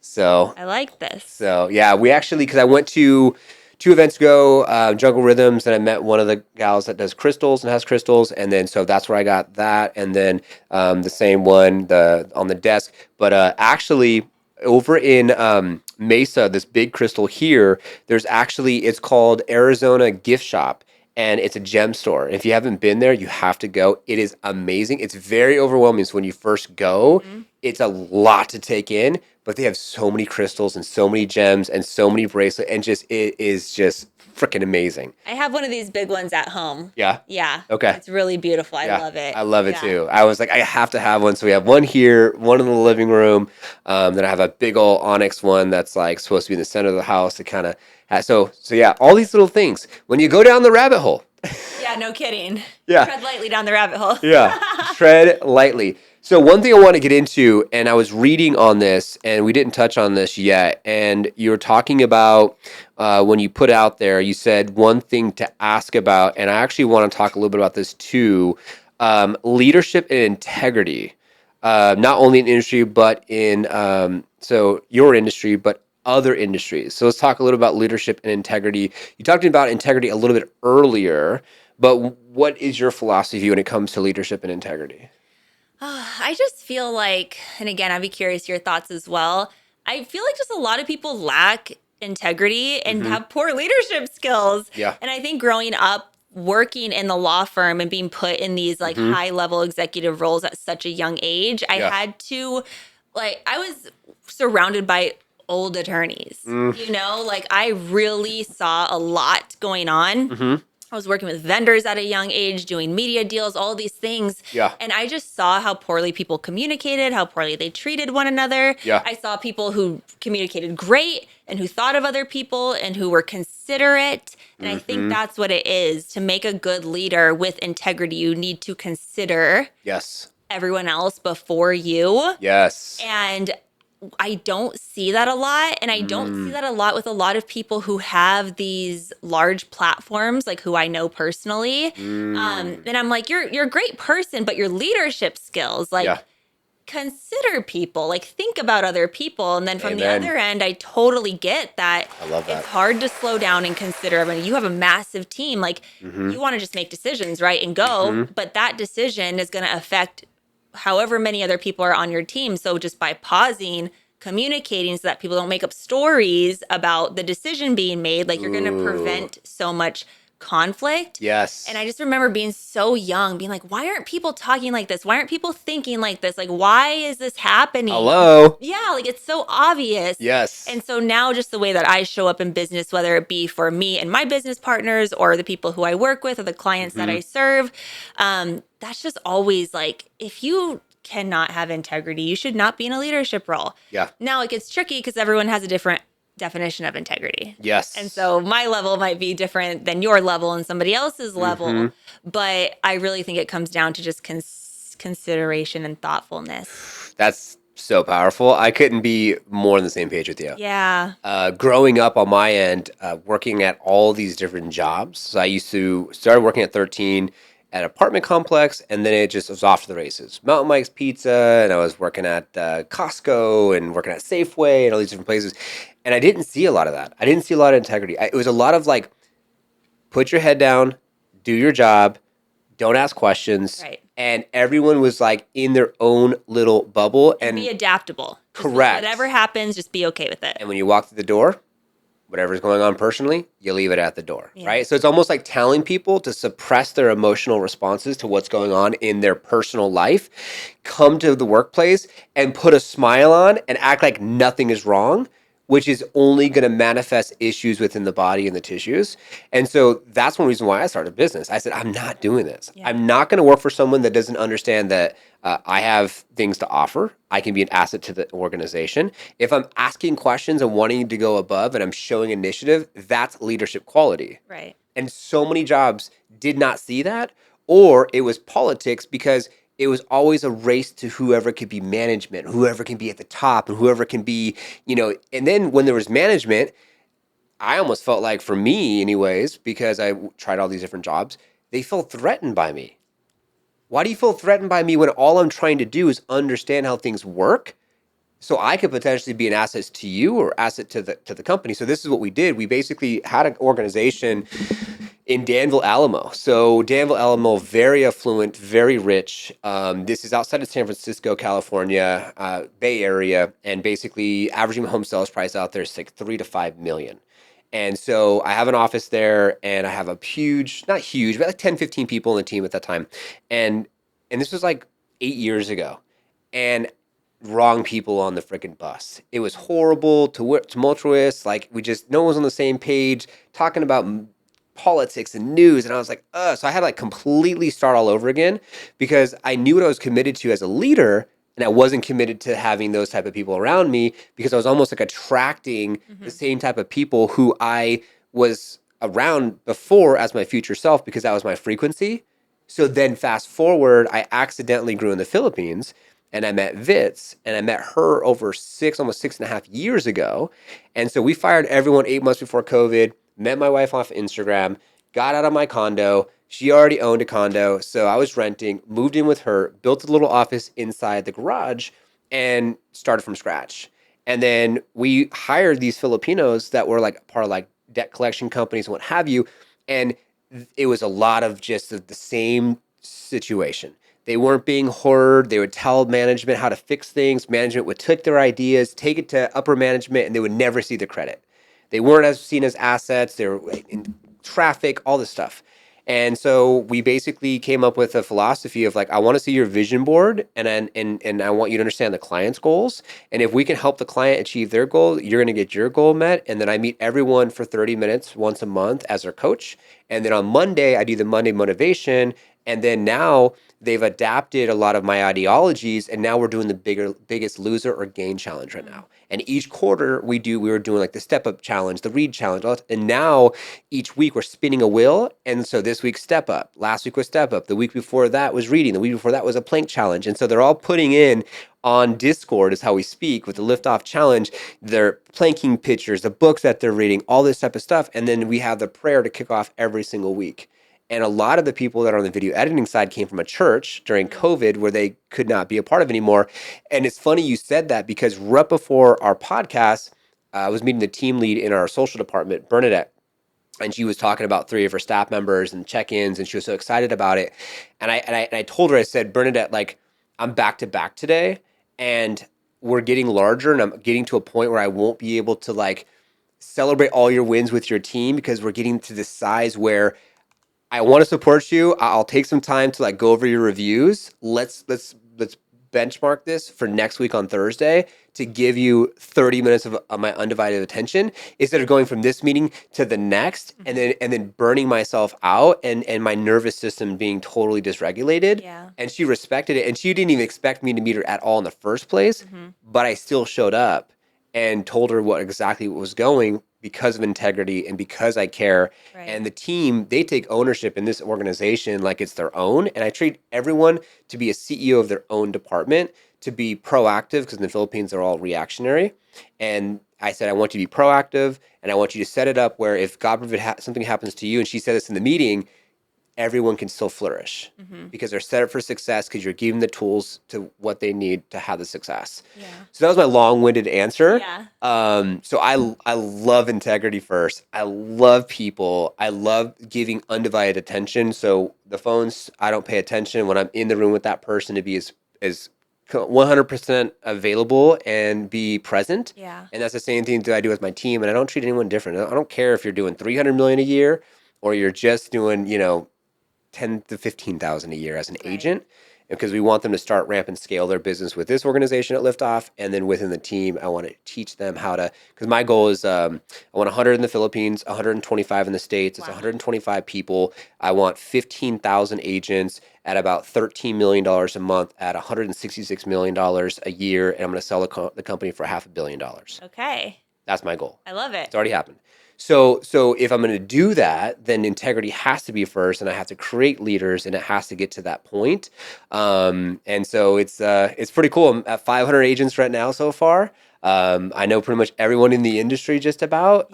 So I like this. So yeah, we actually, because I went to 2 events ago, Jungle Rhythms, and I met one of the gals that does crystals and has crystals, and then so that's where I got that, and then the same one on the desk. But actually, over in Mesa, this big crystal here, there's actually, it's called Arizona Gift Shop. And it's a gem store. If you haven't been there, you have to go. It is amazing. It's very overwhelming. So when you first go, it's a lot to take in, but they have so many crystals and so many gems and so many bracelets, and it is just freaking amazing. I have one of these big ones at home. Yeah? Yeah. Okay. It's really beautiful. I love it. I love it too. I was like, I have to have one. So we have one here, one in the living room. Then I have a big old onyx one that's like supposed to be in the center of the house to kind of so yeah, all these little things. When you go down the rabbit hole. Yeah, no kidding. Yeah. Tread lightly down the rabbit hole. Yeah. Tread lightly. So one thing I want to get into, and I was reading on this, and we didn't touch on this yet, and you were talking about when you put out there, you said one thing to ask about, and I actually want to talk a little bit about this too, leadership and integrity, not only in industry, but in, so your industry, but other industries. So let's talk a little about leadership and integrity. You talked about integrity a little bit earlier, but what is your philosophy when it comes to leadership and integrity? I just feel like, and again, I'd be curious your thoughts as well. I feel like just a lot of people lack integrity and have poor leadership skills. Yeah. And I think growing up, working in the law firm and being put in these like high level executive roles at such a young age, I had to, like, I was surrounded by old attorneys, you know, like I really saw a lot going on. I was working with vendors at a young age, doing media deals, all these things. Yeah. And I just saw how poorly people communicated, how poorly they treated one another. Yeah. I saw people who communicated great and who thought of other people and who were considerate. And I think that's what it is. To make a good leader with integrity, you need to consider everyone else before you. Yes. And I don't see that a lot. And I don't see that a lot with a lot of people who have these large platforms, like who I know personally. And I'm like, you're a great person, but your leadership skills, like consider people, like think about other people. And then from the other end, I totally get that. I love that. It's hard to slow down and consider everyone. You have a massive team. Like you want to just make decisions, right? And go. But that decision is going to affect however many other people are on your team. So just by pausing, communicating so that people don't make up stories about the decision being made, like you're going to prevent so much conflict. Yes. And I just remember being so young, being like, why aren't people talking like this? Why aren't people thinking like this? Like, why is this happening? Hello. Yeah, like it's so obvious. Yes. And so now just the way that I show up in business, whether it be for me and my business partners or the people who I work with or the clients that I serve, that's just always like, if you cannot have integrity, you should not be in a leadership role. Yeah. Now it gets tricky because everyone has a different definition of integrity. Yes. And so my level might be different than your level and somebody else's level. But I really think it comes down to just consideration and thoughtfulness. That's so powerful. I couldn't be more on the same page with you. Yeah. Growing up on my end, working at all these different jobs. So I used to start working at 13. at an apartment complex, and then it just was off to the races. Mountain Mike's Pizza, and I was working at Costco and working at Safeway and all these different places. And I didn't see a lot of that. I didn't see a lot of integrity. It was a lot of like, put your head down, do your job, don't ask questions. Right. And everyone was like in their own little bubble. And be adaptable. Correct. Whatever happens, just be okay with it. And when you walk through the door, whatever's going on personally, you leave it at the door, right? So it's almost like telling people to suppress their emotional responses to what's going on in their personal life, come to the workplace and put a smile on and act like nothing is wrong, which is only going to manifest issues within the body and the tissues. And so that's one reason why I started a business. I said, I'm not doing this. Yeah. I'm not going to work for someone that doesn't understand that I have things to offer. I can be an asset to the organization. If I'm asking questions and wanting to go above and I'm showing initiative, that's leadership quality. Right. And so many jobs did not see that, or it was politics because it was always a race to whoever could be management, whoever can be at the top, and whoever can be, and then when there was management, I almost felt like, for me anyways, because I tried all these different jobs, they felt threatened by me. Why do you feel threatened by me when all I'm trying to do is understand how things work so I could potentially be an asset to you or asset to the company? So this is what we did. We basically had an organization in 𝗩𝗏𝗗𝗏𝗡. So 𝗩𝗏𝗗𝗏𝗡, very affluent, very rich. This is outside of San Francisco, California, Bay Area, and basically averaging home sales price out there is like 3 to 5 million. And so I have an office there, and I have a huge, not huge, but like 10, 15 people in the team at that time. And this was like 8 years ago. And wrong people on the freaking bus. It was horrible, tumultuous. Like, no one was on the same page, talking about politics and news. And I was like, so I had to like completely start all over again because I knew what I was committed to as a leader. And I wasn't committed to having those type of people around me because I was almost like attracting the same type of people who I was around before as my future self because that was my frequency. So then fast forward, I accidentally grew in the Philippines and I met 𝗏𝗏𝗃, and I met her over almost 6.5 years ago. And so we fired everyone 8 months before COVID, met my wife off Instagram, got out of my condo. She already owned a condo, so I was renting, moved in with her, built a little office inside the garage, and started from scratch. And then we hired these Filipinos that were like part of like debt collection companies and what have you. And it was a lot of just the same situation. They weren't being heard. They would tell management how to fix things. Management would take their ideas, take it to upper management, and they would never see the credit. They weren't seen as assets. They were in traffic, all this stuff. And so we basically came up with a philosophy of like, I want to see your vision board and I want you to understand the client's goals. And if we can help the client achieve their goal, you're going to get your goal met. And then I meet everyone for 30 minutes once a month as their coach. And then on Monday, I do the Monday motivation. And then now they've adapted a lot of my ideologies, and now we're doing the biggest loser or gain challenge right now. And each quarter we were doing like the step up challenge, the read challenge, and now each week we're spinning a wheel. And so this week step up, last week was step up, the week before that was reading, the week before that was a plank challenge. And so they're all putting in on Discord is how we speak with the Liftoff challenge, their planking pictures, the books that they're reading, all this type of stuff. And then we have the prayer to kick off every single week. And a lot of the people that are on the video editing side came from a church during COVID where they could not be a part of anymore. And it's funny you said that because right before our podcast, I was meeting the team lead in our social department, Bernadette, and she was talking about 3 of her staff members and check-ins, and she was so excited about it. And I told her, I said, Bernadette, like, I'm back to back today, and we're getting larger, and I'm getting to a point where I won't be able to like celebrate all your wins with your team because we're getting to this size where I want to support you. I'll take some time to like go over your reviews. Let's benchmark this for next week on Thursday to give you 30 minutes of my undivided attention instead of going from this meeting to the next and then burning myself out and my nervous system being totally dysregulated. Yeah. And she respected it, and she didn't even expect me to meet her at all in the first place, but I still showed up and told her what exactly was going because of integrity and because I care. Right. And the team, they take ownership in this organization like it's their own. And I treat everyone to be a CEO of their own department, to be proactive, because in the Philippines, they're all reactionary. And I said, I want you to be proactive, and I want you to set it up where if God forbid something happens to you, and she said this in the meeting, everyone can still flourish because they're set up for success because you're giving the tools to what they need to have the success. Yeah. So that was my long-winded answer. Yeah. So I love integrity first. I love people. I love giving undivided attention. So the phones, I don't pay attention when I'm in the room with that person to be as 100% available and be present. Yeah. And that's the same thing that I do with my team. And I don't treat anyone different. I don't care if you're doing 300 million a year or you're just doing, 10 to 15,000 a year as an agent, because we want them to start ramp and scale their business with this organization at Liftoff, and then within the team, I want to teach them how to. Because my goal is, I want 100 in the Philippines, 125 in the States. It's 125 people. I want 15,000 agents at about $13 million a month, at $166 million a year, and I'm going to sell the company for $500 million. Okay. That's my goal. I love it. It's already happened. So if I'm going to do that, then integrity has to be first, and I have to create leaders, and it has to get to that point. And so it's pretty cool. I'm at 500 agents right now so far. I know pretty much everyone in the industry just about.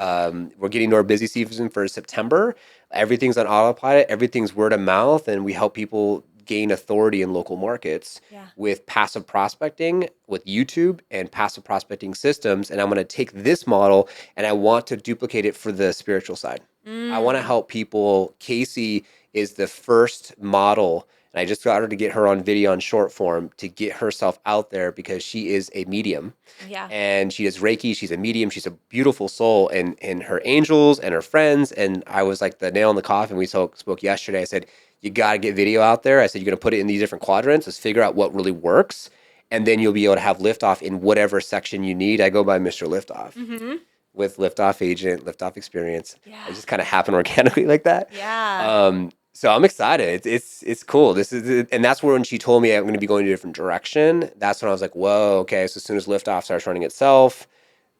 We're getting to our busy season for September. Everything's on autopilot. Everything's word of mouth, and we help people gain authority in local markets with passive prospecting, with YouTube and passive prospecting systems. And I'm going to take this model and I want to duplicate it for the spiritual side. I want to help people. Casey is the first model, and I just got her to get her on video on short form to get herself out there because she is a medium. Yeah. And she does Reiki. She's a medium. She's a beautiful soul, and her angels and her friends. And I was like the nail in the coffin. We spoke yesterday. I said, you got to get video out there. I said, you're going to put it in these different quadrants. Let's figure out what really works. And then you'll be able to have Liftoff in whatever section you need. I go by Mr. Liftoff with Liftoff Agent, Liftoff Experience. It just kind of happened organically like that. Yeah. So I'm excited. It's cool. And that's where when she told me I'm going to be going in a different direction, that's when I was like, whoa, okay. So as soon as Liftoff starts running itself,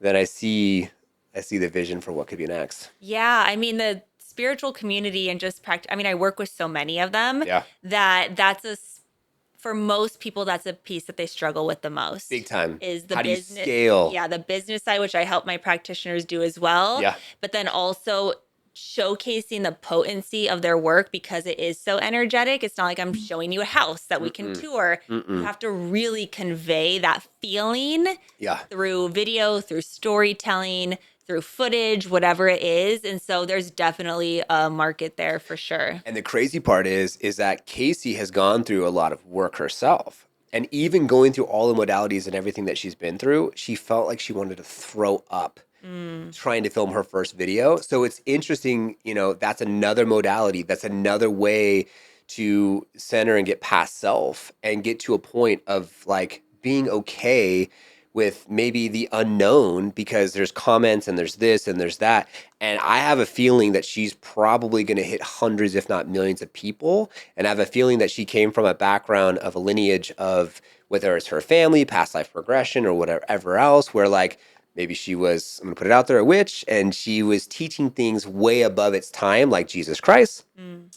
then I see the vision for what could be next. Yeah. I mean, the spiritual community and just practice. I mean, I work with so many of them for most people, that's a piece that they struggle with the most. Big time. Is the How business, do you scale? Yeah, the business side, which I help my practitioners do as well. Yeah. But then also showcasing the potency of their work because it is so energetic. It's not like I'm showing you a house that we can tour. You have to really convey that feeling through video, through storytelling, through footage, whatever it is. And so there's definitely a market there for sure. And the crazy part is that Casey has gone through a lot of work herself. And even going through all the modalities and everything that she's been through, she felt like she wanted to throw up trying to film her first video. So it's interesting, that's another modality. That's another way to center and get past self and get to a point of like being okay with maybe the unknown, because there's comments and there's this and there's that. And I have a feeling that she's probably going to hit hundreds, if not millions of people. And I have a feeling that she came from a background of a lineage of, whether it's her family, past life regression, or whatever else, where like maybe she was, I'm going to put it out there, a witch, and she was teaching things way above its time, like Jesus Christ.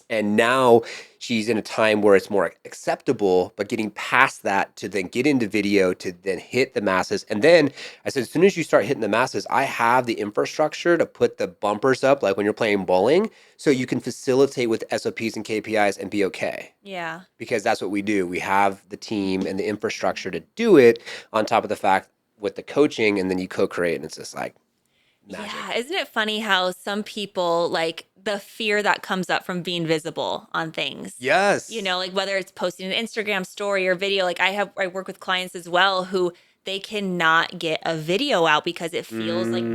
And now she's in a time where it's more acceptable, but getting past that to then get into video, to then hit the masses. And then I said, as soon as you start hitting the masses, I have the infrastructure to put the bumpers up, like when you're playing bowling, so you can facilitate with SOPs and KPIs and be okay. Yeah. Because that's what we do. We have the team and the infrastructure to do it, on top of the fact with the coaching, and then you co-create, and it's just like magic. Yeah. Isn't it funny how some people, like the fear that comes up from being visible on things? Yes. Like whether it's posting an Instagram story or video, like I work with clients as well who they cannot get a video out because it feels like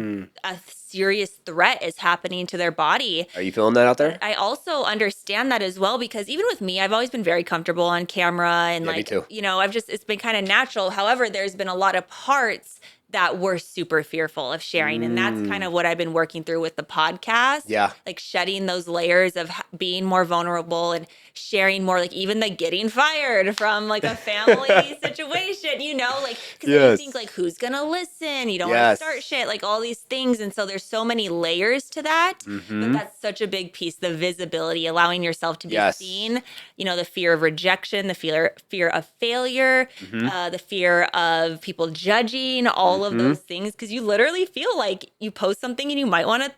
a serious threat is happening to their body. Are you feeling that out there? But I also understand that as well, because even with me, I've always been very comfortable on camera, and me too. it's been kind of natural. However, there's been a lot of parts that we're super fearful of sharing. And that's kind of what I've been working through with the podcast. Yeah. Like shedding those layers of being more vulnerable and sharing more, like even the getting fired from like a family situation, because I think like, who's going to listen? You don't want to start shit, like all these things. And so there's so many layers to that, but that's such a big piece, the visibility, allowing yourself to be seen, the fear of rejection, the fear of failure, the fear of people judging, all of those things, because you literally feel like you post something and you might want to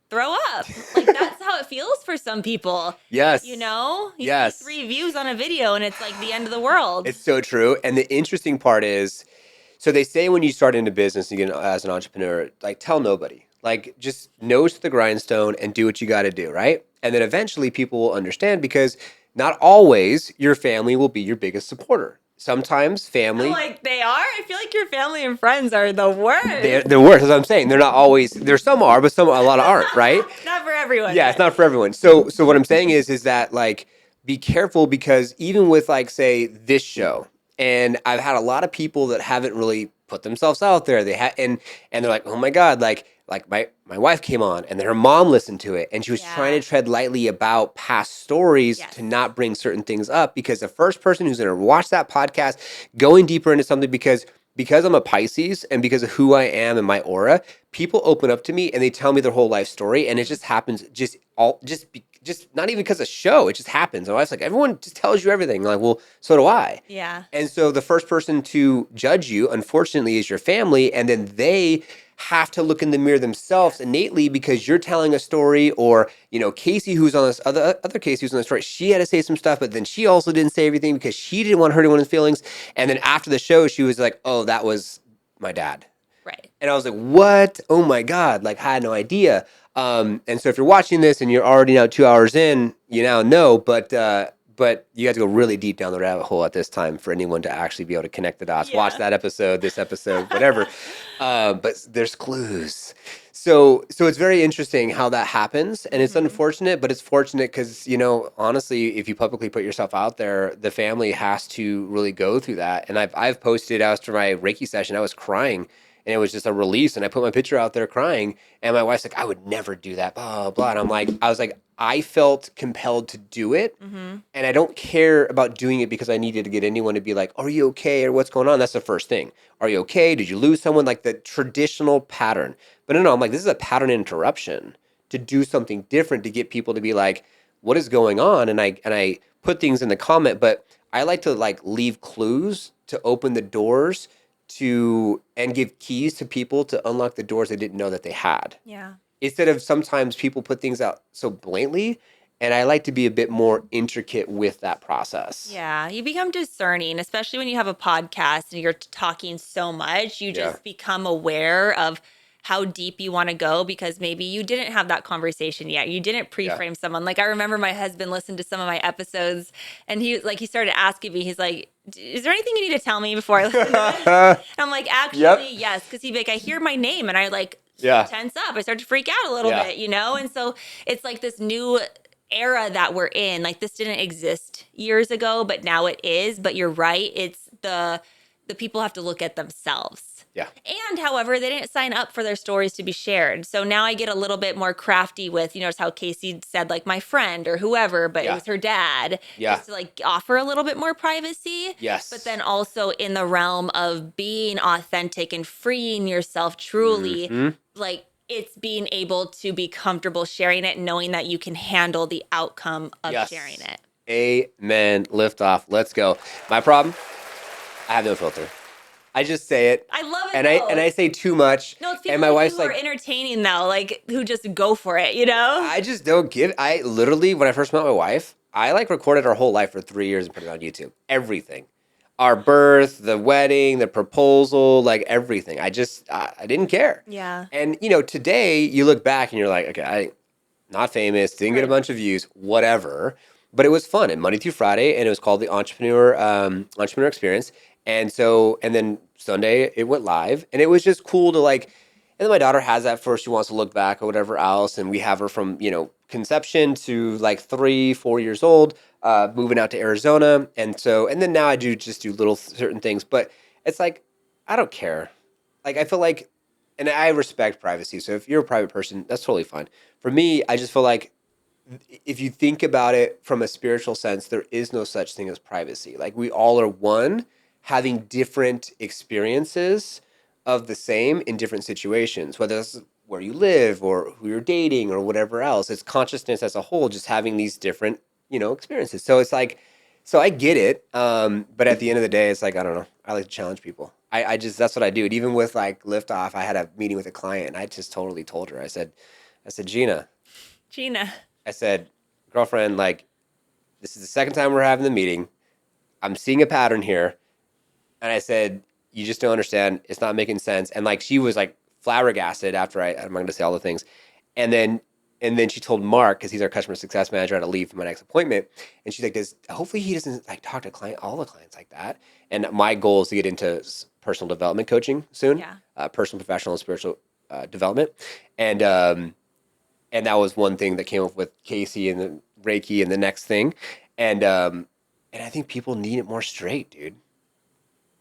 throw up. Like that's how how it feels for some people. Yes. You know, you Yes. see 3 views on a video and it's like the end of the world. It's so true. And the interesting part is, so they say when you start into business and get as an entrepreneur, like tell nobody. Like just nose to the grindstone and do what you got to do, right? And then eventually people will understand because not always your family will be your biggest supporter. Sometimes family, Like they are. I feel like your family and friends are the worst. they're worse. As I'm saying, they're not always. There's some are, but some a lot aren't, right? Not for everyone. Yeah, it's not for everyone. So what I'm saying is that like be careful because even with like say this show, and I've had a lot of people that haven't really put themselves out there. They had and they're like, oh my god, like my wife came on and then her mom listened to it and she was trying to tread lightly about past stories to not bring certain things up because the first person who's going to watch that podcast going deeper into something because I'm a Pisces and because of who I am and my aura, people open up to me and they tell me their whole life story and it just happens just not even because of show, it just happens. And I was like, everyone just tells you everything. I'm like, well, so do I. Yeah. And so the first person to judge you, unfortunately, is your family, and then they have to look in the mirror themselves innately because you're telling a story, or Casey, who's on this other Casey who's on the story, she had to say some stuff, but then she also didn't say everything because she didn't want to hurt anyone's feelings. And then after the show, she was like, "Oh, that was my dad." Right. And I was like, "What? Oh my god!" Like, I had no idea. And so if you're watching this and you're already now 2 hours in, you now know, but you have to go really deep down the rabbit hole at this time for anyone to actually be able to connect the dots. Yeah. Watch that episode, this episode, whatever. But there's clues. So it's very interesting how that happens, and it's unfortunate, but it's fortunate because honestly, if you publicly put yourself out there, the family has to really go through that. And I've posted after my Reiki session, I was crying. And it was just a release, and I put my picture out there crying, and my wife's like, "I would never do that, blah, blah, blah." And I was like, I felt compelled to do it, and I don't care about doing it because I needed to get anyone to be like, "Are you okay?" or "What's going on?" That's the first thing. Are you okay? Did you lose someone? Like the traditional pattern. But no, I'm like, this is a pattern interruption to do something different to get people to be like, "What is going on?" And I put things in the comment, but I like to like leave clues to open the doors and give keys to people to unlock the doors they didn't know that they had. Yeah. Instead of sometimes people put things out so blatantly, and I like to be a bit more intricate with that process. Yeah, you become discerning, especially when you have a podcast and you're talking so much. You just become aware of how deep you want to go because maybe you didn't have that conversation yet. You didn't pre-frame someone. Like I remember my husband listened to some of my episodes and he started asking me, he's like, "Is there anything you need to tell me before I listen to this?" And I'm like, actually, yes. Because he'd be like, I hear my name and I tense up. I start to freak out a little bit, And so it's like this new era that we're in. Like this didn't exist years ago, but now it is. But you're right. It's the people have to look at themselves. Yeah. And however, they didn't sign up for their stories to be shared. So now I get a little bit more crafty with, it's how Casey said, like my friend or whoever, but it was her dad. Just to like offer a little bit more privacy. Yes. But then also in the realm of being authentic and freeing yourself truly, like it's being able to be comfortable sharing it, knowing that you can handle the outcome of sharing it. Amen. Liftoff. Let's go. My problem, I have no filter. I just say it. I love it. And I say too much. No, it's people and my wife's who are entertaining though, like who just go for it, I just don't give. I literally, when I first met my wife, I recorded our whole life for 3 years and put it on YouTube. Everything. Our birth, the wedding, the proposal, like everything. I didn't care. Yeah. And today you look back and you're like, okay, I not famous, didn't get a bunch of views, whatever. But it was fun and Monday through Friday, and it was called the Entrepreneur Experience. And then Sunday it went live, and it was just cool to and then my daughter has that first, she wants to look back or whatever else, and we have her from, conception to 3-4 years old, moving out to Arizona. And then now I do little certain things, but it's like, I don't care. I feel like, and I respect privacy. So if you're a private person, that's totally fine. For me, I just feel like if you think about it from a spiritual sense, there is no such thing as privacy. We all are one, having different experiences of the same in different situations, whether that's where you live or who you're dating or whatever else. It's consciousness as a whole, just having these different, experiences. So it's so I get it. But at the end of the day, it's I don't know. I like to challenge people. That's what I do. And even with Liftoff, I had a meeting with a client and I just totally told her, I said, Gina, I said, girlfriend, like, this is the second time we're having the meeting. I'm seeing a pattern here. And I said, you just don't understand. It's not making sense. And like, she was like flabbergasted after I'm not going to say all the things. And then she told Mark, because he's our customer success manager, I had to leave for my next appointment. And she's like, hopefully he doesn't like talk to all the clients like that. And my goal is to get into personal development coaching soon, personal, professional, and spiritual development. And that was one thing that came up with Casey and the Reiki and the next thing. And I think people need it more straight, dude.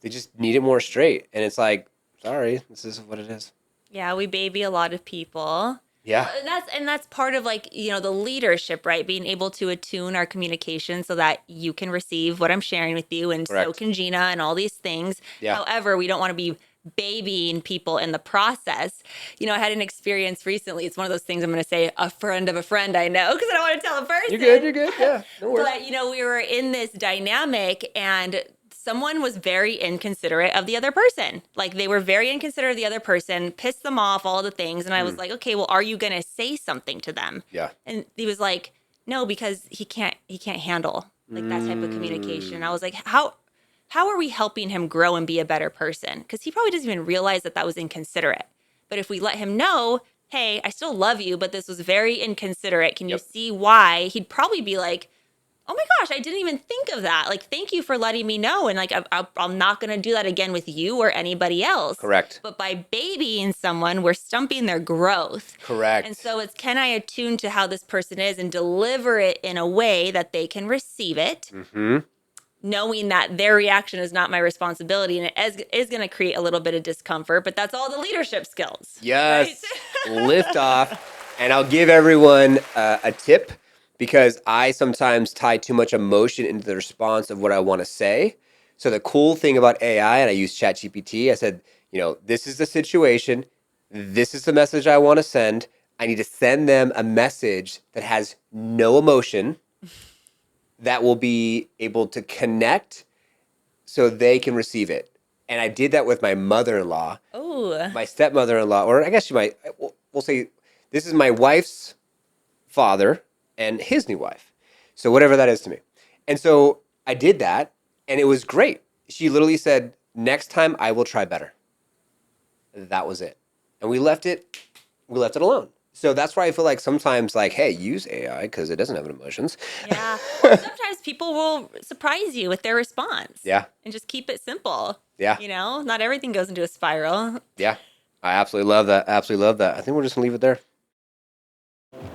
They just need it more straight. And it's like, sorry, this is what it is. Yeah, we baby a lot of people. Yeah. And that's part of like, you know, the leadership, right? Being able to attune our communication so that you can receive what I'm sharing with you, and Correct. so can Gina, and all these things. Yeah. However, we don't want to be babying people in the process. You know, I had an experience recently. It's one of those things I'm going to say, a friend of a friend I know, because I don't want to tell a person. You're good. Yeah, no worries. But, you know, we were in this dynamic, and someone was very inconsiderate of the other person. Like, they were very inconsiderate of the other person, pissed them off, all the things. And I was like, okay, well, are you going to say something to them? Yeah. And he was like, no, because he can't handle like that type of communication. I was like, how are we helping him grow and be a better person? Because he probably doesn't even realize that was inconsiderate. But if we let him know, hey, I still love you, but this was very inconsiderate. Can you see why? He'd probably be like, oh my gosh, I didn't even think of that. Like, thank you for letting me know. And like, I'm not going to do that again with you or anybody else. Correct. But by babying someone, we're stumping their growth. Correct. And so it's, can I attune to how this person is and deliver it in a way that they can receive it, knowing that their reaction is not my responsibility, and it is going to create a little bit of discomfort, but that's all the leadership skills. Yes. Right? Lift off. And I'll give everyone a tip, because I sometimes tie too much emotion into the response of what I want to say. So the cool thing about AI, and I use ChatGPT, I said, you know, this is the situation. This is the message I want to send. I need to send them a message that has no emotion, that will be able to connect so they can receive it. And I did that with my mother-in-law, my stepmother-in-law, or I guess we'll say this is my wife's father and his new wife. So whatever that is to me. And so I did that, and it was great. She literally said, next time I will try better. That was it. And we left it alone. So that's why I feel like sometimes, like, hey, use AI because it doesn't have emotions. Yeah. Or sometimes people will surprise you with their response. Yeah. And just keep it simple. Yeah. You know, not everything goes into a spiral. Yeah. I absolutely love that. Absolutely love that. I think we're just going to leave it there.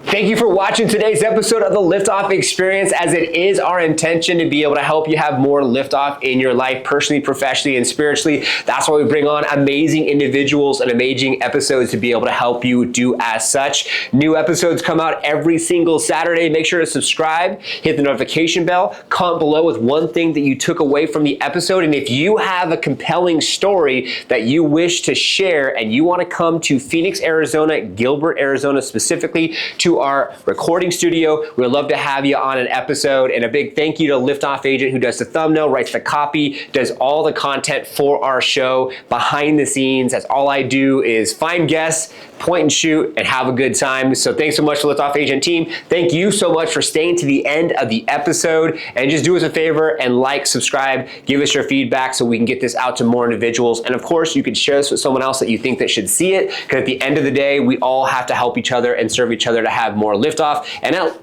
Thank you for watching today's episode of the Liftoff Experience, as it is our intention to be able to help you have more liftoff in your life, personally, professionally, and spiritually. That's why we bring on amazing individuals and amazing episodes to be able to help you do as such. New episodes come out every single Saturday. Make sure to subscribe, hit the notification bell, comment below with one thing that you took away from the episode. And if you have a compelling story that you wish to share and you want to come to Phoenix, Arizona, Gilbert, Arizona specifically, to our recording studio, we'd love to have you on an episode. And a big thank you to Liftoff Agent, who does the thumbnail, writes the copy, does all the content for our show behind the scenes. That's all I do, is find guests, point and shoot, and have a good time. So thanks so much to Liftoff Agent team. Thank you so much for staying to the end of the episode. And just do us a favor and like, subscribe, give us your feedback so we can get this out to more individuals. And of course, you could share this with someone else that you think that should see it, because at the end of the day, we all have to help each other and serve each other to have more liftoff. And now,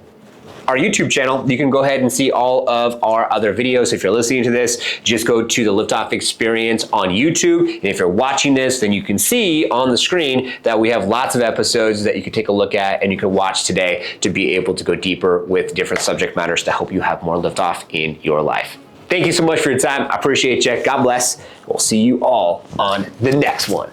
our YouTube channel, you can go ahead and see all of our other videos. If you're listening to this, just go to the Liftoff Experience on YouTube. And if you're watching this, then you can see on the screen that we have lots of episodes that you can take a look at and you can watch today to be able to go deeper with different subject matters to help you have more liftoff in your life. Thank you so much for your time. I appreciate you. God bless. We'll see you all on the next one.